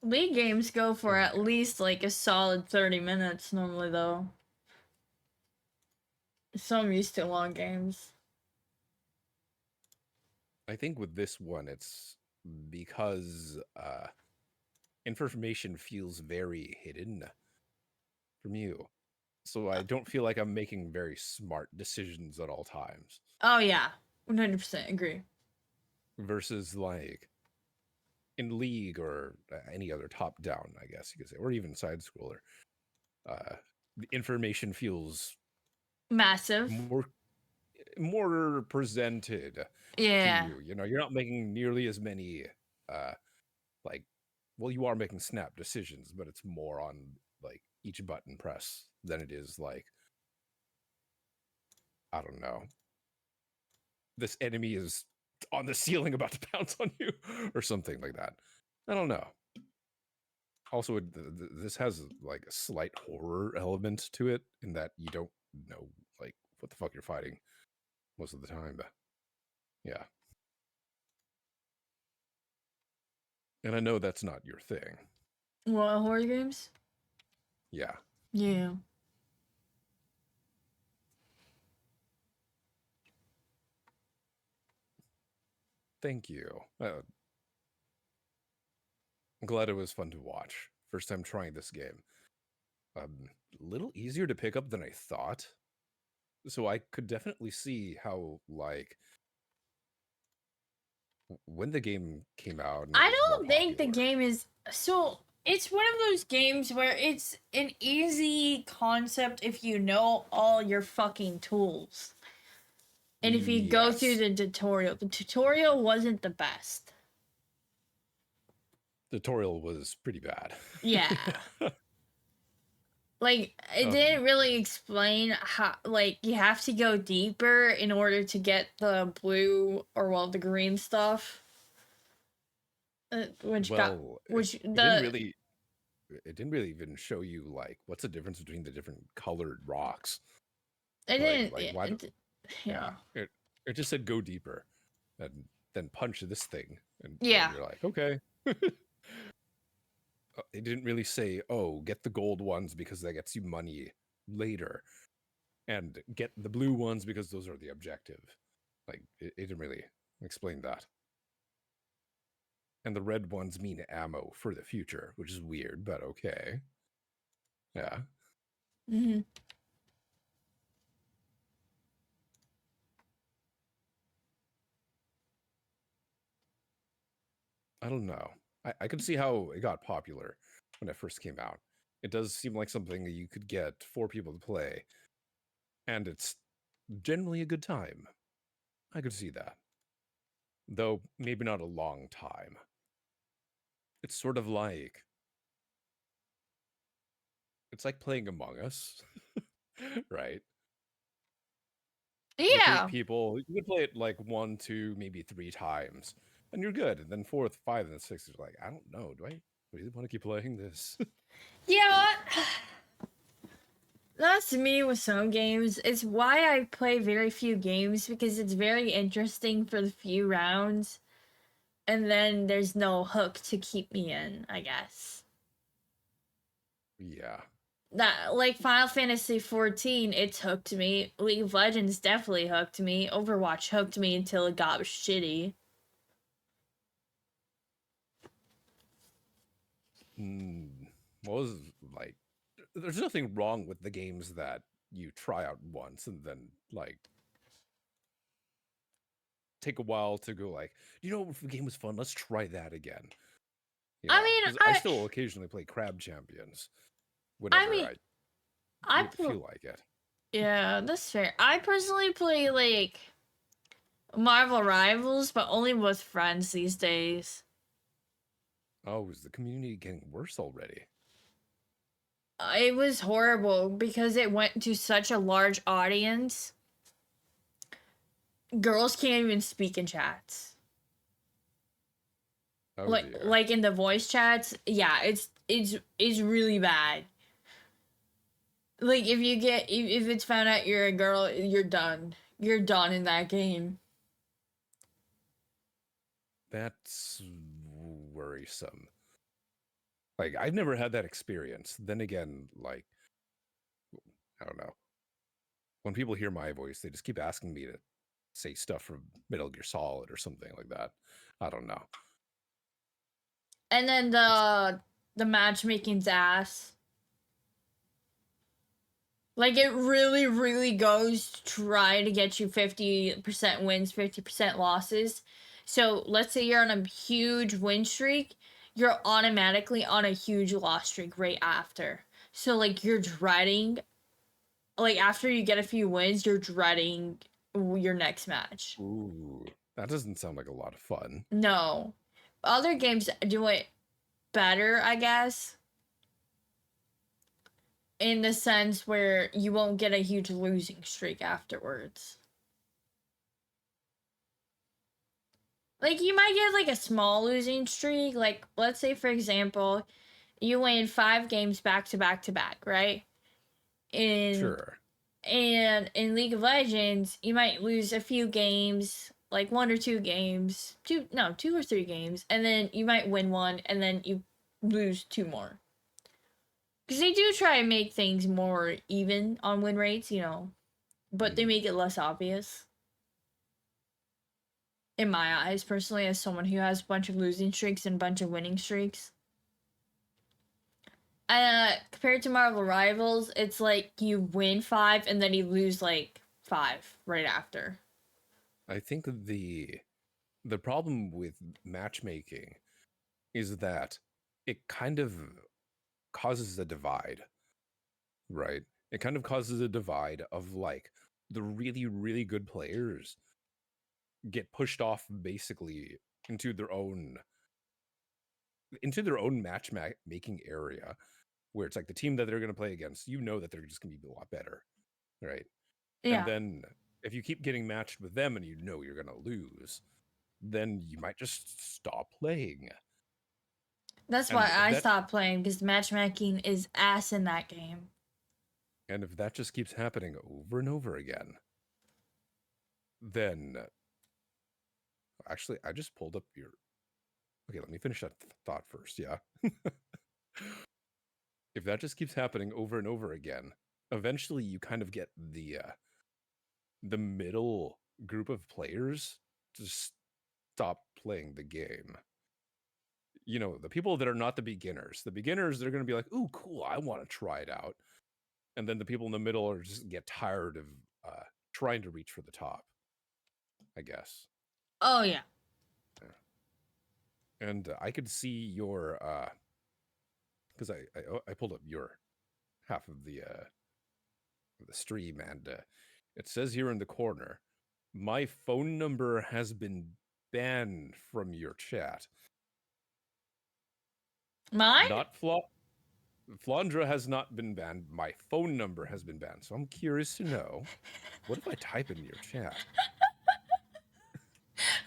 League games go for at least like a solid 30 minutes normally, though. So I'm used to long games. I think with this one, it's because information feels very hidden from you. So I don't feel like I'm making very smart decisions at all times. Oh yeah, 100% agree. Versus, like, in League or any other top-down, I guess you could say, or even side-scroller, the information feels Massive. more presented Yeah. to you. You know, you're not making nearly as many, like, well, you are making snap decisions, but it's more on, like, each button press than it is, like, I don't know, this enemy is on the ceiling about to pounce on you or something like that. I don't know. Also, this has, like, a slight horror element to it in that you don't know, like, what the fuck you're fighting most of the time. But yeah. And I know that's not your thing. What, horror games? Yeah. Yeah. Thank you. I'm glad it was fun to watch. First time trying this game. A little easier to pick up than I thought. So I could definitely see how, like, when the game came out, and it I was more don't think the popular, game is so. It's one of those games where it's an easy concept if you know all your fucking tools. And if you go through Yes. the tutorial wasn't the best. The tutorial was pretty bad. Yeah. Like, it didn't really explain how, like, you have to go deeper in order to get the blue or, well, the green stuff. Which Well, which it didn't really even show you, like, what's the difference between the different colored rocks. it didn't, Like why? yeah. It just said go deeper, and then punch this thing, and Yeah. you're like, okay. It didn't really say, oh, get the gold ones because that gets you money later, and get the blue ones because those are the objective. Like, it didn't really explain that. And the red ones mean ammo for the future, which is weird, but okay. Yeah. Mm-hmm. I don't know. I could see how it got popular when it first came out. It does seem like something that you could get 4 people to play, and it's generally a good time. I could see that. Though, maybe not a long time. it's sort of like it's like playing Among Us, right? With 8 Yeah. people, you could play it like 1, 2, maybe 3 times, and you're good. And then 4th, 5, and then 6 is like, I don't know. Do I really want to keep playing this? Yeah, that's me with some games. It's why I play very few games because it's very interesting for the few rounds, and then there's no hook to keep me in, I guess. Yeah. That like Final Fantasy 14, it's hooked me. League of Legends definitely hooked me. Overwatch hooked me until it got shitty. What was like? There's nothing wrong with the games that you try out once and then like take a while to go like, if the game was fun, let's try that again. I mean, Because I still occasionally play Crab Champions I whenever mean, I I feel like it. yeah, that's fair. I personally play like Marvel Rivals, but only with friends these days. Oh, is the community getting worse already? It was horrible because it went to such a large audience. Girls can't even speak in chats. Oh Like dear. like in the voice chats, yeah, it's really bad. Like if it's found out you're a girl, you're done. You're done in that game. That's worrisome. Like, I've never had that experience. Then again, like, I don't know. When people hear my voice, they just keep asking me to say stuff from Metal Gear Solid or something like that. I don't know. And then the matchmaking's ass. Like it really, really goes to try to get you 50% wins, 50% losses. So let's say you're on a huge win streak, you're automatically on a huge loss streak right after. So like you're dreading, like after you get a few wins, you're dreading your next match. Ooh, that doesn't sound like a lot of fun. No. Other games do it better, I guess. In the sense where you won't get a huge losing streak afterwards. Like you might get like a small losing streak. Like let's say for example, you win 5 games back to back to back, right? In Sure. and in League of Legends, you might lose a few games, like 1 or 2 games, 2 or 3 games, and then you might win one, and then you lose 2 more. Because they do try and make things more even on win rates, but they make it less obvious. In my eyes, personally, as someone who has a bunch of losing streaks and a bunch of winning streaks. Compared to Marvel Rivals, it's like you win 5 and then you lose like 5 right after. I think the problem with matchmaking is that it kind of causes a divide, right? It kind of causes a divide of like the really, really good players get pushed off basically into their own matchmaking area where it's like the team that they're going to play against, that they're just going to be a lot better, right? And Yeah. then if you keep getting matched with them and you're going to lose, then you might just stop playing. That's And why I that stopped playing, because matchmaking is ass in that game. and if that just keeps happening over and over again, then actually I just pulled up your okay, let me finish that thought first, yeah. If that just keeps happening over and over again, eventually you kind of get the middle group of players to stop playing the game. The people that are not the beginners. The beginners, they're going to be like, "Ooh, cool! I want to try it out." And then the people in the middle are just get tired of trying to reach for the top, I guess. Oh, yeah. And I could see your because I pulled up your half of the stream, and it says here in the corner, my phone number has been banned from your chat. Mine? Not Flandra has not been banned. My phone number has been banned. So I'm curious to know, what if I type in your chat?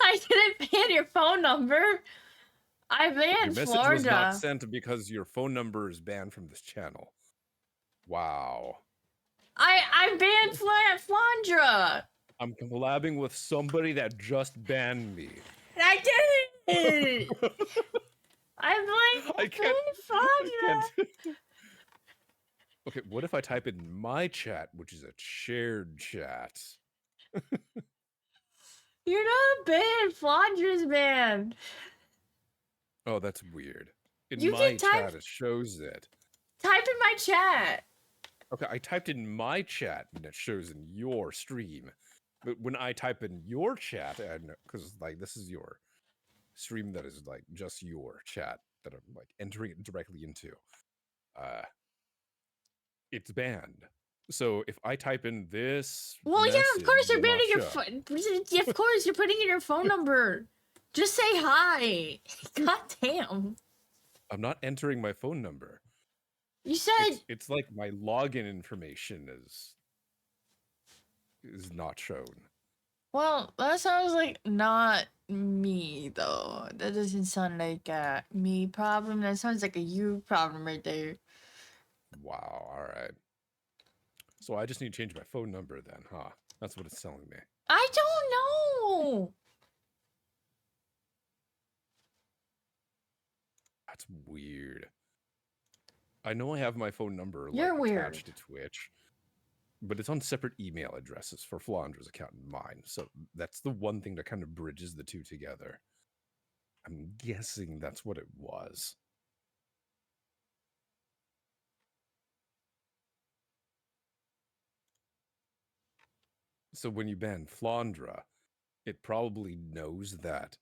I didn't ban your phone number. I Your banned message was not Florida. sent because your phone number is banned from this channel. Wow. I banned Flandra. I'm collabing with somebody that just banned me. I did it. I I can't. Flandra. Okay, what if I type in my chat, which is a shared chat? You're not banned. Flandra's banned. Oh, that's weird. In You my can type- chat, it shows it. Type in my chat. Okay, I typed in my chat and it shows in your stream. But when I type in your chat, and because like this is your stream that is like just your chat that I'm like entering it directly into, it's banned. So if I type in this, Well, yeah, of course you're will not banning your show. phone. Of course you're putting in your phone number. Just say hi. God damn. I'm not entering my phone number. You said It's like my login information is not shown. well, that sounds like not me though. That doesn't sound like a me problem. That sounds like a you problem right there. Wow, all right. So I just need to change my phone number then, huh? That's what it's telling me. I don't know. That's weird. I know I have my phone number You're like, weird. attached to Twitch, but it's on separate email addresses for Flandra's account and mine. So that's the one thing that kind of bridges the two together. I'm guessing that's what it was. So when you ban Flandra, it probably knows that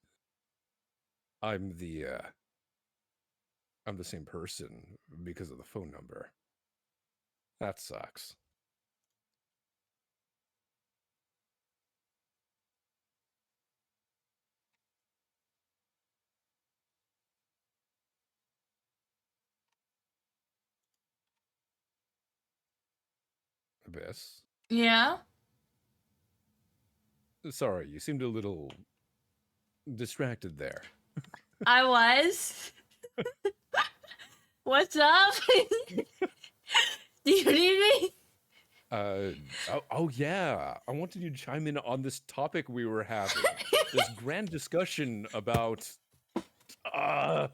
I'm the same person because of the phone number. That sucks. Abyss. Yeah. Sorry, you seemed a little distracted there. I was. What's up? Do you need me? Oh yeah, I wanted you to chime in on this topic we were having. This grand discussion about the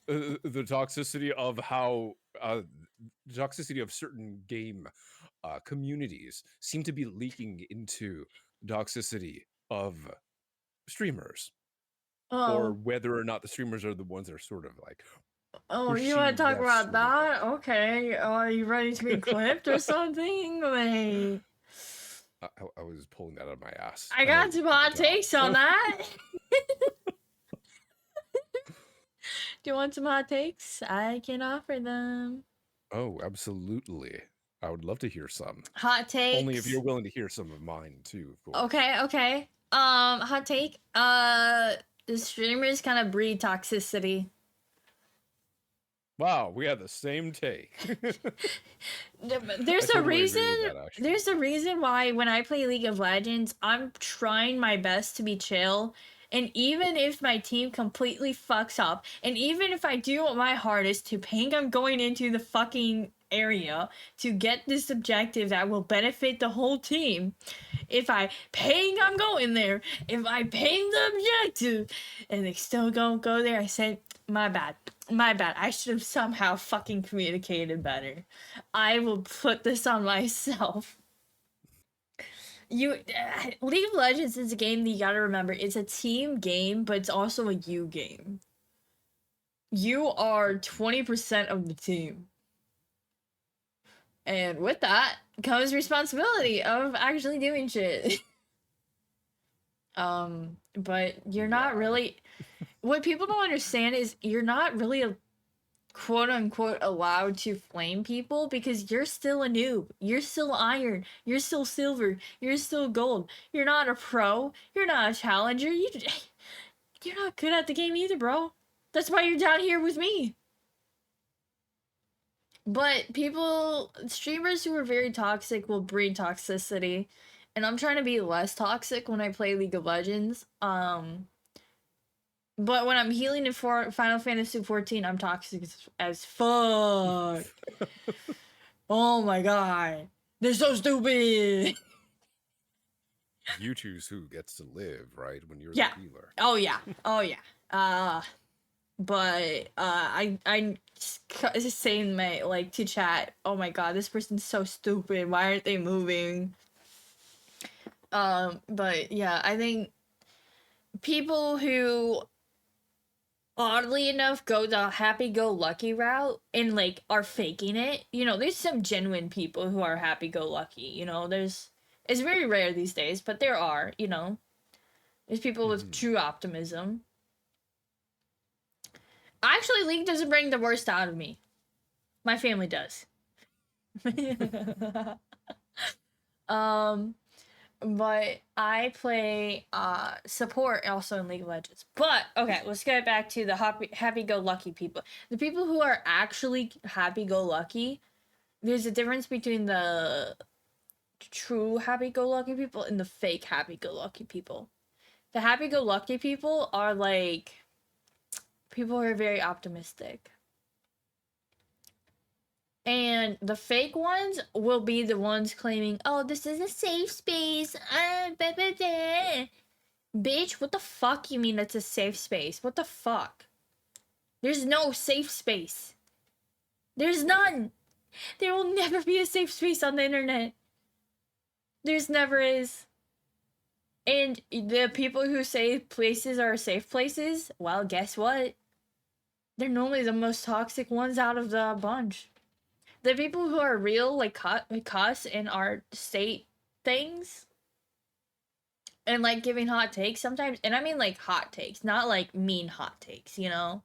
toxicity of how the toxicity of certain game communities seem to be leaking into toxicity of streamers, or Oh, whether or not the streamers are the ones that are sort of like you want to talk that about sort of that? Okay. Are you ready to be clipped or something? Like, I was pulling that out of my ass. I know got you some can hot tell. takes on that. Do you want some hot takes? I can offer them. Oh, absolutely. I would love to hear some. Hot takes. Only if you're willing to hear some of mine too, of course. Okay. Hot take. The streamers kind of breed toxicity. Wow, we have the same take. There's I a totally agree with reason. that, actually. There's a reason why when I play League of Legends, I'm trying my best to be chill. And even if my team completely fucks up, and even if I do my hardest to ping them going into the fucking area to get this objective that will benefit the whole team, if I ping I'm going there, if I ping the objective, and they still don't go there, I said, my bad. I should have somehow fucking communicated better. I will put this on myself. League of Legends is a game that you gotta remember. It's a team game, but it's also a you game. You are 20% of the team. And with that comes responsibility of actually doing shit. But you're not really... What people don't understand is you're not really a quote-unquote allowed to flame people because you're still a noob. You're still iron. You're still silver. You're still gold. You're not a pro. You're not a challenger. You're not good at the game either, bro. That's why you're down here with me. But streamers who are very toxic will breed toxicity. And I'm trying to be less toxic when I play League of Legends. But when I'm healing in Final Fantasy 14, I'm toxic as fuck. Oh my god. They're so stupid. You choose who gets to live, right? When you're Yeah. the healer. Oh yeah. Oh yeah. But I just saying my like to chat. Oh my god, this person's so stupid. Why aren't they moving? But yeah, I think people who oddly enough go the happy-go-lucky route and like are faking it. You know, there's some genuine people who are happy-go-lucky. You know, it's very rare these days, but there are. You know, there's people with true optimism. Actually, League doesn't bring the worst out of me. My family does. But I play support also in League of Legends. But okay, let's get back to the happy-go-lucky people. The people who are actually happy-go-lucky, there's a difference between the true happy-go-lucky people and the fake happy-go-lucky people. The happy-go-lucky people are like people who are very optimistic. And the fake ones will be the ones claiming, oh, this is a safe space. Blah, blah, blah. Bitch, what the fuck you mean it's a safe space? What the fuck? There's no safe space. There's none. There will never be a safe space on the internet. There's never is. And the people who say places are safe places, well, guess what? They're normally the most toxic ones out of the bunch. The people who are real, like cuss and are state things, and like giving hot takes sometimes, and I mean like hot takes, not like mean hot takes, you know.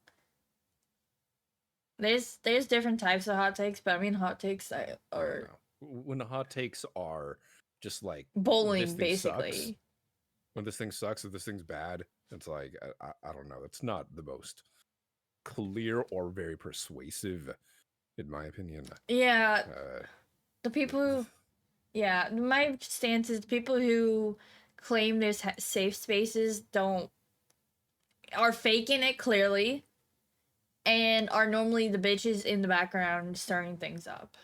There's different types of hot takes, but I mean hot takes that are when the hot takes are just like bullying, basically. Sucks. When this thing sucks, if this thing's bad, it's like I don't know. It's not the most clear or very persuasive, in my opinion. Yeah, the people who, yeah, my stance is the people who claim there's safe spaces are faking it clearly, and are normally the bitches in the background stirring things up.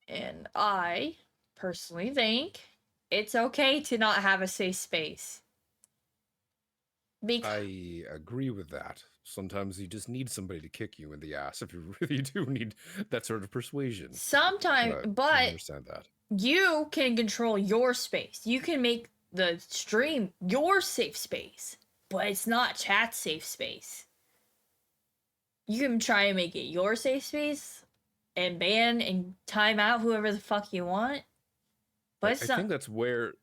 And I personally think it's okay to not have a safe space. I agree with that. Sometimes you just need somebody to kick you in the ass if you really do need that sort of persuasion. Sometimes, but I understand that. You can control your space. You can make the stream your safe space, but it's not chat's safe space. You can try and make it your safe space and ban and time out whoever the fuck you want. But I think that's where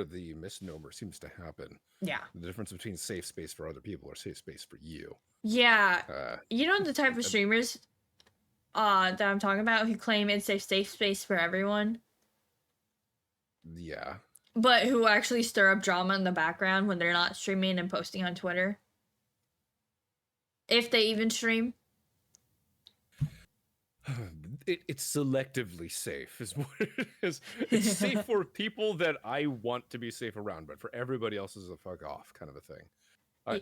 the misnomer seems to happen. Yeah. The difference between safe space for other people or safe space for you. Yeah. You know the type of streamers that I'm talking about who claim it's a safe space for everyone? Yeah. But who actually stir up drama in the background when they're not streaming and posting on Twitter? If they even stream. It's selectively safe is what it is. It's safe for people that I want to be safe around, but for everybody else is a fuck off kind of a thing.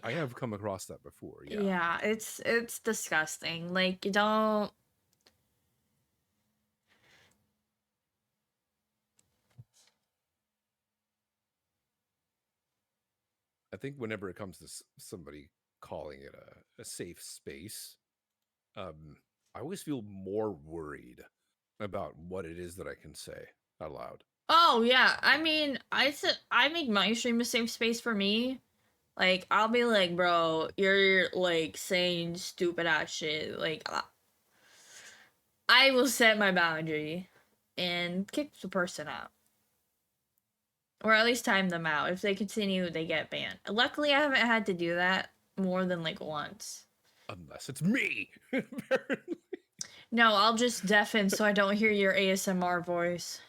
I have come across that before. Yeah, it's disgusting. Like, you don't. I think whenever it comes to somebody calling it a safe space, I always feel more worried about what it is that I can say out loud. Oh yeah, I mean, I make my stream a safe space for me. Like, I'll be like, bro, you're like saying stupid ass shit. Like, I will set my boundary and kick the person out. Or at least time them out. If they continue, they get banned. Luckily, I haven't had to do that more than like once. Unless it's me, apparently. No, I'll just deafen so I don't hear your ASMR voice.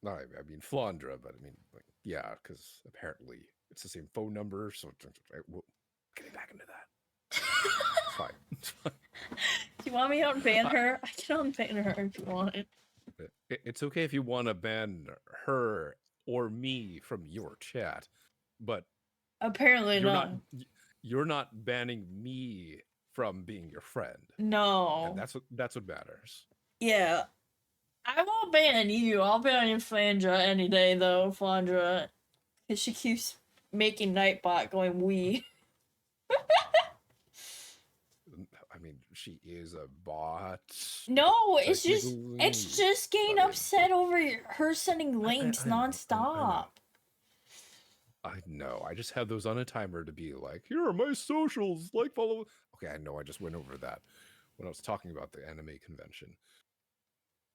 No, I mean Flandra, but I mean, like, yeah, because apparently It's the same phone number, so we'll getting back into that. It's fine. It's fine. Do you want me to unban her? I can unban her if you want. It's okay if you want to ban her or me from your chat, but Apparently you're not. you're not banning me from being your friend. No. And that's what matters. Yeah. I won't ban you. I'll ban your Flandra any day, though, Flandra. Because she keeps making Nightbot going wee. I mean, she is a bot. No, it's technically. just getting I mean, upset over her sending links I know, nonstop. I know. I just have those on a timer to be like, here are my socials. Like, follow. Okay, I know. I just went over that when I was talking about the anime convention.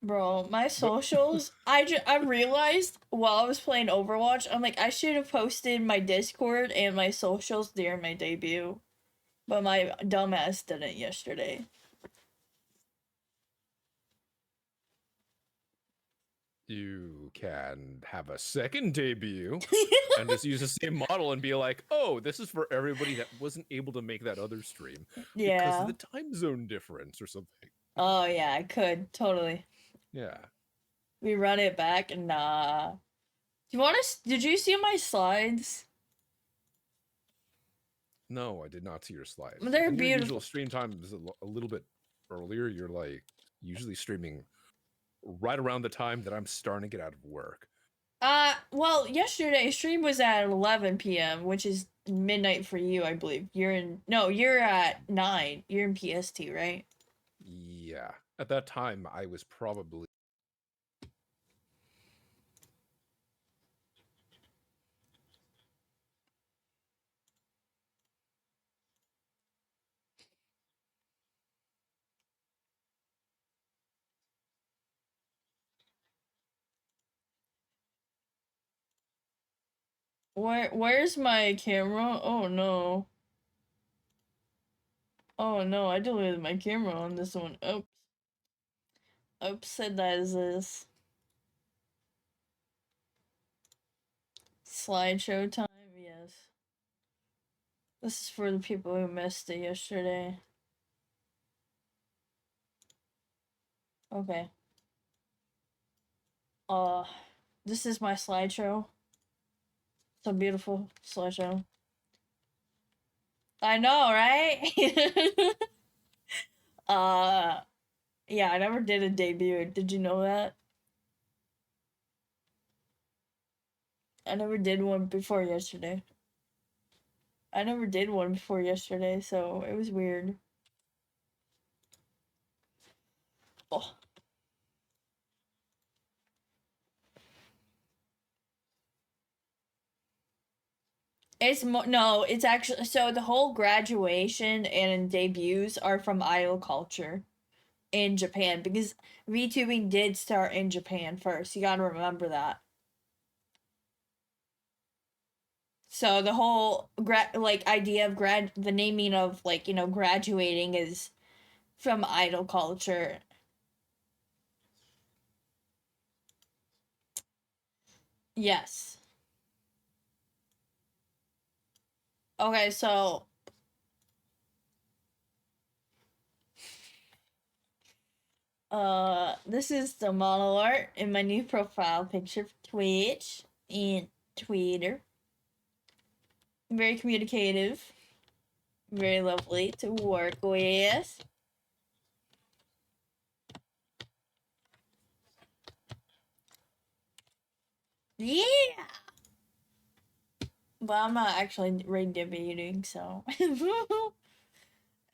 Bro, my socials, I realized while I was playing Overwatch, I'm like, I should have posted my Discord and my socials during my debut. But my dumbass didn't yesterday. You can have a second debut and just use the same model and be like, oh, this is for everybody that wasn't able to make that other stream because Yeah. of the time zone difference or something. Oh, yeah, I could. Totally. Yeah. We run it back and nah. Do you want to? Did you see my slides? No, I did not see your slides. They're I think your beautiful. usual stream time is a little bit earlier. You're like usually streaming right around the time that I'm starting to get out of work. Well, yesterday's stream was at 11 p.m., which is midnight for you, I believe. You're at 9. You're in PST, right? Yeah. At that time, I was probably... Where's my camera? Oh no. Oh no, I deleted my camera on this one. Oops. Oops, said that is this. Slideshow time, yes. This is for the people who missed it yesterday. Okay. This is my slideshow. It's a beautiful slideshow. I know, right? Yeah, I never did a debut. Did you know that? I never did one before yesterday. So it was weird. Oh. It's actually, so the whole graduation and debuts are from idol culture in Japan because VTubing did start in Japan first. You gotta remember that. So the whole idea of the naming of graduating is from idol culture. Yes. Okay, so this is the model art in my new profile picture for Twitch and Twitter. Very communicative. Very lovely to work with. Yeah! But I'm not actually debuting, so.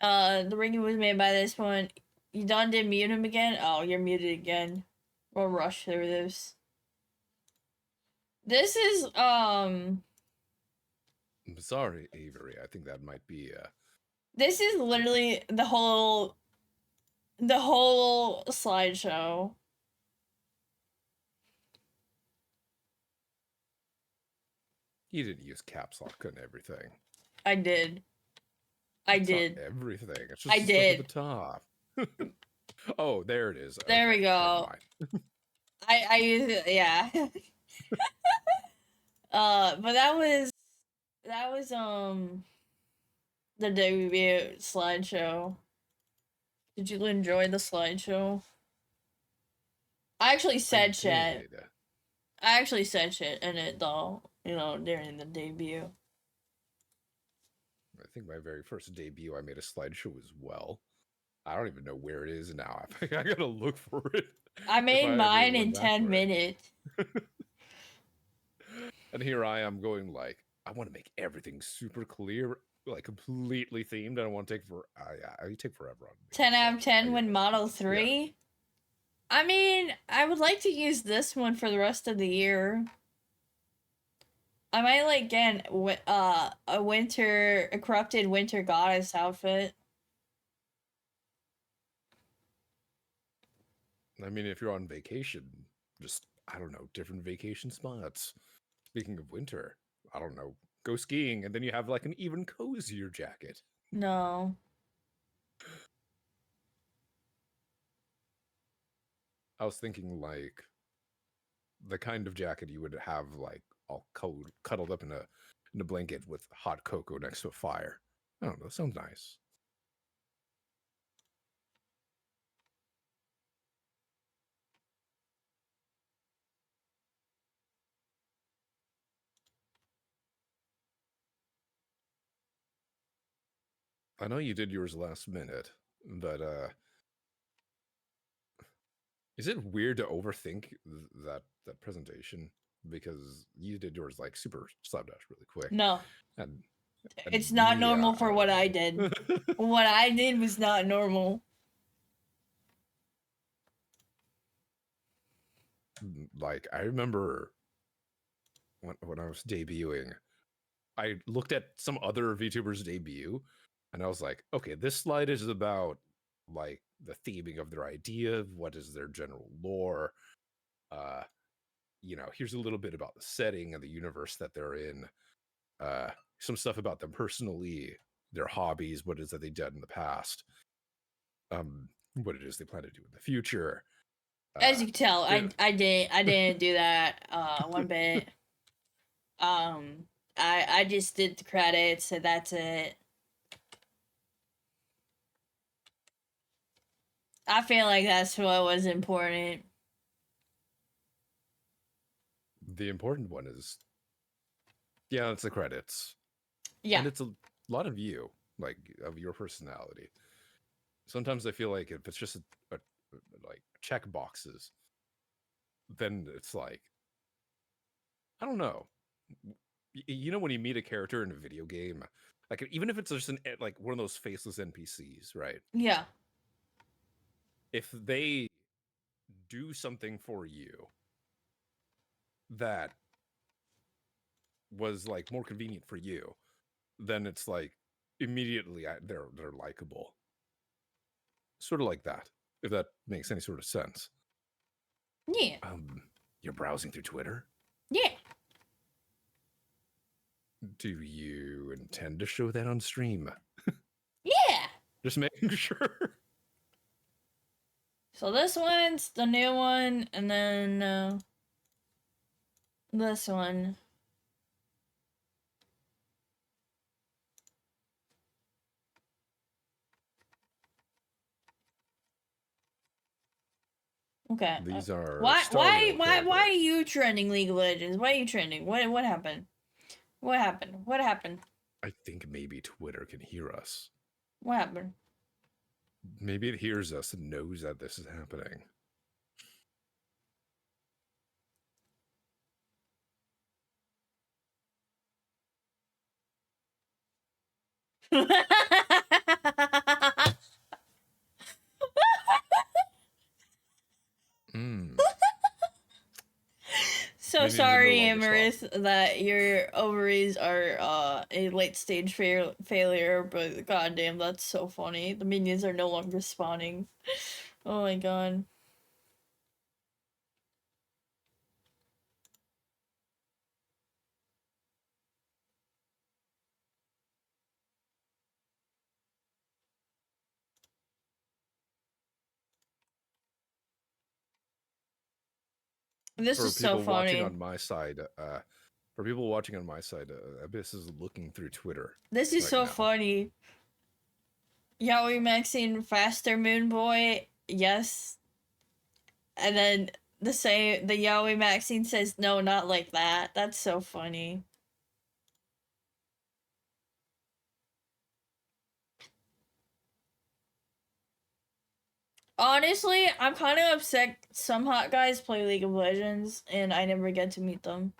The ring was made by this one. You done did mute him again? Oh, you're muted again. We'll rush through this. This is, I'm sorry, Avery. I think that might be, This is literally the whole slideshow. You didn't use caps lock and everything. I did. I It's did. not everything. It's just I stuff did. at the top. Oh, there it is. There Okay, we go. I use it, yeah. But that was that was the debut slideshow. Did you enjoy the slideshow? I actually said shit. did. I actually said shit in it though, you know, during the debut. I think my very first debut, I made a slideshow as well. I don't even know where it is now. I gotta look for it. I if made ever mine went in back 10 for it. minutes. And here I am going like, I want to make everything super clear, like completely themed. I don't want to take for I take forever on 10 out of slideshow. 10 I when get it. Model 3. I mean, I would like to use this one for the rest of the year. I might like get a corrupted winter goddess outfit. I mean, if you're on vacation, just I don't know, different vacation spots. Speaking of winter, I don't know, go skiing, and then you have like an even cozier jacket. No. I was thinking like the kind of jacket you would have like all cuddled up in a blanket with hot cocoa next to a fire. I don't know, sounds nice. I know you did yours last minute, but is it weird to overthink that presentation? Because you did yours like super slapdash really quick. No. And It's not yeah, normal for don't what I know. did. What I did was not normal. Like I remember when I was debuting, I looked at some other VTubers debut and I was like, okay, this slide is about like the theming of their idea, what is their general lore, uh, you know, here's a little bit about the setting and the universe that they're in, some stuff about them personally, their hobbies, what it is that they did in the past, what it is they plan to do in the future. As you can tell, There- I didn't do that one bit. I just did the credits, so that's it. I feel like that's what was important. the important one is, yeah, it's the credits. Yeah. And it's a lot of you, like of your personality. Sometimes I feel like if it's just like check boxes, then it's like I don't know. You know when you meet a character in a video game, like even if it's just like one of those faceless NPCs, right? Yeah. If they do something for you that was like more convenient for you, then it's like immediately they're likable. Sort of like that, if that makes any sort of sense. Yeah. You're browsing through Twitter? Yeah. Do you intend to show that on stream? Yeah. Just making sure. So this one's the new one, and then this one. Okay. These are Why characters. are you trending League of Legends? Why are you trending? What happened? What happened? What happened? I think maybe Twitter can hear us. What happened? Maybe it hears us and knows that this is happening. Mm. So Minions are no sorry, longer Amaris, that your ovaries are a late stage failure, but goddamn, that's so funny. The minions are no longer spawning. Oh my god. This For is so people watching funny. on my side, For people watching on my side, Abyss is looking through Twitter. This is right so now. funny. Yaoi Maxine Faster Moon Boy, yes. And then the Yaoi Maxine says, no, not like that. That's so funny. Honestly, I'm kind of upset some hot guys play League of Legends and I never get to meet them.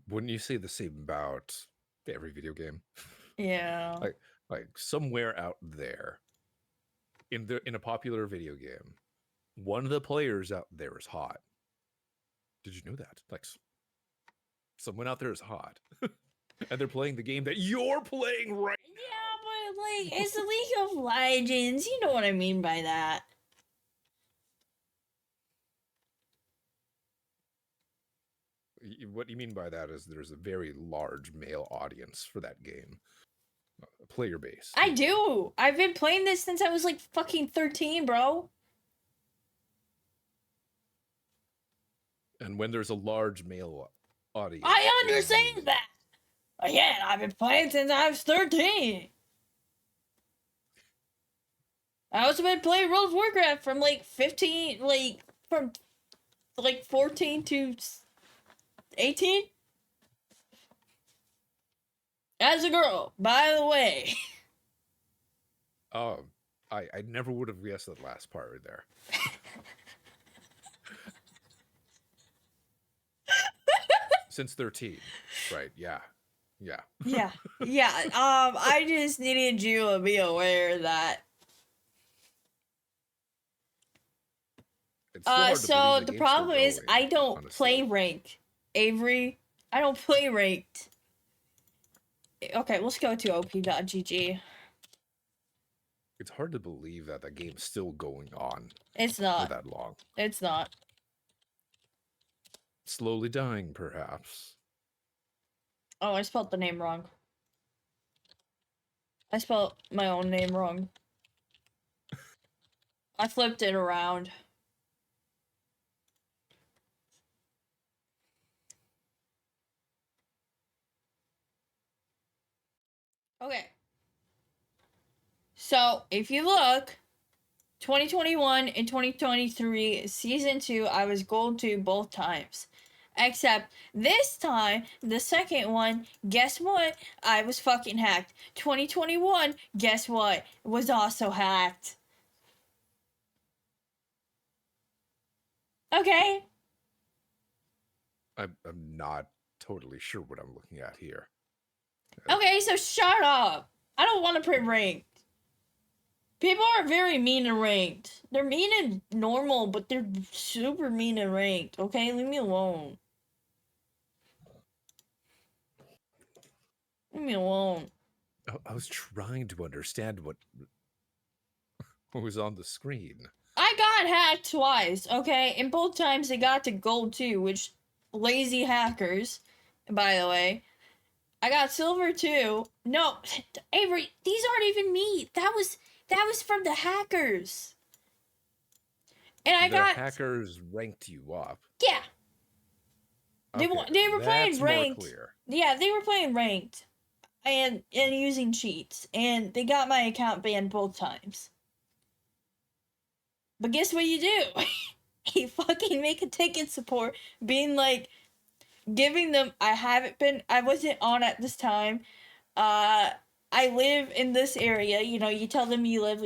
Wouldn't you say the same about every video game? Yeah. like somewhere out there in a popular video game, one of the players out there is hot. Did you know that? Like someone out there is hot. And they're playing the game that you're playing right now. Yeah, but like it's the League of Legends. You know what I mean by that. What you mean by that is there's a very large male audience for that game. A player base. I do. I've been playing this since I was like fucking 13, bro. And when there's a large male audience. I understand that. Again, I've been playing since I was 13. I also been playing World of Warcraft from like 15, from 14 to 18. As a girl, by the way. I never would have guessed that last part right there. Since 13, right? Yeah. Yeah. I just needed you to be aware that. It's still hard to So believe the game's problem still is going, I don't honestly. play ranked. Avery, I don't play ranked. Okay, let's go to op.gg. It's hard to believe that that game's still going on It's for not. that long. It's not. Slowly dying, perhaps. Oh, I spelled the name wrong. I spelled my own name wrong. I flipped it around. Okay. So, if you look, 2021 and 2023, Season 2, I was Gold 2 both times. Except, this time, the second one, guess what? I was fucking hacked. 2021, guess what? Was also hacked. Okay? I'm not totally sure what I'm looking at here. Okay, so shut up. I don't want to play ranked. People are very mean and ranked. They're mean and normal, but they're super mean and ranked. Okay, leave me alone. Leave me alone. I was trying to understand what was on the screen. I got hacked twice, okay? And both times they got to gold too, which lazy hackers, by the way. I got silver too. No, Avery, these aren't even me. That was from the hackers. And I The got hackers ranked you up. yeah. They were playing that's more ranked. clear. Yeah, they were playing ranked, and using cheats, and they got my account banned both times. But guess what you do? You fucking make a ticket support, being like, giving them. I wasn't on at this time. I live in this area. You know, you tell them you live,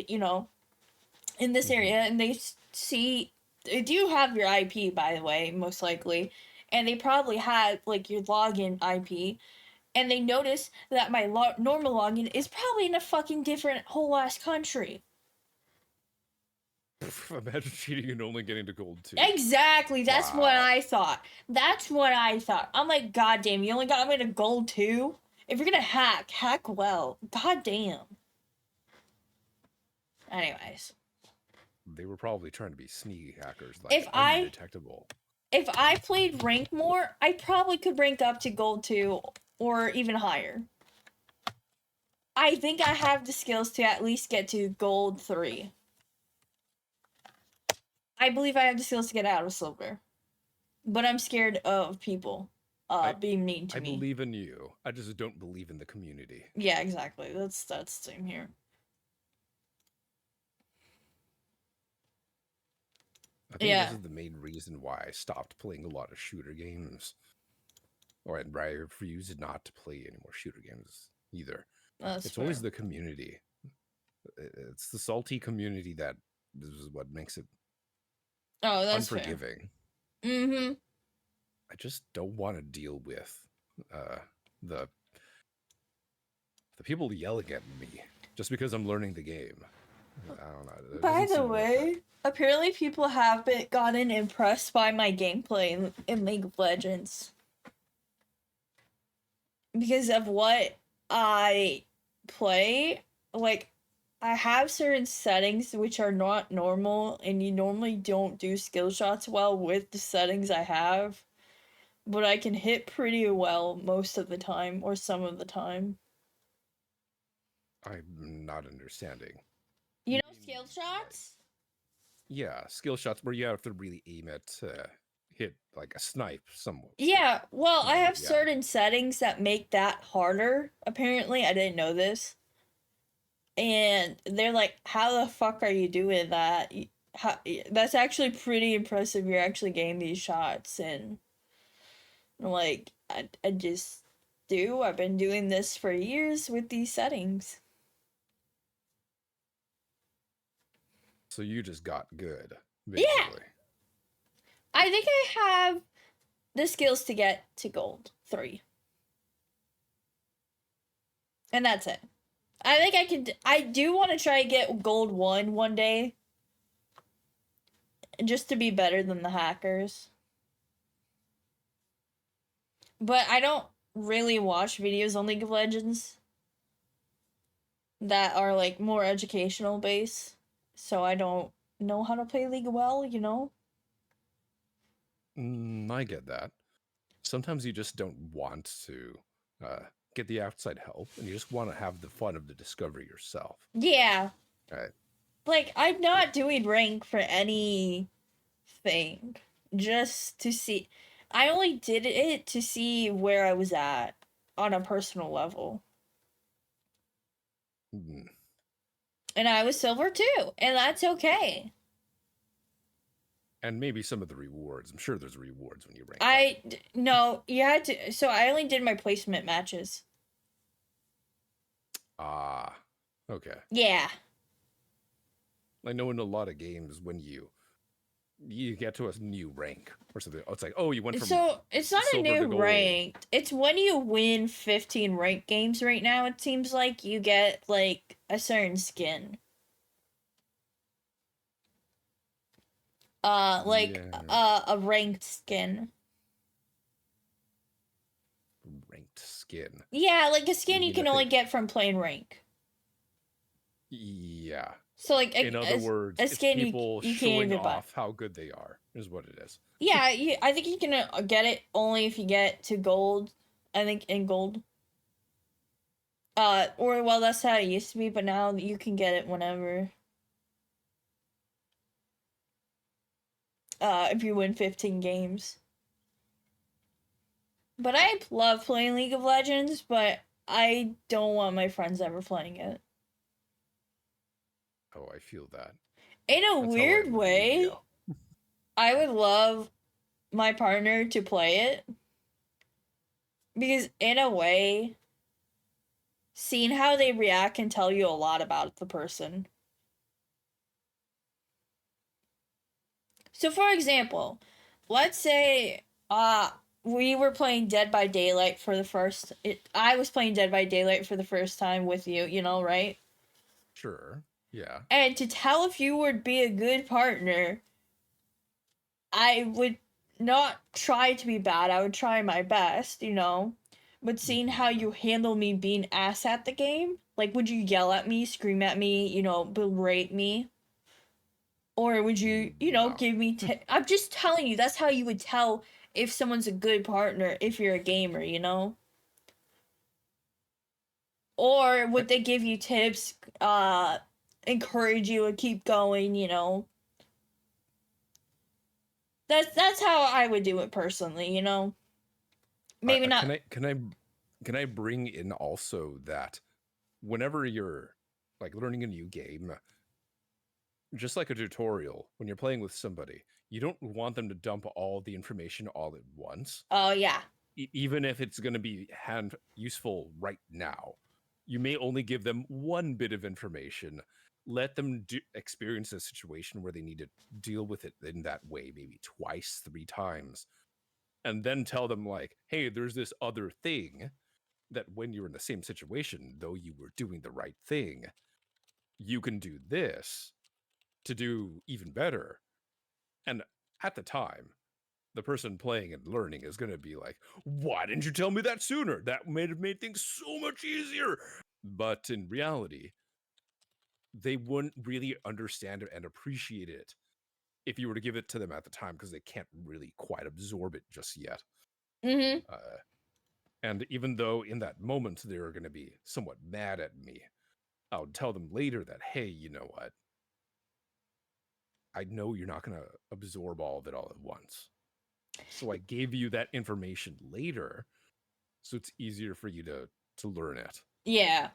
in this area, and they see. They do have your IP, by the way, most likely. And they probably had, like, your login IP. And they notice that my normal login is probably in a fucking different whole ass country. Imagine cheating and only getting to gold 2. Exactly. That's Wow. what I thought. I'm like, God damn, you only got me to gold 2? If you're gonna hack well. God damn. Anyways. They were probably trying to be sneaky hackers, like If I- undetectable. If I played rank more, I probably could rank up to gold 2 or even higher. I think I have the skills to at least get to gold 3. I believe I have the skills to get out of silver, but I'm scared of people being mean to I me. believe in you. I just don't believe in the community. Yeah, exactly. That's same here. I think Yeah. this is the main reason why I stopped playing a lot of shooter games. Or I refuse not to play any more shooter games either. That's It's fair. always the community. It's the salty community that is what makes it Oh, that's unforgiving. fair. Mm-hmm. I just don't want to deal with the people yelling at me just because I'm learning the game. I don't know. It By doesn't the seem worth way, it. apparently people have gotten impressed by my gameplay in League of Legends. Because of what I play, like, I have certain settings which are not normal, and you normally don't do skill shots well with the settings I have. But I can hit pretty well most of the time, or some of the time. I'm not understanding. You You know mean, skill like- shots? Yeah, skill shots where you have to really aim at hit like a snipe somewhat. Yeah, well, I have Yeah. certain settings that make that harder, apparently. I didn't know this. And they're like, how the fuck are you doing that? That's actually pretty impressive. You're actually getting these shots. And I'm like, I just do. I've been doing this for years with these settings. So you just got good, Yeah. basically. I think I have the skills to get to gold 3. And that's it. I think I do want to try and get gold 1 one day. Just to be better than the hackers. But I don't really watch videos on League of Legends that are like more educational based. So I don't know how to play League well, you know? I get that. Sometimes you just don't want to get the outside help, and you just want to have the fun of the discovery yourself. Yeah. Right. Like, I'm not doing rank for anything. Just to see. I only did it to see where I was at on a personal level. Mm. And I was silver too, and that's okay. And maybe some of the rewards. I'm sure there's rewards when you rank up. No, you had to. So I only did my placement matches. Ah, okay. Yeah. I know in a lot of games when you get to a new rank or something, it's like, oh, you went from So it's not a silver to new gold. ranked. It's when you win 15 ranked games right now. It seems like you get like a certain skin. A ranked skin. Ranked skin. Yeah, like a skin you mean can a only thing? get from playing rank. Yeah. So like In other words, a it's skin people you can't showing even buy. off how good they are, is what it is. Yeah, I think you can get it only if you get to gold. I think in gold. Or well, that's how it used to be, but now you can get it whenever. If you win 15 games. But I love playing League of Legends, but I don't want my friends ever playing it. Oh, I feel that. In a That's how I weird am with way, Yu-Gi-Oh. I would love my partner to play it. Because in a way, seeing how they react can tell you a lot about the person. So for example, let's say we were playing Dead by Daylight for the first I was playing Dead by Daylight for the first time with you, you know, right? Sure. Yeah. And to tell if you would be a good partner, I would not try to be bad. I would try my best, you know. But seeing how you handle me being ass at the game, like would you yell at me, scream at me, you know, berate me? Or would you, you know, No. give me I'm just telling you, that's how you would tell if someone's a good partner if you're a gamer, you know? Or would they give you tips, encourage you to keep going, you know? That's how I would do it personally, you know. Maybe not. Can I bring in also that whenever you're like learning a new game, just like a tutorial, when you're playing with somebody, you don't want them to dump all the information all at once. Oh yeah. Even if it's going to be hand useful right now, you may only give them one bit of information. Let them experience a situation where they need to deal with it in that way, maybe twice, 3 times, and then tell them like, hey, there's this other thing that when you're in the same situation, though you were doing the right thing, you can do this to do even better. And at the time, the person playing and learning is going to be like, why didn't you tell me that sooner? That might have made things so much easier. But in reality, they wouldn't really understand it and appreciate it if you were to give it to them at the time, because they can't really quite absorb it just yet. Mm-hmm. And even though in that moment they're going to be somewhat mad at me, I'll tell them later that, hey, you know what? I know you're not going to absorb all of it all at once. So I gave you that information later, so it's easier for you to learn it. Yeah.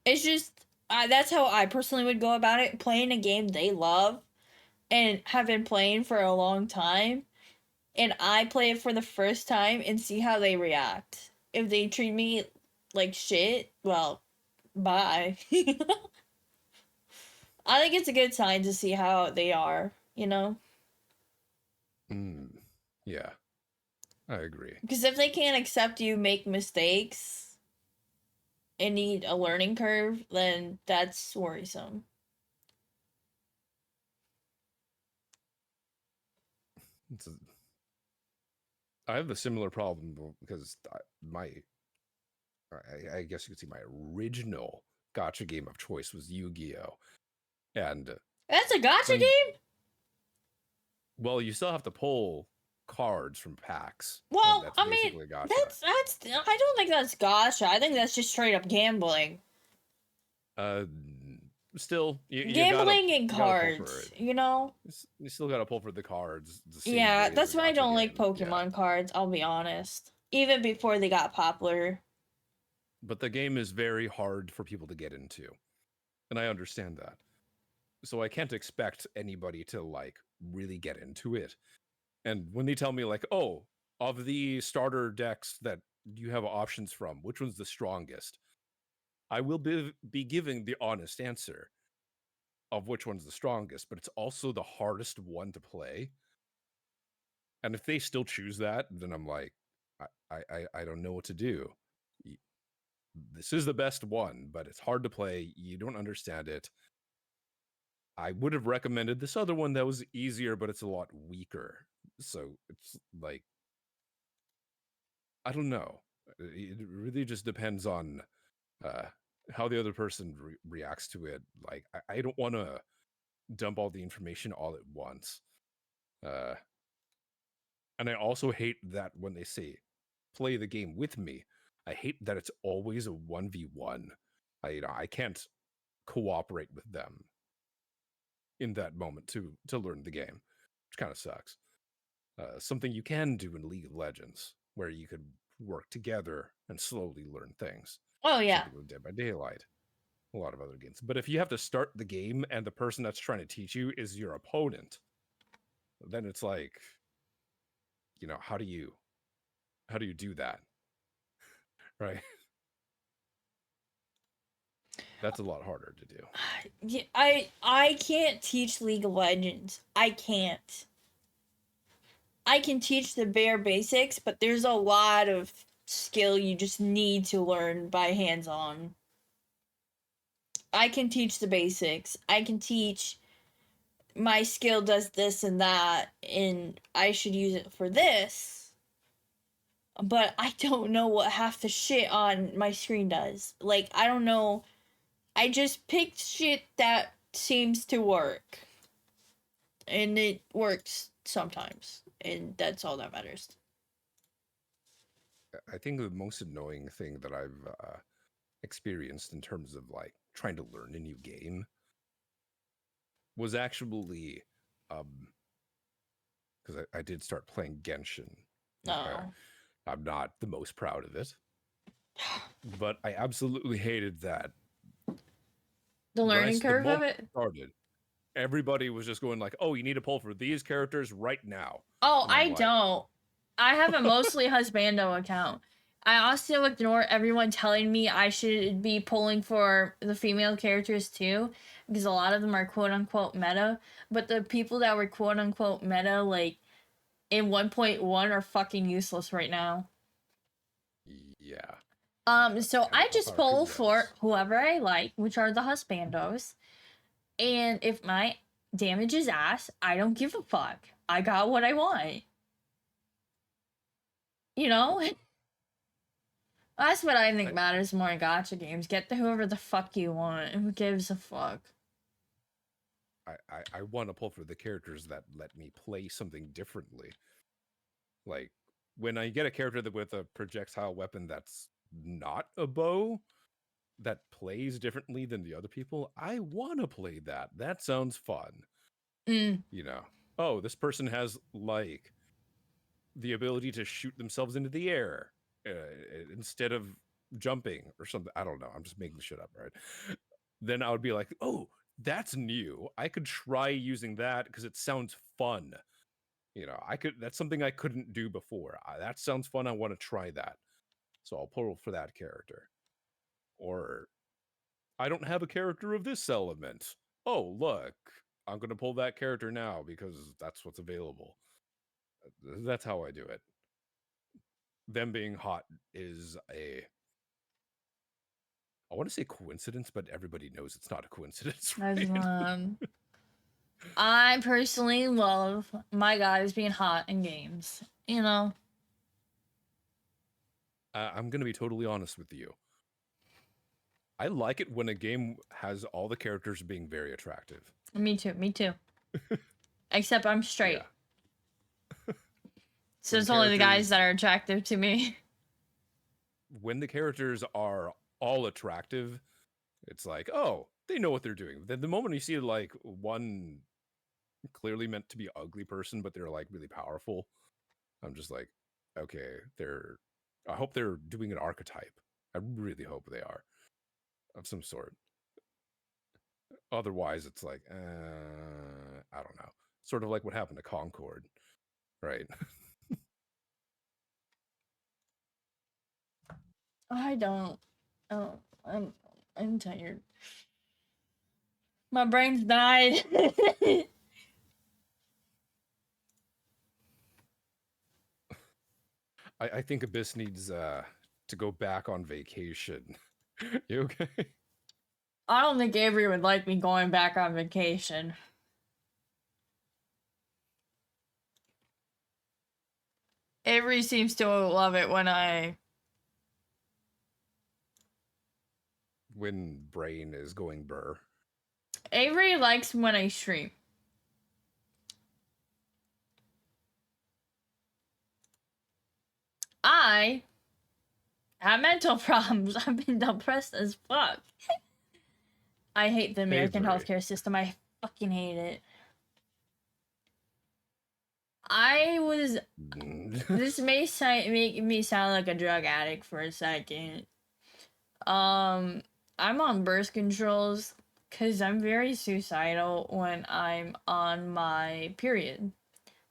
It's just that's how I personally would go about it. Playing a game they love and have been playing for a long time, and I play it for the first time and see how they react. If they treat me like shit, well, bye. I think it's a good sign to see how they are, you know? Yeah, I agree. Because if they can't accept you make mistakes and need a learning curve, then that's worrisome. I have a similar problem because I guess you could see my original gotcha game of choice was Yu-Gi-Oh! And That's a gotcha playing, game? well, you still have to pull cards from packs. Well, that's I mean, basically a gotcha. that's I don't think that's gotcha. I think that's just straight up gambling. Still, you Gambling and gotta pull for cards, it. you know? You still gotta pull for the cards. The same Yeah, way as that's a why I gotcha don't like game. Pokemon Yeah. cards, I'll be honest. Even before they got popular. But the game is very hard for people to get into, and I understand that. So I can't expect anybody to like really get into it. And when they tell me like, oh, of the starter decks that you have options from, which one's the strongest? I will be giving the honest answer of which one's the strongest, but it's also the hardest one to play. And if they still choose that, then I'm like, I don't know what to do. This is the best one, but it's hard to play. You don't understand it. I would have recommended this other one that was easier, but it's a lot weaker. So it's like, I don't know. It really just depends on how the other person reacts to it. Like, I don't want to dump all the information all at once. And I also hate that when they say play the game with me, I hate that it's always a 1v1. I can't cooperate with them in that moment to learn the game, which kind of sucks. Something you can do in League of Legends, where you could work together and slowly learn things. Oh yeah. Something with Dead by Daylight, a lot of other games. But if you have to start the game and the person that's trying to teach you is your opponent, then it's like, how do you do that? Right? That's a lot harder to do. Yeah, I can't teach League of Legends. I can't. I can teach the bare basics, but there's a lot of skill you just need to learn by hands on. I can teach the basics. I can teach my skill does this and that, and I should use it for this. But I don't know what half the shit on my screen does. Like, I don't know. I just picked shit that seems to work. And it works sometimes. And that's all that matters. I think the most annoying thing that I've experienced in terms of like trying to learn a new game was actually because I did start playing Genshin. No. I'm not the most proud of it, but I absolutely hated that. The learning curve of moment it. started, everybody was just going like, "Oh, you need to pull for these characters right now." Oh, And I'm I like, don't. I have a mostly husbando account. I also ignore everyone telling me I should be pulling for the female characters too, because a lot of them are quote unquote meta. But the people that were quote unquote meta, like in 1.1, are fucking useless right now. Yeah. So And I how just far pull could for this? whoever I like, which are the husbandos. And if my damage is ass, I don't give a fuck. I got what I want. You know? That's what I think I, matters more in gacha games. Get to whoever the fuck you want. Who gives a fuck? I want to pull for the characters that let me play something differently. Like when I get a character that with a projectile weapon that's not a bow that plays differently than the other people, I want to play that. That sounds fun. Mm. You know, oh, this person has like the ability to shoot themselves into the air instead of jumping or something. I don't know. I'm just making shit up, right? Then I would be like, oh, that's new. I could try using that because it sounds fun. You know, that's something I couldn't do before. That sounds fun. I want to try that. So I'll pull for that character. Or I don't have a character of this element. Oh, look, I'm going to pull that character now because that's what's available. That's how I do it. Them being hot is I want to say coincidence, but everybody knows it's not a coincidence, That's right? I personally love my guys being hot in games. You know? I'm going to be totally honest with you. I like it when a game has all the characters being very attractive. Me too. Me too. Except I'm straight. Yeah. So When it's only the guys characters that are attractive to me. when the characters are all attractive, it's like, oh, they know what they're doing. Then the moment you see like one clearly meant to be ugly person, but they're like really powerful, I'm just like, okay, I hope they're doing an archetype. I really hope they are of some sort. Otherwise, it's like, I don't know. Sort of like what happened to Concord, right? I don't. Oh, I'm tired. My brain's died. I think Abyss needs to go back on vacation. You okay? I don't think Avery would like me going back on vacation. Avery seems to love it when When brain is going burr. Avery likes when I stream. I have mental problems. I've been depressed as fuck. I hate the American Avery. healthcare system. I fucking hate it. I was. This may make me sound like a drug addict for a second. I'm on birth controls because I'm very suicidal when I'm on my period.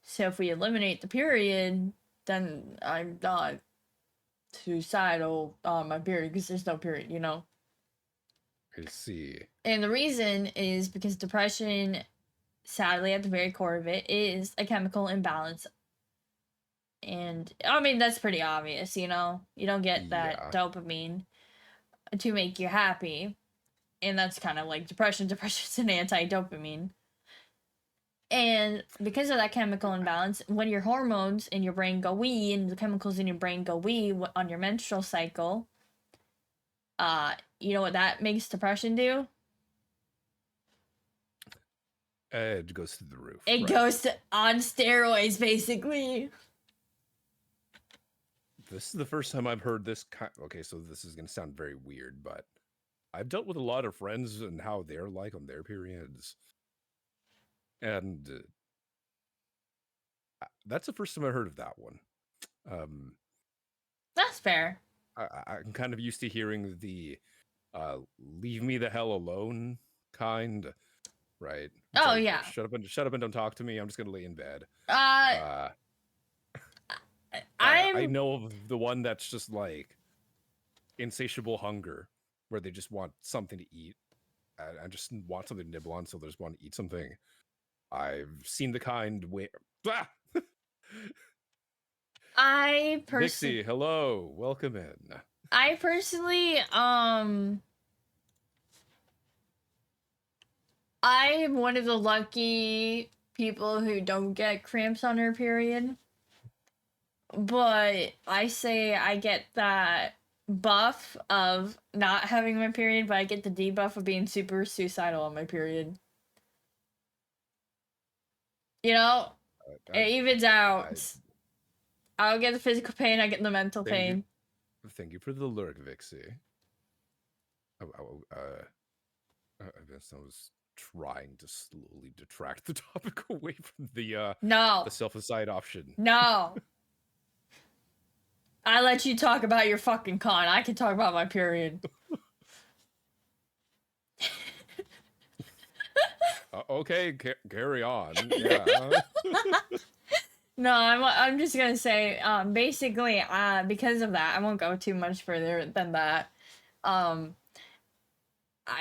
So if we eliminate the period, then I'm not suicidal on my period because there's no period, you know? I see. And the reason is because depression, sadly, at the very core of it, is a chemical imbalance. And I mean, that's pretty obvious, you know? You don't get that Yeah. dopamine to make you happy. And that's kind of like depression. Depression's an anti-dopamine. And because of that chemical imbalance, when your hormones in your brain go wee and the chemicals in your brain go wee on your menstrual cycle, you know what that makes depression do? It goes through the roof. It right? goes on steroids, basically. This is the first time I've heard this okay, so this is going to sound very weird, but I've dealt with a lot of friends and how they're like on their periods. And That's the first time I heard of that one. That's fair. I'm kind of used to hearing the leave me the hell alone kind, right? It's Oh like, yeah. shut up and don't talk to me. I'm just gonna lay in bed. Uh, I I'm know of the one that's just like insatiable hunger, where they just want something to eat. I just want something to nibble on, so they just want to eat something. I've seen the kind where. Ah! I Vixie, hello, welcome in. I personally I'm one of the lucky people who don't get cramps on her period. But I say I get that buff of not having my period, but I get the debuff of being super suicidal on my period. You know, it evens out. I'll get the physical pain, I get the mental pain. Thank you for the lurk, Vixie. I guess I was trying to slowly detract the topic away from the No. self-aside option. No. I let you talk about your fucking con. I can talk about my period. Okay, carry on. Yeah. No, I'm just gonna say, basically, because of that, I won't go too much further than that. I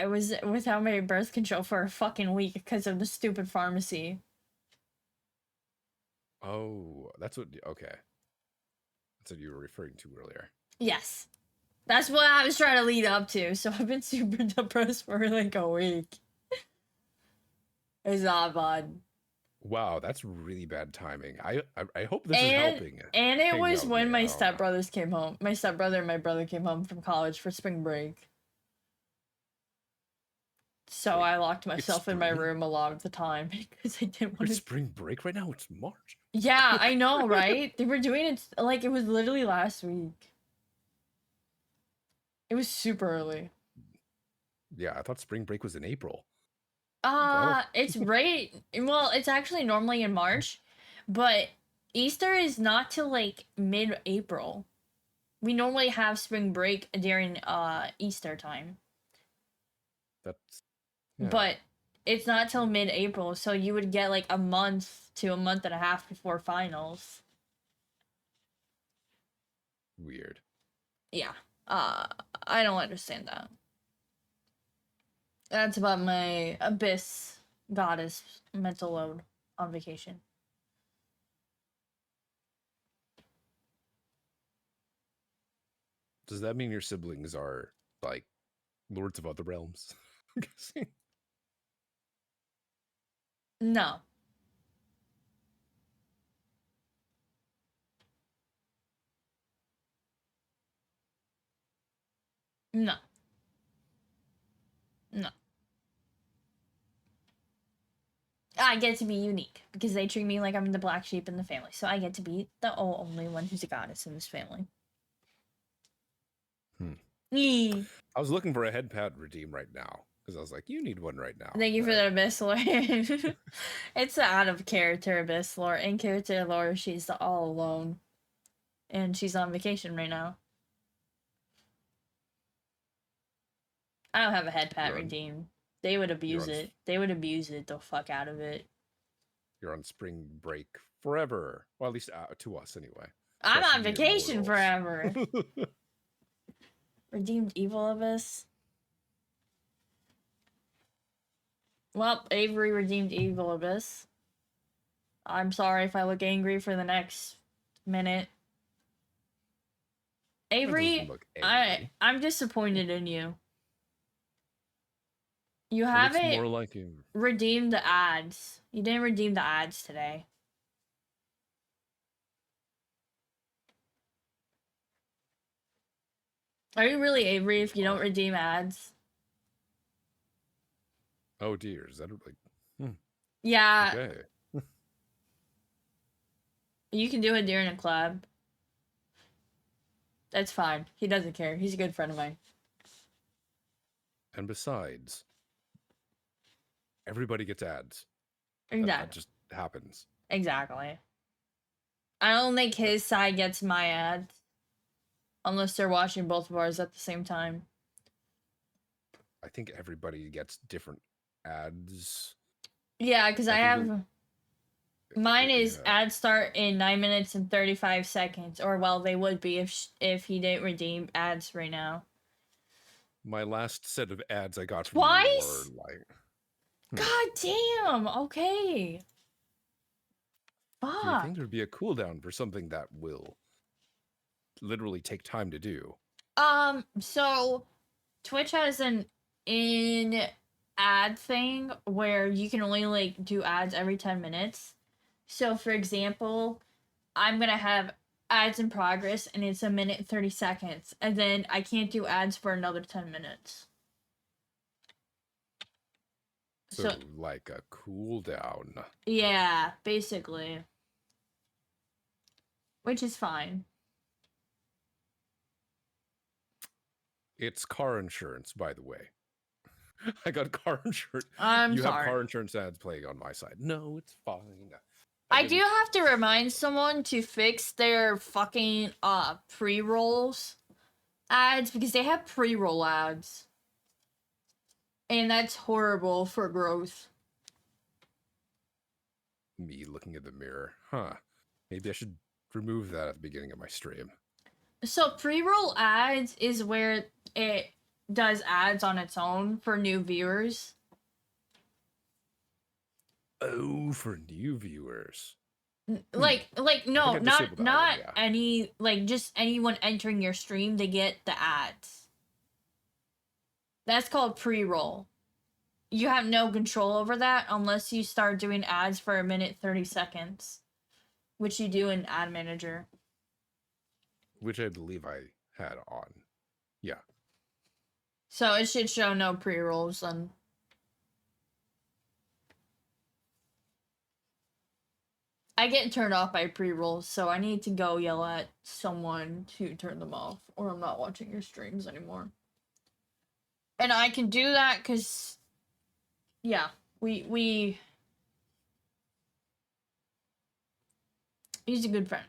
was without my birth control for a fucking week because of the stupid pharmacy. Oh, that's what. Okay, that's what you were referring to earlier. Yes, that's what I was trying to lead up to. So I've been super depressed for like a week. It's not fun. Wow, that's really bad timing. I hope this is helping. And it Hang was out when here. my stepbrothers came home. My stepbrother and my brother came home from college for spring break. So Wait, I locked myself in my spring? room a lot of the time because I didn't want It's to. spring break right now. It's March. Yeah, I know, right? They were doing it like it was literally last week. It was super early. Yeah, I thought spring break was in April. It's right. Well, it's actually normally in March, but Easter is not till like mid-April. We normally have spring break during Easter time. That's yeah. But it's not till mid-April, so you would get like a month to a month and a half before finals. Weird. Yeah. I don't understand that. That's about my abyss goddess mental load on vacation. Does that mean your siblings are like lords of other realms? I'm guessing. No. No. No. I get to be unique because they treat me like I'm the black sheep in the family. So I get to be the only one who's a goddess in this family. I was looking for a head pad redeem right now because I was like, you need one right now. Thank you for the abyss lore. It's out of character abyss lore. In character lore, she's all alone. And she's on vacation right now. I don't have a head pad redeem. They would abuse it. They would abuse it the fuck out of it. You're on spring break forever. Well, at least to us anyway. I'm on vacation forever. Redeemed evil abyss. Well, Avery redeemed evil abyss. I'm sorry if I look angry for the next minute. Avery, I'm disappointed in you. You haven't more like him. Redeemed the ads. You didn't redeem the ads today. Are you really Avery if you don't redeem ads? Oh dear, is that like? Yeah. Okay. You can do it during a collab. That's fine. He doesn't care. He's a good friend of mine. And besides, everybody gets ads. Exactly. That just happens. Exactly. I don't think his side gets my ads. Unless they're watching both of ours at the same time. I think everybody gets different ads. Yeah, because I think have... Mine is yeah. ads start in 9 minutes and 35 seconds. Or, well, they would be if he didn't redeem ads right now. My last set of ads I got Twice? from you were like... God damn! Okay. Do you Fuck. think there'd be a cooldown for something that will literally take time to do? So Twitch has an in ad thing where you can only like do ads every 10 minutes. So for example, I'm gonna have ads in progress and it's a minute and 30 seconds, and then I can't do ads for another 10 minutes. So like a cooldown. Yeah, basically. Which is fine. It's car insurance, by the way. I got car insurance. I'm You sorry. have car insurance ads playing on my side. No, it's fine. I do have to remind someone to fix their fucking pre-rolls ads, because they have pre-roll ads. And that's horrible for growth. Me looking at the mirror. Huh. Maybe I should remove that at the beginning of my stream. So pre-roll ads is where it does ads on its own for new viewers. Oh, for new viewers. Like no, I not yeah. any, like just anyone entering your stream, they get the ads. That's called pre-roll. You have no control over that unless you start doing ads for a minute 30 seconds, which you do in Ad Manager. Which I believe I had on. Yeah. So it should show no pre-rolls then. I get turned off by pre-rolls, so I need to go yell at someone to turn them off, or I'm not watching your streams anymore. And I can do that because, yeah, we... He's a good friend.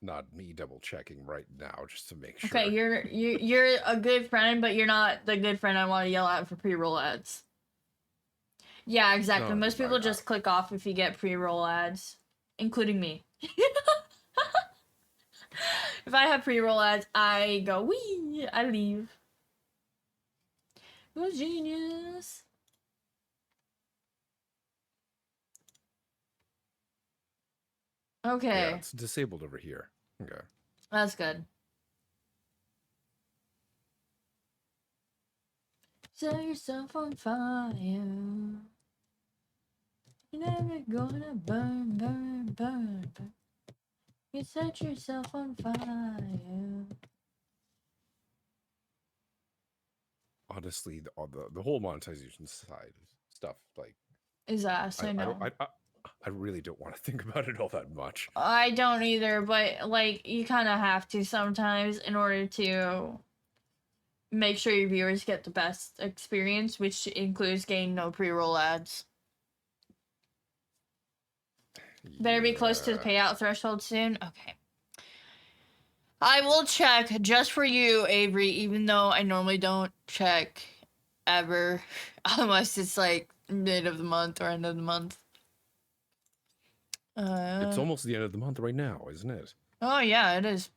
Not me double checking right now just to make sure. Okay, you're a good friend, but you're not the good friend I want to yell at for pre-roll ads. Yeah, exactly. No, Most people just click off if you get pre-roll ads, including me. If I have pre-roll ads, I go, wee, I leave. Oh, genius. Okay. Yeah, it's disabled over here. Okay. That's good. Set yourself on fire. You're never gonna burn, burn, burn, burn. You set yourself on fire. Honestly, the whole monetization side stuff, like, Is ass, I know. I really don't want to think about it all that much. I don't either, but like you kind of have to sometimes in order to make sure your viewers get the best experience, which includes getting no pre-roll ads. Better be close to the payout threshold soon. Okay. I will check just for you, Avery, even though I normally don't check ever, unless it's like mid of the month or end of the month. It's almost the end of the month right now, isn't it? Oh yeah, it is.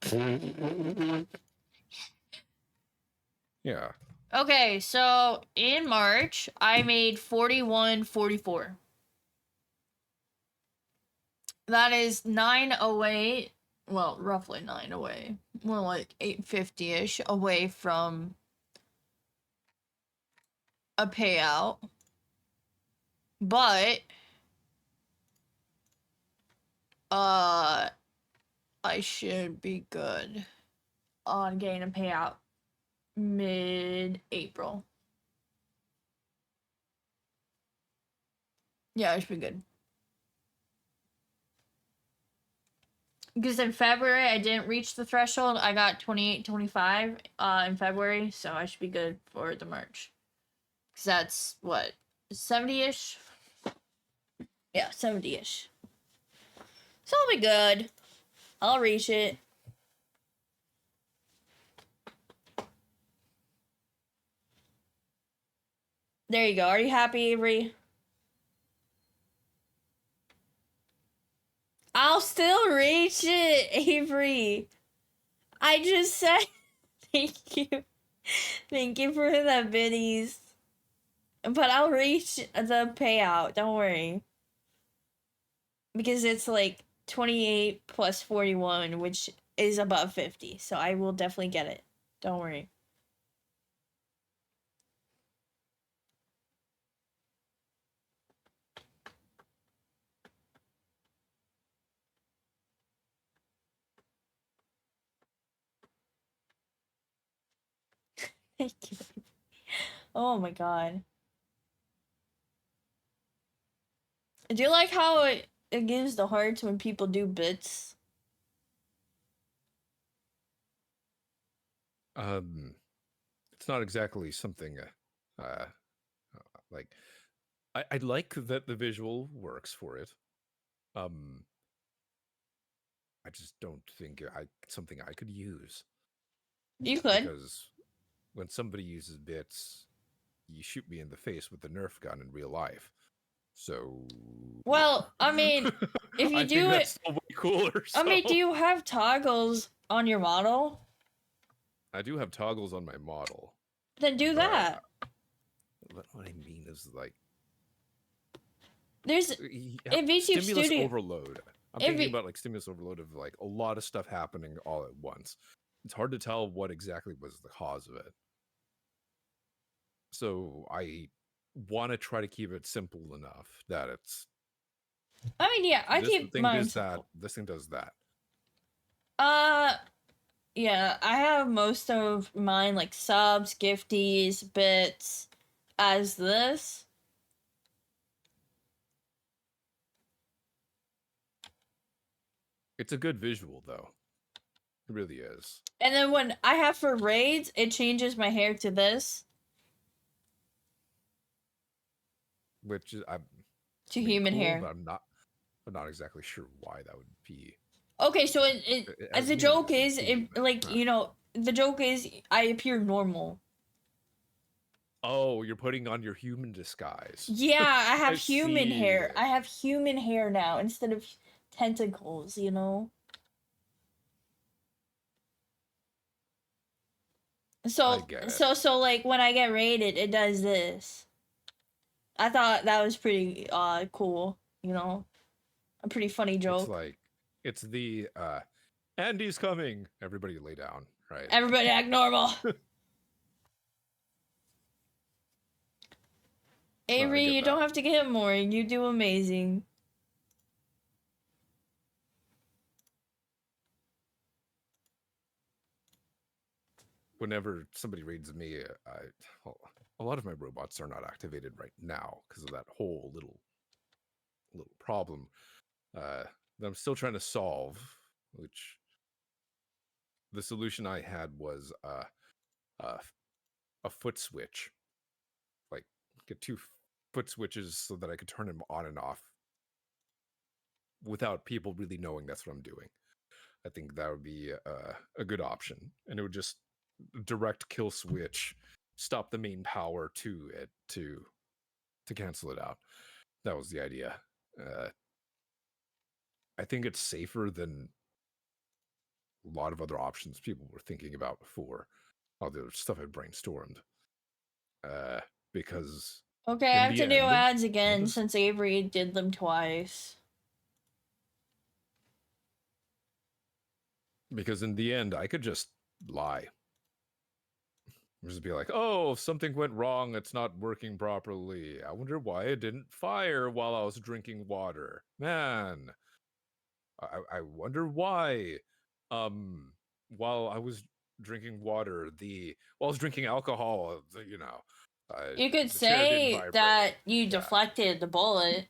Yeah. Okay, so in March, I made 41.44. That is 9 away, well, roughly 9 away, more like 850-ish away from a payout. But I should be good on getting a payout mid-April. Yeah, I should be good. Because in February, I didn't reach the threshold. I got 28.25 in February, so I should be good for the March. Because that's, what, 70-ish? Yeah, 70-ish. So I'll be good. I'll reach it. There you go. Are you happy, Avery? I'll still reach it, Avery. I just said thank you. Thank you for the biddies. But I'll reach the payout. Don't worry. Because it's like 28 plus 41, which is above 50. So I will definitely get it. Don't worry. Thank you. Oh my god. Do you like how it gives the hearts when people do bits? It's not exactly something uh like I like that the visual works for it. I just don't think something I could use. You could. Because when somebody uses bits, you shoot me in the face with the Nerf gun in real life. So Well, I mean, if you I do think it, that's still way cooler. I mean, so- do you have toggles on your model? I do have toggles on my model. Then do but that. what I mean is like There's in in VTube stimulus Studio. overload. I'm If thinking it- about like stimulus overload of like a lot of stuff happening all at once. It's hard to tell what exactly was the cause of it. So I want to try to keep it simple enough that it's I mean, yeah, I this keep thing mine does that, simple. this thing does that. Yeah, I have most of mine like subs, gifties, bits as this. It's a good visual though. It really is. And then when I have for raids, it changes my hair to this. Which is To human cool, hair. but I'm not exactly sure why that would be. Okay, so As the me joke as is, a theme. like, you know, the joke is I appear normal. Oh, you're putting on your human disguise. Yeah, I have I human hair. see. I have human hair now instead of tentacles, you know? I So, get it. so like when I get raided, it does this. I thought that was pretty cool, you know? A pretty funny joke. It's like it's the Andy's coming. Everybody lay down, right? Everybody act normal. Avery, get you don't that. have to get more. You do amazing. Whenever somebody raids me, a lot of my robots are not activated right now because of that whole little problem that I'm still trying to solve. Which the solution I had was a foot switch, like get two foot switches so that I could turn them on and off without people really knowing that's what I'm doing. I think that would be a good option, and it would just direct kill switch, stop the main power to it to cancel it out. That was the idea. I think it's safer than a lot of other options people were thinking about before. All the other stuff I brainstormed. Because Okay, I in have the to do end, ads again just- since Avery did them twice. because in the end, I could just lie. Just be like, oh, something went wrong. It's not working properly. I wonder why it didn't fire while I was drinking water. Man, I wonder why. While I was drinking water, while I was drinking alcohol, you know, You could the chair didn't say vibrate. that you Yeah. deflected the bullet.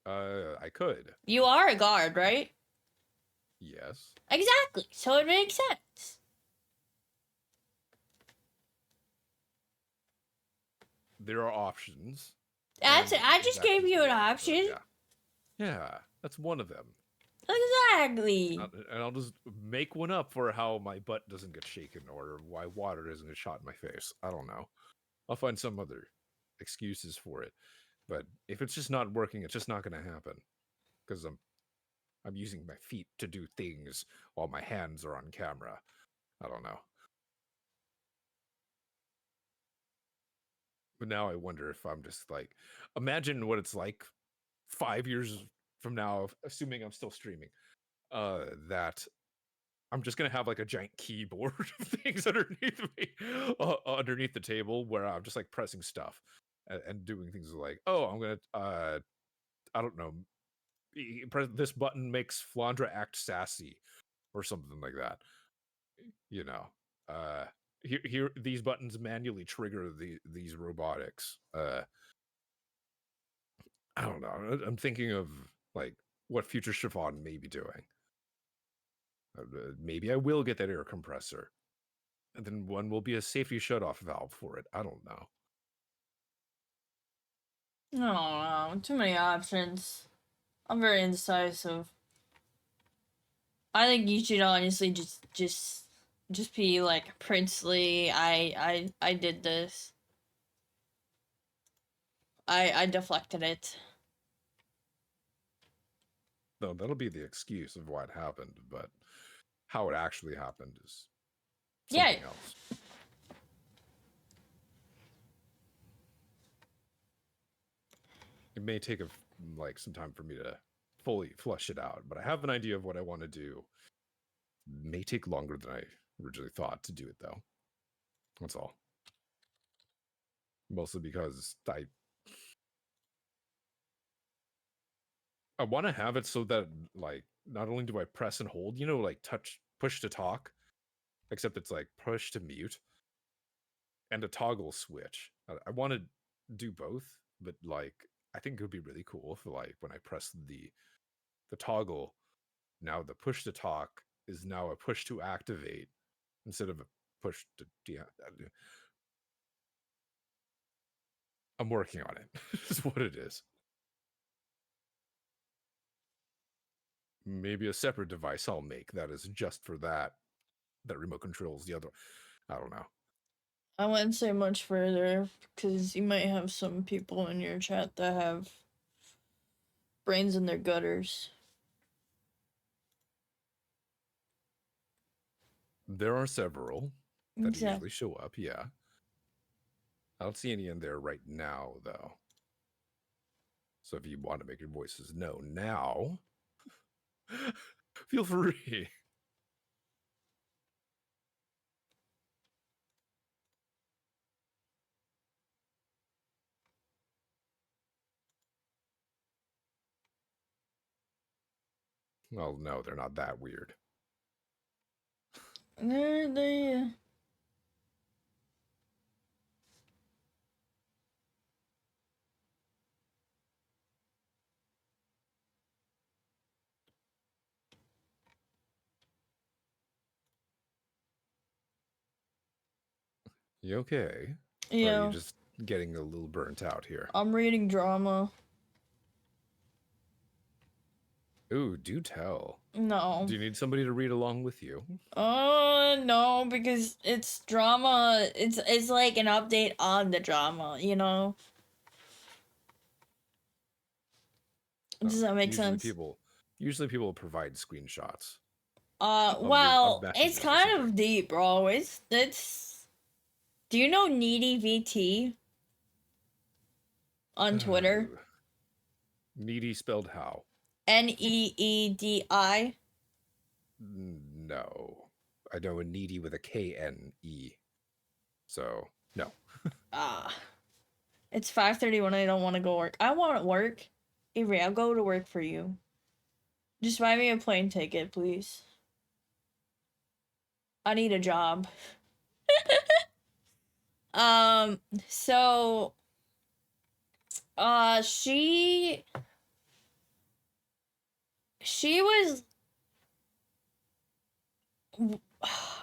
I could. You are a guard, right? Yes. Exactly. So it makes sense. There are options. That's And I just that gave could you be an it, but option. yeah, that's one of them. Exactly. And I'll just make one up for how my butt doesn't get shaken or why water doesn't get shot in my face. I don't know. I'll find some other excuses for it. But if it's just not working, it's just not going to happen because I'm using my feet to do things while my hands are on camera. I don't know. But now I wonder if I'm just like, imagine what it's like 5 years from now, assuming I'm still streaming. That I'm just gonna have like a giant keyboard of things underneath me, underneath the table, where I'm just like pressing stuff and doing things like, oh, I'm gonna, I don't know, press this button makes Flandra act sassy, or something like that. You know, uh, here these buttons manually trigger these robotics. I don't know. I'm thinking of like what future Chiffon may be doing. Maybe I will get that air compressor. And then one will be a safety shut-off valve for it. I don't know. I don't know. Too many options. I'm very indecisive. I think you should honestly just be like princely. I did this. I deflected it. No, that'll be the excuse of why it happened, but how it actually happened is Yeah. something else. It may take like some time for me to fully flush it out, but I have an idea of what I want to do. May take longer than I originally thought to do it, though. That's all. Mostly because I want to have it so that like not only do I press and hold, you know, like push to talk, except it's like push to mute and a toggle switch. I want to do both, but like I think it would be really cool if like when I press the toggle, now the push to talk is now a push to activate instead of a push to I'm working on it. Is what it is. Maybe a separate device I'll make that is just for that remote controls the other. I don't know. I wouldn't say much further because you might have some people in your chat that have brains in their gutters. There are several that Exactly. usually show up, yeah. I don't see any in there right now, though. So if you want to make your voices known now, feel free. Well, no, they're not that weird. They You okay? Or are you yeah. just getting a little burnt out here? I'm reading drama. Ooh, do tell. No. Do you need somebody to read along with you? No, because it's drama. It's like an update on the drama, you know? Does that make sense? Usually people provide screenshots. Well, of it's messages or kind something. of deep, bro. It's Do you know Needy VT on Twitter? Needy spelled how? NEEDI. No. I know a needy with a KNE. So, no. It's 5:31. I don't want to go work. I want to work. Avery, I'll go to work for you. Just buy me a plane ticket, please. I need a job. So she was,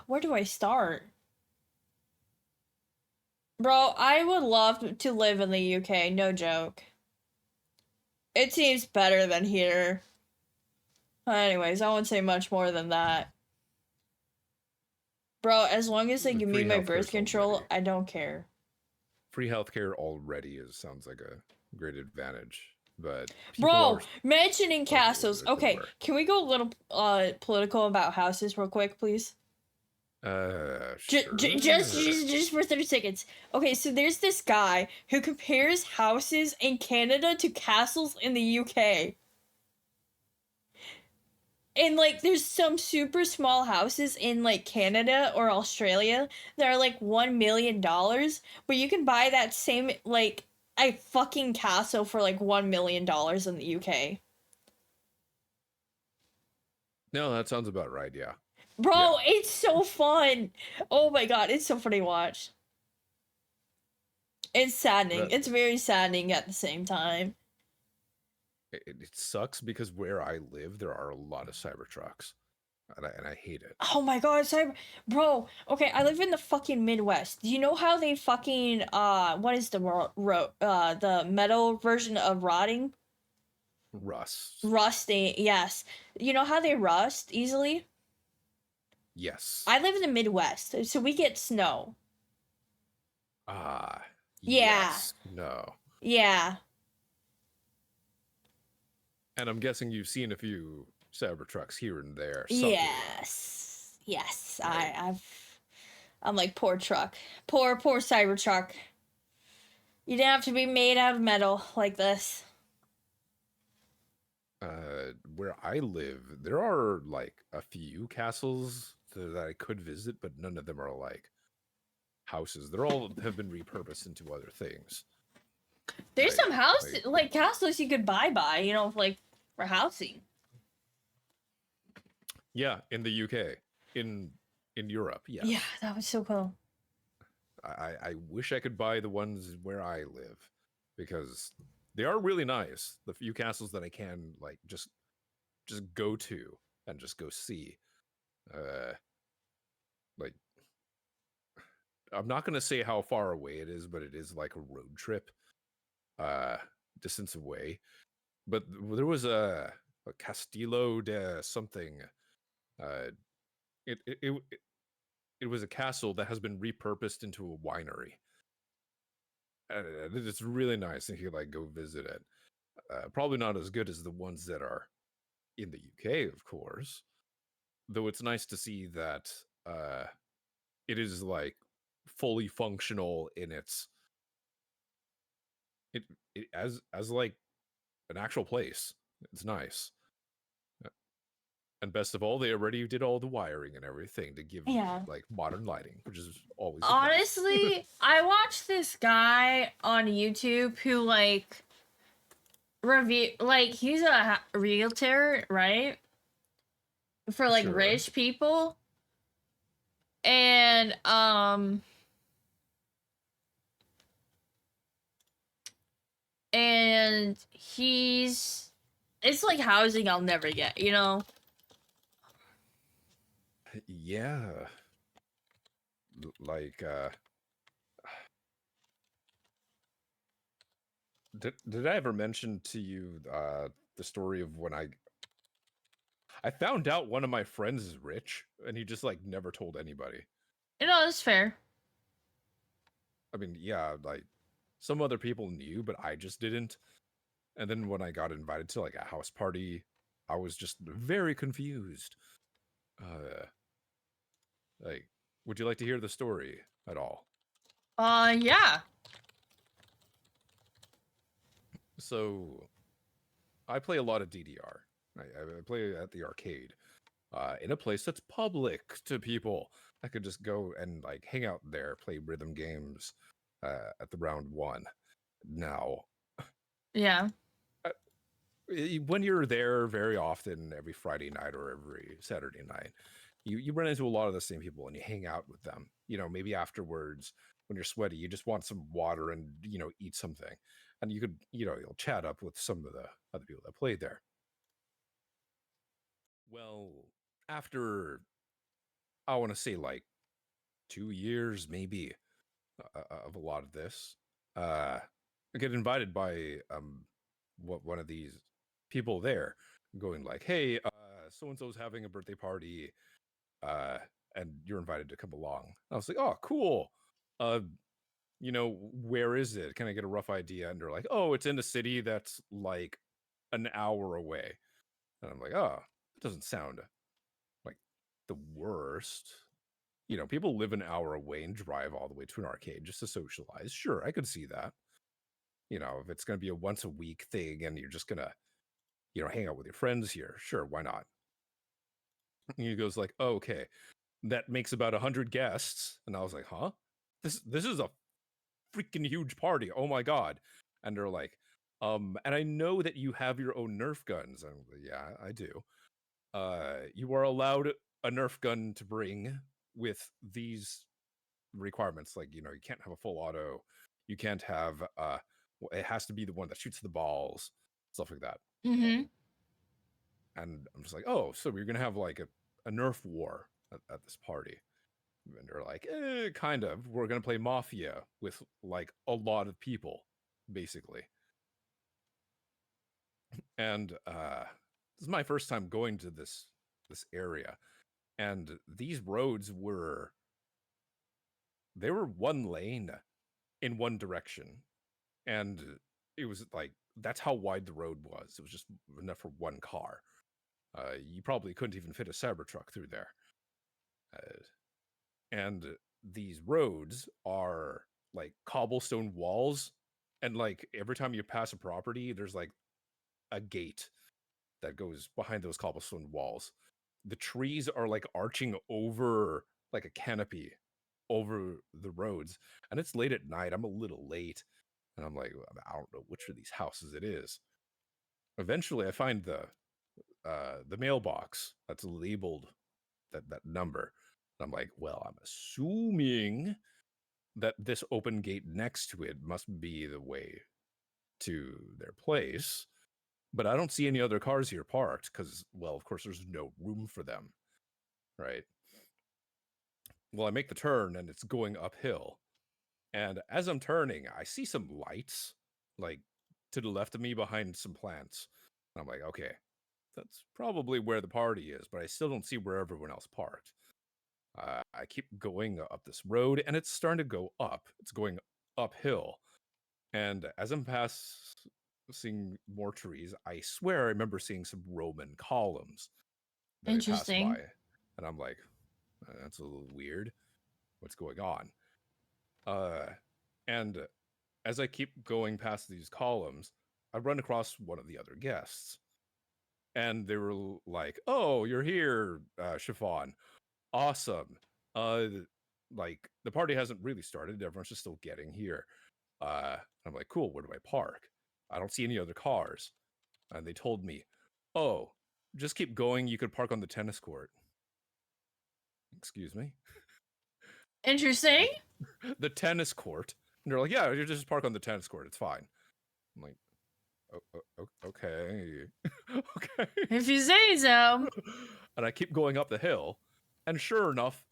where do I start? Bro, I would love to live in the UK, no joke. It seems better than here. Anyways, I won't say much more than that. Bro, as long as they The give me free my healthcare's birth control, already- I don't care. Free healthcare already sounds like a great advantage, but people Bro, are mentioning castles. it could Okay, work. can we go a little political about houses real quick, please? Sure. Just for 30 seconds. Okay, so there's this guy who compares houses in Canada to castles in the UK. And like there's some super small houses in like Canada or Australia that are like $1 million, but you can buy that same like a fucking castle for like $1 million in the UK. No, that sounds about right. Yeah. Bro, Yeah. it's so fun. Oh my god, it's so funny to watch. It's saddening. That- It's very saddening at the same time. It sucks because where I live, there are a lot of Cybertrucks, and I hate it. Oh my god, bro. Okay, I live in the fucking Midwest. Do you know how they fucking what is the the metal version of rotting? Rust. Rusting, yes. You know how they rust easily? Yes. I live in the Midwest, so we get snow. Ah. Yeah. Yes. No. Yeah. And I'm guessing you've seen a few Cybertrucks here and there. Somewhere. Yes. Yes. Right. I'm like poor truck. Poor Cybertruck. You didn't have to be made out of metal like this. Where I live, there are like a few castles that I could visit, but none of them are like houses. They're all have been repurposed into other things. There's Like- some houses, like castles you could buy, you know, like for housing. Yeah, in the UK, in Europe, yes. Yeah, that was so cool. I wish I could buy the ones where I live because they are really nice. The few castles that I can like just go to and just go see. Like I'm not gonna say how far away it is, but it is like a road trip, distance away. But there was a Castillo de something. Uh, it was a castle that has been repurposed into a winery. It's really nice, and you like go visit it. Probably not as good as the ones that are in the UK, of course. Though it's nice to see that it is like fully functional in its it as like an actual place. It's nice. And best of all, they already did all the wiring and everything to give Yeah. like modern lighting, which is always a plus. Honestly, I watched this guy on YouTube who like review like he's a realtor, right? For like Sure. rich people. And it's like housing I'll never get, you know? Yeah. Like did I ever mention to you the story of when I found out one of my friends is rich and he just like never told anybody. You know, that's fair. I mean, yeah, like some other people knew, but I just didn't. And then when I got invited to like a house party, I was just very confused. Like, would you like to hear the story at all? Yeah. So, I play a lot of DDR. I play at the arcade, in a place that's public to people. I could just go and like hang out there, play rhythm games, at the round one. Now, Yeah. when you're there very often, every Friday night or every Saturday night, you run into a lot of the same people and you hang out with them. You know, maybe afterwards when you're sweaty, you just want some water and eat something, and you could you'll chat up with some of the other people that played there. Well, after I want to say like 2 years, maybe of a lot of this. I get invited by one of these people there, going like, "Hey, so and so's having a birthday party, uh, and you're invited to come along." I was like, "Oh, cool. Uh, where is it? Can I get a rough idea?" And they're like, "Oh, it's in a city that's like an hour away." And I'm like, "Oh, that doesn't sound like the worst." People live an hour away and drive all the way to an arcade just to socialize. Sure, I could see that. If it's going to be a once a week thing and you're just going to, hang out with your friends here, sure, why not? And he goes like, "Oh, okay, that makes about 100 guests." And I was like, "Huh? This is a freaking huge party. Oh my God." And they're like, "And I know that you have your own Nerf guns." And I'm like, "Yeah, I do. You are allowed a Nerf gun to bring with these requirements. Like, you can't have a full auto. You can't have, it has to be the one that shoots the balls, stuff like that." Mm-hmm. And I'm just like, "Oh, so we're going to have like a Nerf war at this party." And they're like, kind of. We're going to play Mafia with like a lot of people, basically. And this is my first time going to this area. And these roads they were one lane in one direction. And it was like, that's how wide the road was. It was just enough for one car. You probably couldn't even fit a Cybertruck through there. And these roads are like cobblestone walls. And like every time you pass a property, there's like a gate that goes behind those cobblestone walls. The trees are like arching over like a canopy over the roads. And it's late at night. I'm a little late. And I'm like, I don't know which of these houses it is. Eventually I find the mailbox that's labeled that number. And I'm like, well, I'm assuming that this open gate next to it must be the way to their place. But I don't see any other cars here parked because, well, of course, there's no room for them, right? Well, I make the turn and it's going uphill. And as I'm turning, I see some lights like to the left of me behind some plants. And I'm like, okay, that's probably where the party is, but I still don't see where everyone else parked. I keep going up this road and it's starting to go up. It's going uphill. And as I'm seeing more trees, I swear I remember seeing some Roman columns that I passed by. Interesting. And I'm like, that's a little weird. What's going on? And as I keep going past these columns, I run across one of the other guests. And they were like, "Oh, you're here, Chiffon. Awesome. Uh, like the party hasn't really started. Everyone's just still getting here." I'm like, "Cool. Where do I park? I don't see any other cars." And they told me, "Oh, just keep going. You could park on the tennis court." Excuse me? Interesting. The tennis court? And they're like, "Yeah, you just park on the tennis court. It's fine." I'm like, okay. Okay. If you say so. And I keep going up the hill. And sure enough,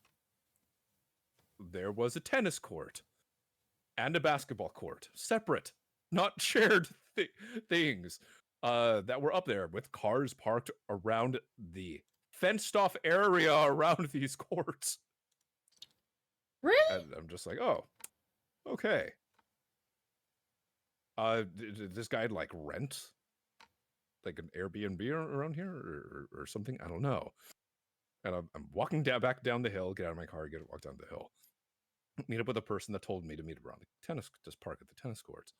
there was a tennis court and a basketball court, separate, not shared things, that were up there with cars parked around the fenced off area around these courts. Really? And I'm just like, oh, okay. Did this guy like rent like an Airbnb around here or something? I don't know. And I'm walking back down the hill, get out of my car, walk down the hill, meet up with a person that told me to meet around the tennis, just park at the tennis courts.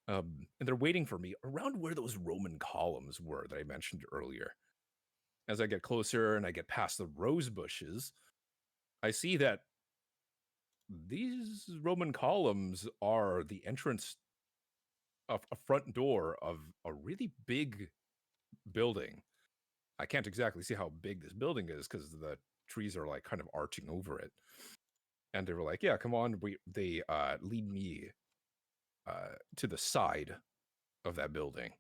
And they're waiting for me around where those Roman columns were that I mentioned earlier. As I get closer and I get past the rose bushes, I see that these Roman columns are the entrance of a front door of a really big building. I can't exactly see how big this building is because the trees are like kind of arching over it. And they were like, "Yeah, come on." They lead me to the side of that building.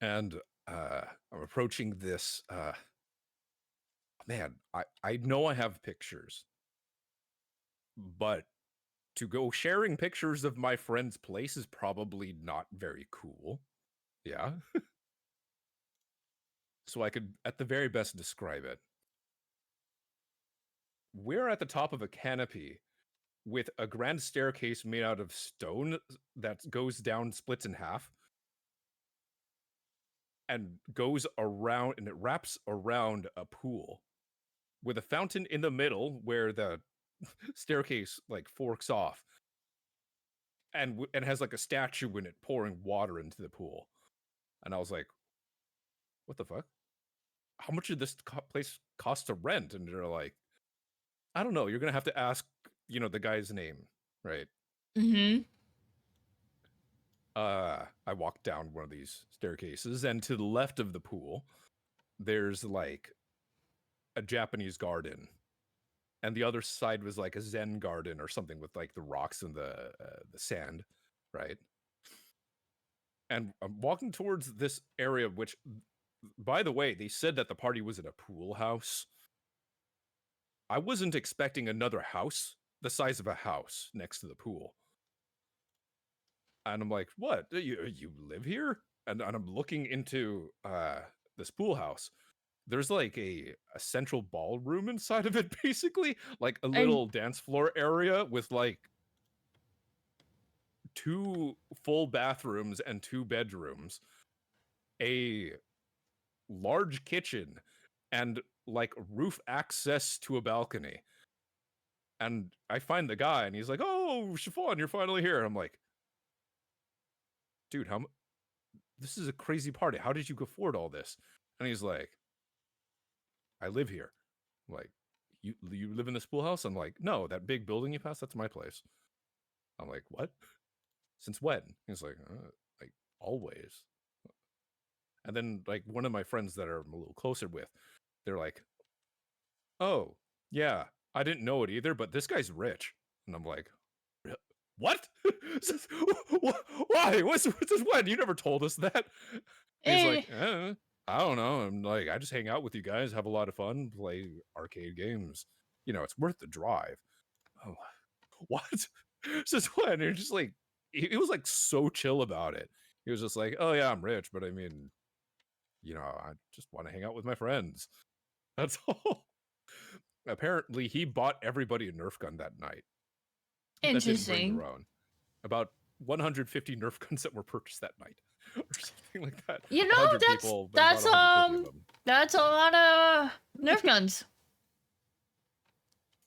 And I'm approaching this. Man, I know I have pictures but to go sharing pictures of my friend's place is probably not very cool. Yeah. So I could, at the very best, describe it. We're at the top of a canopy with a grand staircase made out of stone that goes down, splits in half, and goes around, and it wraps around a pool with a fountain in the middle where the staircase like forks off, and has like a statue in it pouring water into the pool. And I was like, what the fuck? How much did this place cost to rent? And they're like, I don't know. You're gonna have to ask, the guy's name, right? Mm-hmm. I walked down one of these staircases, and to the left of the pool, there's like a Japanese garden, and the other side was like a Zen garden or something with like the rocks and the sand, right? And I'm walking towards this area, which, by the way, they said that the party was at a pool house. I wasn't expecting another house the size of a house next to the pool. And I'm like, what? You live here? And I'm looking into this pool house. There's like a central ballroom inside of it, basically. Like a little dance floor area with like 2 full bathrooms and 2 bedrooms, a large kitchen, and like roof access to a balcony. And I find the guy, and he's like, "Oh, Chiffon, you're finally here." And I'm like, "Dude, this is a crazy party. How did you afford all this?" And he's like, "I live here." I'm like, you live in this pool house?" I'm like, "No, that big building you passed, that's my place." I'm like, "What? Since when?" He's like, "Like always." And then like one of my friends that I'm a little closer with, they're like, "Oh, yeah, I didn't know it either, but this guy's rich." And I'm like, "What? Why? What's this? When? You never told us that." He's like, I don't know. I'm like, I just hang out with you guys, have a lot of fun, play arcade games. It's worth the drive. Oh, what? Since when? You're just like, he was like so chill about it. He was just like, "Oh yeah, I'm rich, but I mean, I just want to hang out with my friends. That's all." Apparently, he bought everybody a Nerf gun that night that didn't bring Interesting. their own. About 150 Nerf guns that were purchased that night, or something like that. You know, 100 people, but he bought 150 of them. that's a lot of Nerf guns.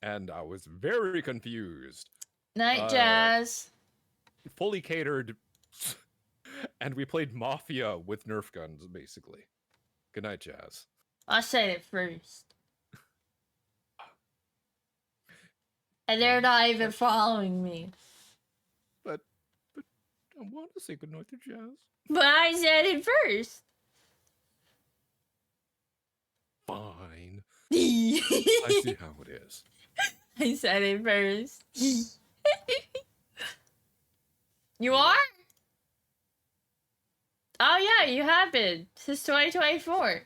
And I was very confused. Night, Jazz. Fully catered, and we played Mafia with Nerf guns, basically. Good night, Jazz. I said it first. And they're not even following me. But I want to say goodnight to Jazz. But I said it first. Fine. I see how it is. I said it first. You are? Oh yeah, you have been since 2024.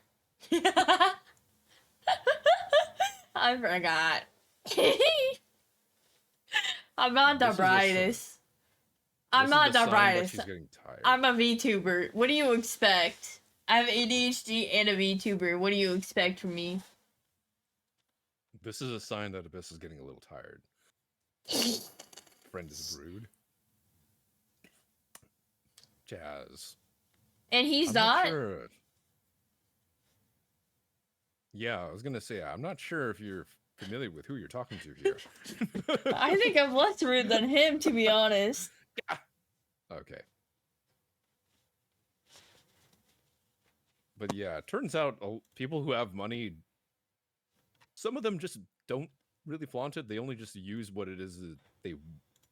I forgot. I'm not the brightest. I'm not the brightest. She's getting tired. I'm a VTuber. What do you expect? I have ADHD and a VTuber. What do you expect from me? This is a sign that Abyss is getting a little tired. Friend is rude. Jazz. And he's I'm not? sure. Yeah, I was gonna say, I'm not sure if you're familiar with who you're talking to here. I think I'm less rude than him, to be honest. Yeah. Okay. But yeah, it turns out people who have money, some of them just don't really flaunt it. They only just use what it is that they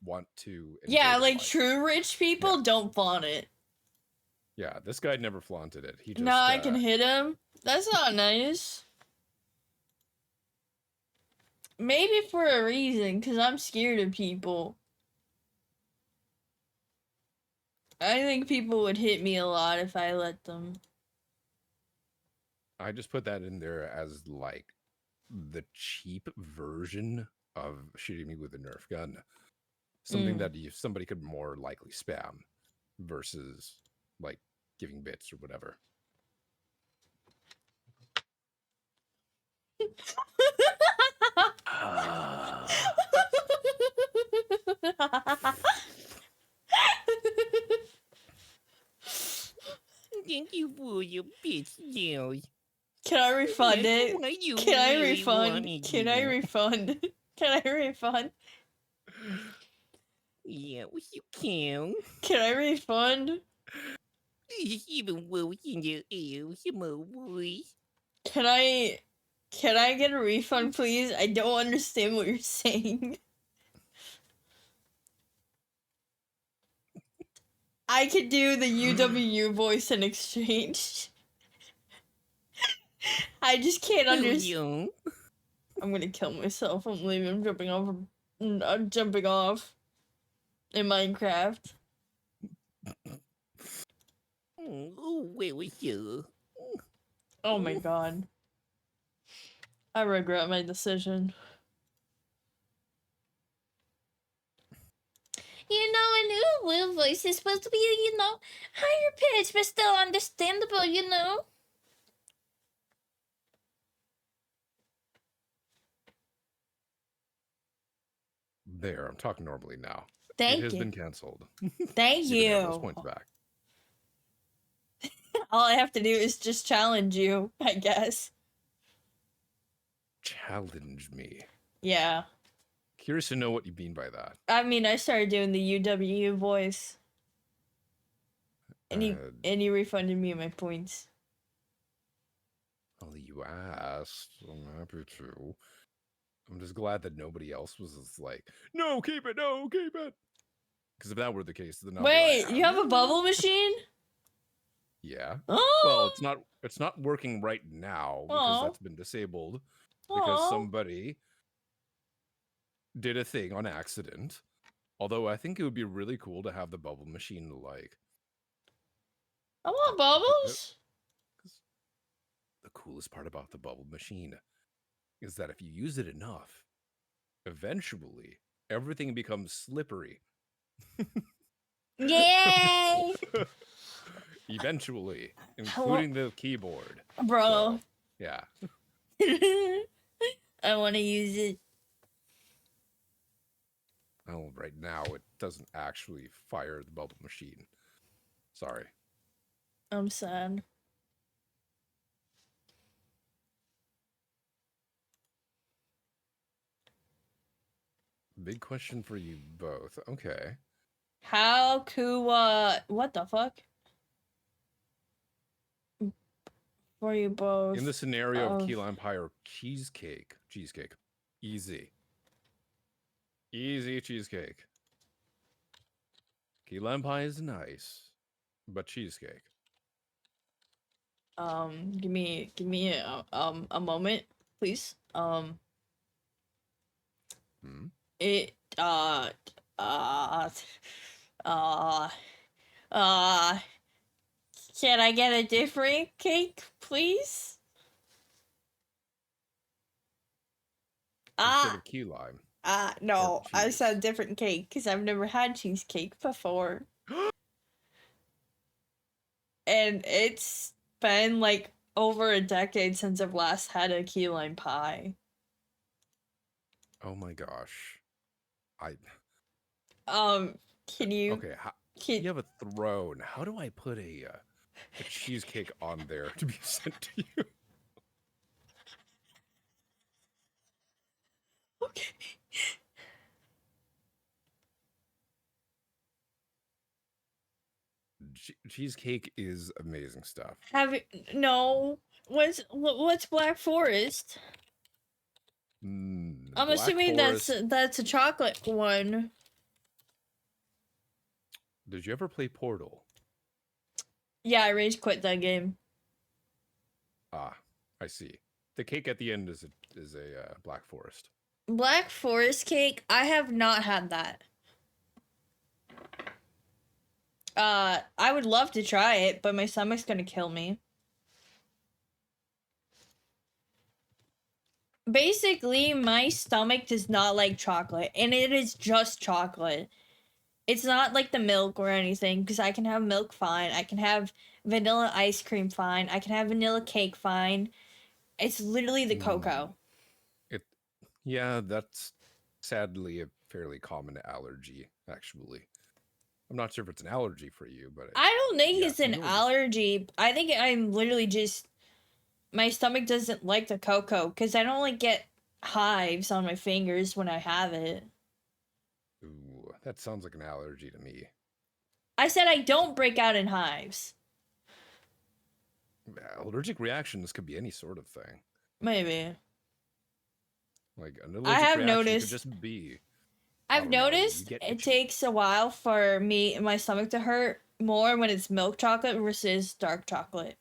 want to. Yeah, enjoy like life. true rich people don't flaunt it. Yeah, this guy never flaunted it. He just. Now I can hit him. That's not nice. Maybe for a reason, because I'm scared of people. I think people would hit me a lot if I let them. I just put that in there as like the cheap version of shooting me with a Nerf gun. Something Mm. that somebody could more likely spam versus like giving bits or whatever. Thank you for your bits, Joe. Can I refund Yes, it? why you Can I really refund? wanted Can I you. refund? Can I refund? Yeah, well, you can. Can I refund? Even though in your ears, small boy. Can I get a refund, please? I don't understand what you're saying. I could do the UWU voice in exchange. I just can't understand. Yo. I'm gonna kill myself. I'm leaving. I'm jumping off. I'm jumping off in Minecraft. Oh, well, sure. Oh my god. I regret my decision. You know, a new blue voice is supposed to be, higher pitched, but still understandable, There, I'm talking normally now. Thank it has you. been canceled. Thank You can have those you. points back. All I have to do is just challenge you, I guess. Challenge me. Yeah. Curious to know what you mean by that. I mean, I started doing the UWU voice. And you refunded me my points. Well, you asked. I'm happy to. I'm just glad that nobody else was just like, no, keep it, no, keep it. Because if that were the case, then I'd Wait, be like, you have a bubble machine? Yeah. Oh! Well, it's not working right now because Aw. that's been disabled because Aw. somebody did a thing on accident. Although I think it would be really cool to have the bubble machine like I want bubbles. the coolest part about the bubble machine is that if you use it enough, eventually everything becomes slippery. Yay! Eventually, including the keyboard. Bro. So, yeah. I want to use it. Well, right now it doesn't actually fire the bubble machine. Sorry. I'm sad. Big question for you both. Okay. How could, what the fuck? For you both. In the scenario of key lime pie or cheesecake. Cheesecake. Easy. Easy cheesecake. Key lime pie is nice, but cheesecake. Give me a moment, please. It, can I get a different cake, please? Instead of key lime. No, I cheese. said different cake because I've never had cheesecake before. And it's been like over a decade since I've last had a key lime pie. Oh my gosh. Can you? Okay, you have a throne. How do I put a cheesecake on there to be sent to you? Okay. Cheesecake is amazing stuff. No. What's Black Forest? I'm assuming that's a chocolate one. Did you ever play Portal? Yeah, I rage quit that game. Ah, I see. The cake at the end is a Black Forest. Black Forest cake? I have not had that. I would love to try it, but my stomach's gonna kill me. basically my stomach does not like chocolate, and it is just chocolate. It's not like the milk or anything, because I can have milk fine. I can have vanilla ice cream fine. I can have vanilla cake fine. It's literally the cocoa. It, yeah, that's sadly a fairly common allergy, actually. I'm not sure if it's an allergy for you, but I don't think yeah, it's an people just- allergy. I think I'm literally just my stomach doesn't like the cocoa because I don't like get hives on my fingers when I have it. Ooh, that sounds like an allergy to me. I said I don't break out in hives. Allergic reactions could be any sort of thing. Maybe. Like an allergic I have reaction noticed. could just be. I I've don't know, you noticed get it itchy. takes a while for my stomach to hurt more when it's milk chocolate versus dark chocolate.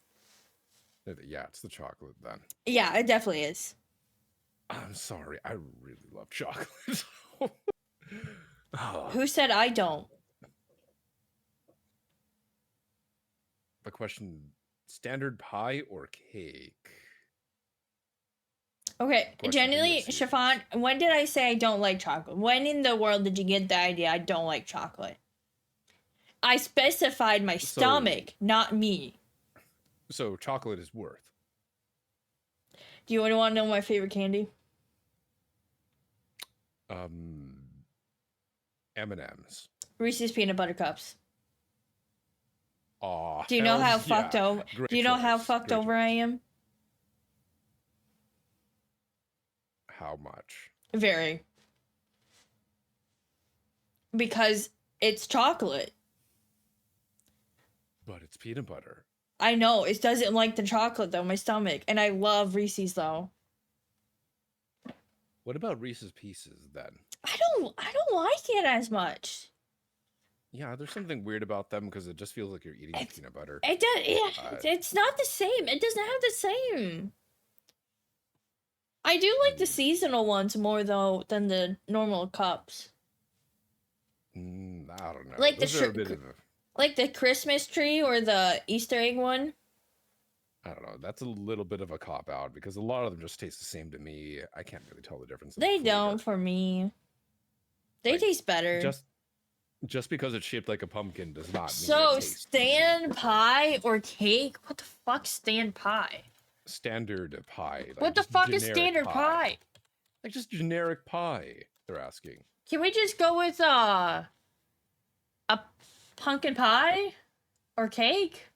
Yeah, it's the chocolate then. Yeah, it definitely is. I'm sorry, I really love chocolate. Ah, Who said I don't? the question: standard pie or cake? Okay, Question for you, genuinely, it seems. Chiffon, when did I say I don't like chocolate? When in the world did you get the idea I don't like chocolate? I specified my stomach, not me. So chocolate is worth. Do you want to know my favorite candy? M&Ms. Reese's peanut butter cups. Aw, Do you know how hells fucked yeah. over? Great Do you know how choice, fucked great over I choice. am? How much? Very. Because it's chocolate. But it's peanut butter. I know it doesn't like the chocolate though. My stomach, and I love Reese's though. What about Reese's Pieces then? I don't like it as much. Yeah, there's something weird about them because it just feels like you're eating peanut butter. It does. Yeah, it's not the same. It doesn't have the same. I do like the seasonal ones more though than the normal cups. I don't know. Like Those the are a bit of a, like the Christmas tree or the Easter egg one. I don't know. That's a little bit of a cop out because a lot of them just taste the same to me. I can't really tell the difference. In They the don't flavor. for me. They Like, taste better. Just because it's shaped like a pumpkin does not mean So it tastes stand pie or cake? What the fuck, stand pie? standard pie. Like What the just fuck is generic standard pie? Like just generic pie. They're asking. Can we just go with a pumpkin pie or cake?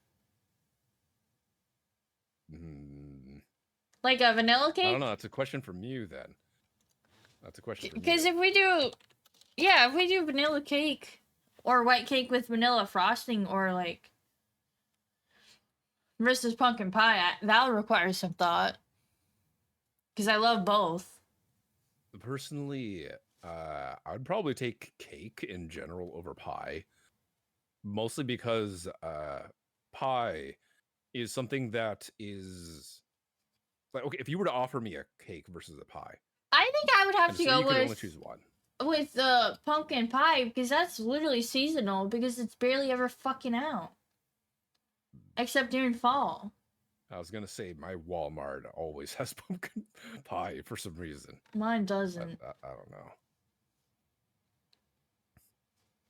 Like a vanilla cake? I don't know. That's a question from you then. That's a question from you. Because if we do vanilla cake or white cake with vanilla frosting or like versus pumpkin pie, that'll require some thought. Because I love both. Personally, I would probably take cake in general over pie. Mostly because pie is something that is like, okay, if you were to offer me a cake versus a pie, I think I would have and to so go you could only with choose one. with the pumpkin pie because that's literally seasonal because it's barely ever fucking out. Except during fall. I was gonna say my Walmart always has pumpkin pie for some reason. Mine doesn't. I don't know.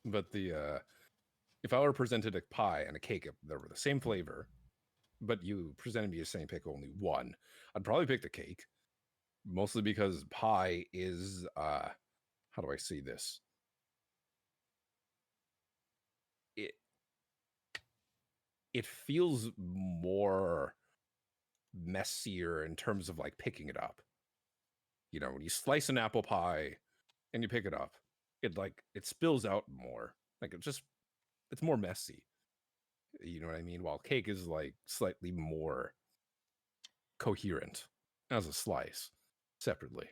But the if I were presented a pie and a cake that were the same flavor, but you presented me the same pick only one, I'd probably pick the cake. Mostly because pie is how do I say this? It feels more messier in terms of like picking it up. You know, when you slice an apple pie and you pick it up, it spills out more. Like it's more messy. You know what I mean? While cake is like slightly more coherent as a slice separately.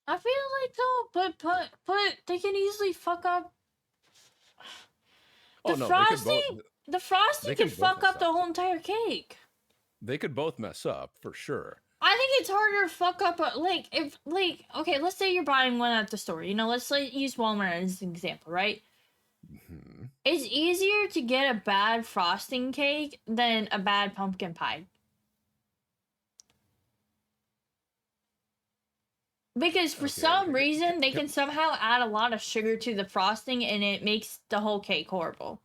I feel like though, but they can easily fuck up the frosting. The frosting can fuck up the whole entire cake. They could both mess up for sure. I think it's harder to fuck up okay, let's say you're buying one at the store. You know, let's use Walmart as an example, right? Mm-hmm. It's easier to get a bad frosting cake than a bad pumpkin pie. Because for Okay, some okay, reason they can- can somehow add a lot of sugar to the frosting and it makes the whole cake horrible.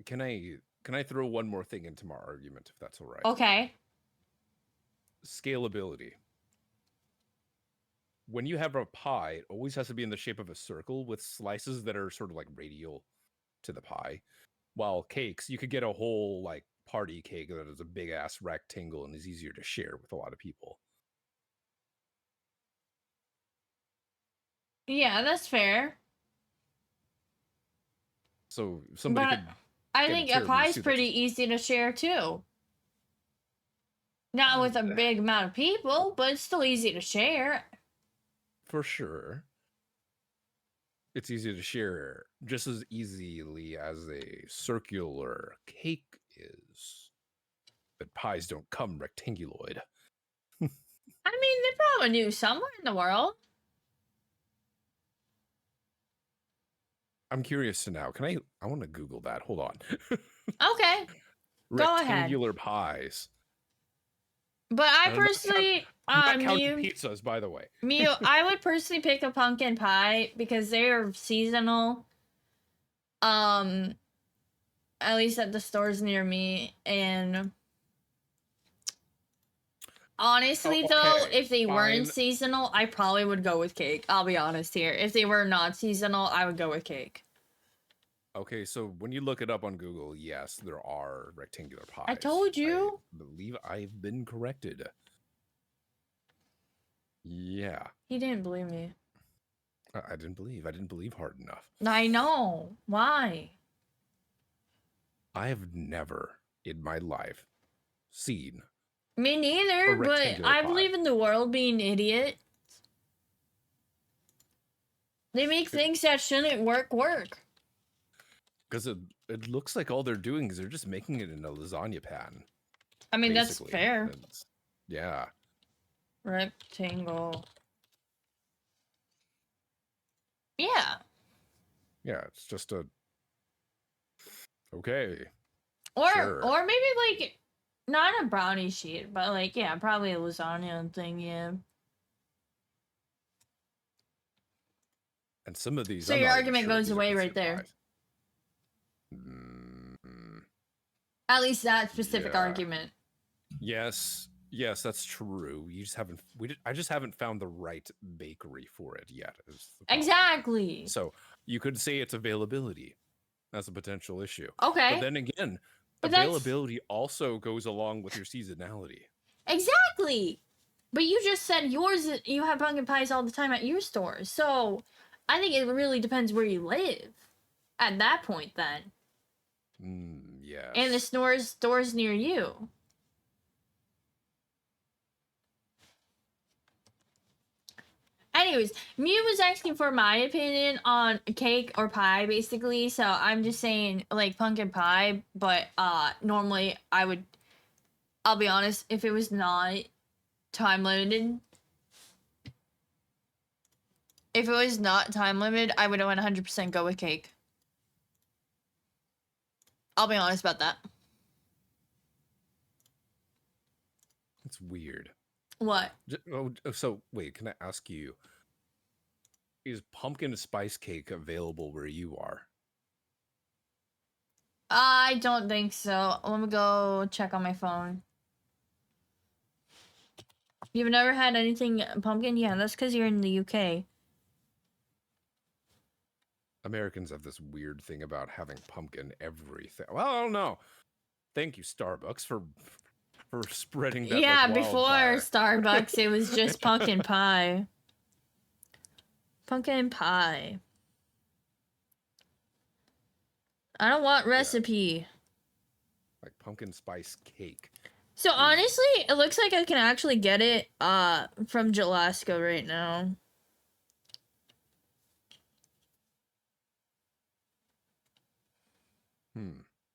Can I throw one more thing into my argument, if that's all right? Okay. Scalability. When you have a pie, it always has to be in the shape of a circle with slices that are sort of like radial to the pie. While cakes, you could get a whole like party cake that is a big ass rectangle and is easier to share with a lot of people. Yeah, that's fair. So if somebody But could I get think a tiramisu pie's that's pretty just- easy to share too. Not with a big amount of people, but it's still easy to share. for sure. It's easy to share just as easily as a circular cake is. But pies don't come rectanguloid. I mean, they probably do somewhere in the world. I'm curious to now. I want to Google that. Hold on. Okay, go ahead. Rectangular pies. But I And I'm not personally, not counting Mew, pizzas, by the way. I would personally pick a pumpkin pie because they're seasonal. At least at the stores near me, and honestly, though, Okay, if they weren't fine. seasonal, I probably would go with cake. I'll be honest here. If they were not seasonal, I would go with cake. Okay, so when you look it up on Google, yes, there are rectangular pies. I told you. I believe I've been corrected. Yeah. He didn't believe me. I didn't believe hard enough. I know. Why? I have never in my life seen Me neither, A but rectangular I pie. believe in the world being idiot. They make things that shouldn't work. because it looks like all they're doing is they're just making it in a lasagna pan. I mean, basically. that's fair. Yeah. Rectangle. Yeah. Yeah, it's just a okay. Or Sure. or maybe like not a brownie sheet, but like yeah, probably a lasagna thing, yeah. And some of these So I'm your not even argument sure goes these are away right considered there. pies. Mm, At least that specific Yeah. argument. yes, that's true. You just haven't I just haven't found the right bakery for it yet. Is the problem. Exactly. So you could say it's availability. That's a potential issue. Okay. But then again, But that's- availability also goes along with your seasonality. Exactly. But you just said you have pumpkin pies all the time at your store. So I think it really depends where you live at that point then. Yes. And the stores near you. Anyways, Mew was asking for my opinion on cake or pie, basically. So I'm just saying like pumpkin pie, but normally I'll be honest, if it was not time limited, I would 100% go with cake. I'll be honest about that. It's weird. What? So wait, can I ask you? Is pumpkin spice cake available where you are? I don't think so. Let me go check on my phone. You've never had anything pumpkin? Yeah, that's because you're in the UK. Americans have this weird thing about having pumpkin everything. Well, I don't know. Thank you, Starbucks, for spreading that. Yeah, like before wildfire. Starbucks, it was just pumpkin pie. Pumpkin pie. I don't want recipe. Like pumpkin spice cake. So honestly, it looks like I can actually get it from Jalaska right now.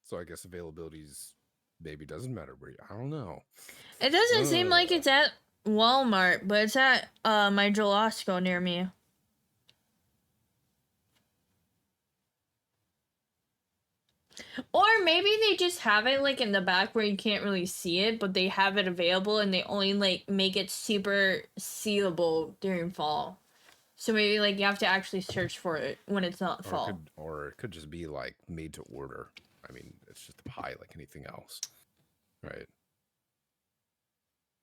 So I guess availability's maybe doesn't matter where you. I don't know. It doesn't seem like it's at Walmart, but it's at my Jalaska near me. Or maybe they just have it like in the back where you can't really see it, but they have it available and they only like make it super seeable during fall. So maybe like you have to actually search for it when it's not fall. Or it could just be like made to order. I mean, it's just a pie like anything else, right?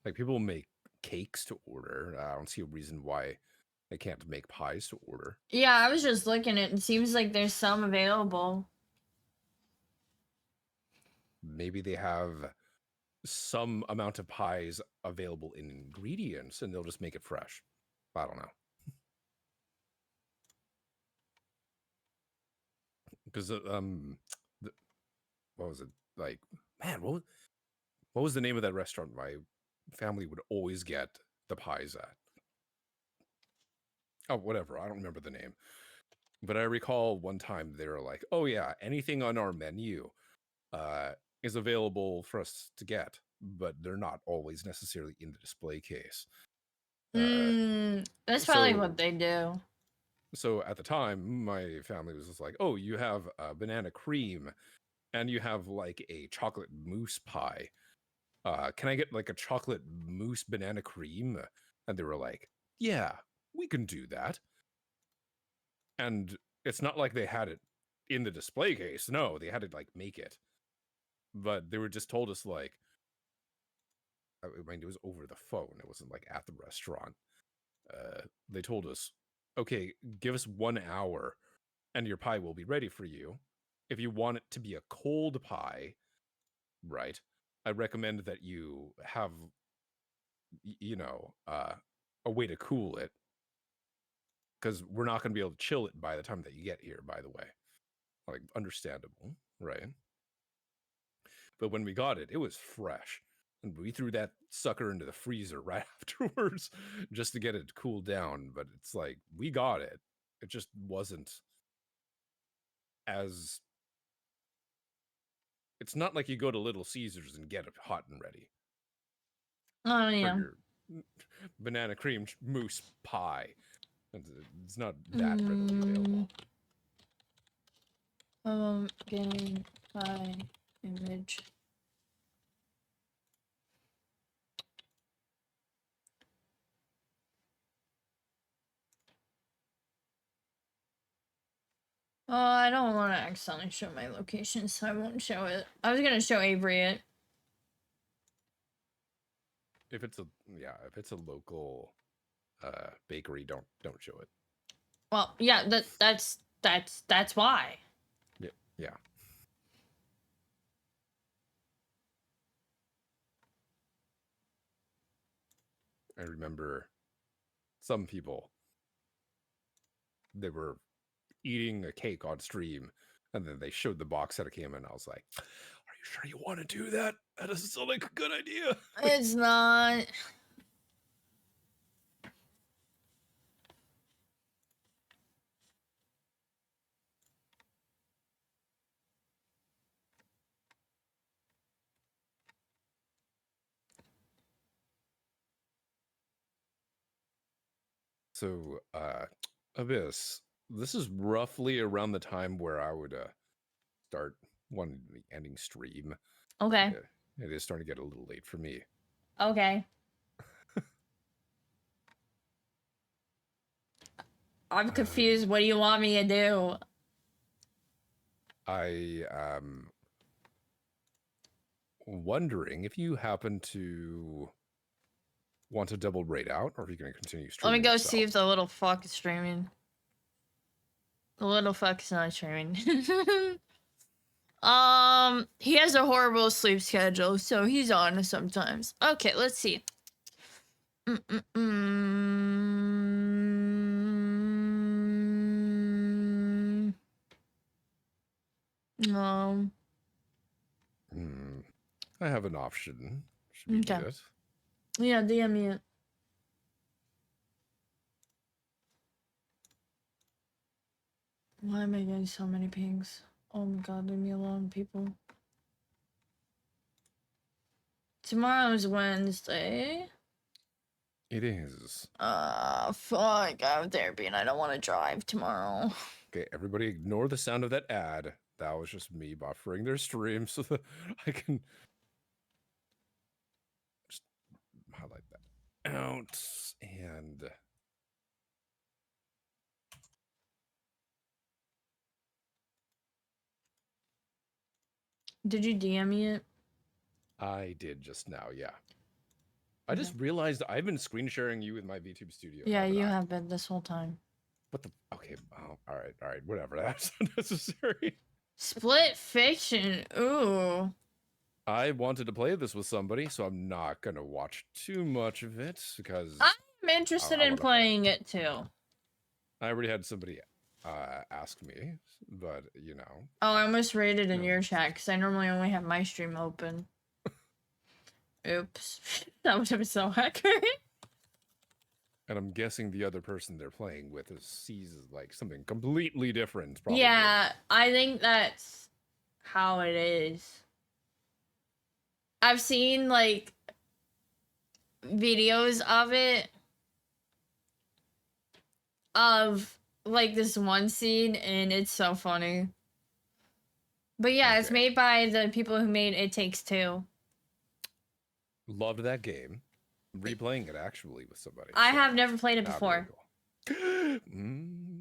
Like people make cakes to order. I don't see a reason why they can't make pies to order. Yeah, I was just looking at it. It seems like there's some available. Maybe they have some amount of pies available in ingredients and they'll just make it fresh. I don't know. Because what was it like? Man, what was the name of that restaurant my family would always get the pies at? Oh, whatever. I don't remember the name. But I recall one time they were like, "Oh yeah, anything on our menu is available for us to get, but they're not always necessarily in the display case." That's probably so- what they do. So at the time, my family was just like, "Oh, you have banana cream, and you have like a chocolate mousse pie. Can I get like a chocolate mousse banana cream?" And they were like, "Yeah, we can do that." And it's not like they had it in the display case. No, they had to like make it. But they were just told us like, I mean, it was over the phone. It wasn't like at the restaurant. They told us, "Okay, give us 1 hour and your pie will be ready for you. If you want it to be a cold pie, right, I recommend that you have, a way to cool it, because we're not going to be able to chill it by the time that you get here, by the way." Like, understandable, right? But when we got it, it was fresh. And we threw that sucker into the freezer right afterwards just to get it to cool down. But it's like, we got it. It just wasn't as... It's not like you go to Little Caesars and get it hot and ready. Oh For yeah. your banana cream mousse pie. It's not that readily available. Getting my image. Oh, I don't want to accidentally show my location, so I won't show it. I was gonna show Avery it. If it's a local bakery, don't show it. Well, yeah, that's why. Yeah. I remember some people, they were eating a cake on stream, and then they showed the box that it came in. I was like, "Are you sure you want to do that? That doesn't sound like a good idea." It's not. So, Abyss, this is roughly around the time where I would start wanting to be ending stream. Okay. It is starting to get a little late for me. Okay. I'm confused. What do you want me to do? I am wondering if you happen to want to double raid out, or if you're going to continue Let streaming. me go see if the little fuck is streaming. The little fuck is not streaming. He has a horrible sleep schedule, so he's on sometimes. Okay, let's see. No. I have an option. Should we need Okay. it? Yeah, DM me it. Why am I getting so many pings? Oh my god, leave me alone, people. Tomorrow's Wednesday. It is. Fuck, I have therapy and I don't want to drive tomorrow. Okay, everybody ignore the sound of that ad. that was just me buffering their stream so that I can just highlight that out and Did you DM me it? I did just now, yeah. I just realized I've been screen sharing you with my VTube studio. Yeah, haven't you I? have been this whole time. What the? Okay. Oh, all right. Whatever. That's unnecessary. Split fiction. Ooh. I wanted to play this with somebody, so I'm not gonna watch too much of it because I'm interested in wanna play. playing it too. I already had somebody ask me, but you know. Oh, I almost rated in No. your chat because I normally only have my stream open. Oops. That would have been so accurate. And I'm guessing the other person they're playing with sees like something completely different. Probably. Yeah, I think that's how it is. I've seen like videos of it of like this one scene and it's so funny. But yeah, it's Okay. made by the people who made It Takes Two. Loved that game. Replaying it actually with somebody. I so have never played it that'd be before. really cool. Mm.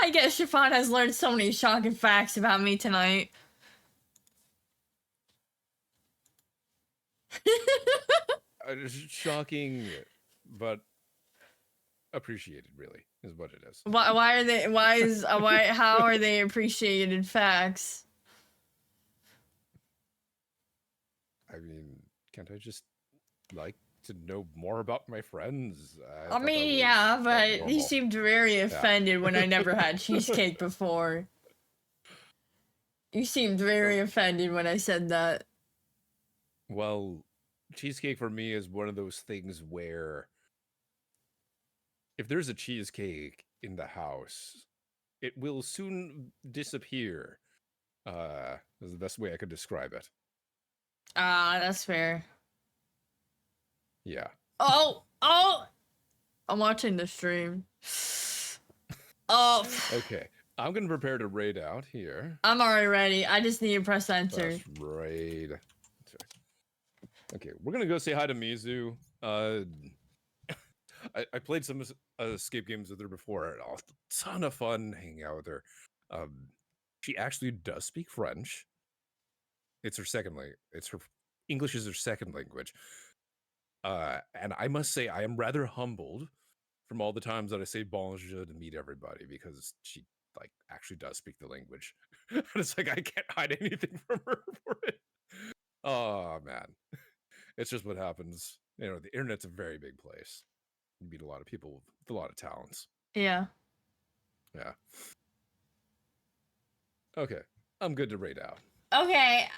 I guess Chiffon has learned so many shocking facts about me tonight. Shocking, but appreciated. Really, is what it is. Why are they? How are they appreciated facts? I mean, can't I just like to know more about my friends? I thought that mean, was, yeah, like, but he normal. seemed very offended when I never had cheesecake before. You seemed very offended when I said that. Well, cheesecake for me is one of those things where if there's a cheesecake in the house, it will soon disappear. Is the best way I could describe it. Ah, that's fair. Yeah. Oh! I'm watching the stream. Oh. Okay. I'm gonna prepare to raid out here. I'm already ready. I just need to press enter. Press raid. Okay, we're gonna go say hi to Mizu. I played some escape games with her before. A ton of fun hanging out with her. She actually does speak French. It's her second language. English is her second language. And I must say, I am rather humbled from all the times that I say bonjour to meet everybody because she like actually does speak the language. And it's like I can't hide anything from her for it. Oh man, it's just what happens. You know, the internet's a very big place. You meet a lot of people with a lot of talents. Yeah. Yeah. Okay, I'm good to raid out. Okay.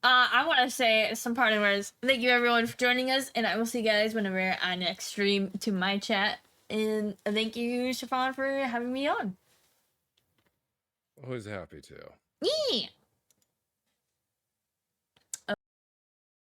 I want to say some parting words. Thank you everyone for joining us, and I will see you guys whenever I next stream to my chat. And thank you, Chiffon, for having me on. Always happy to. Yeah.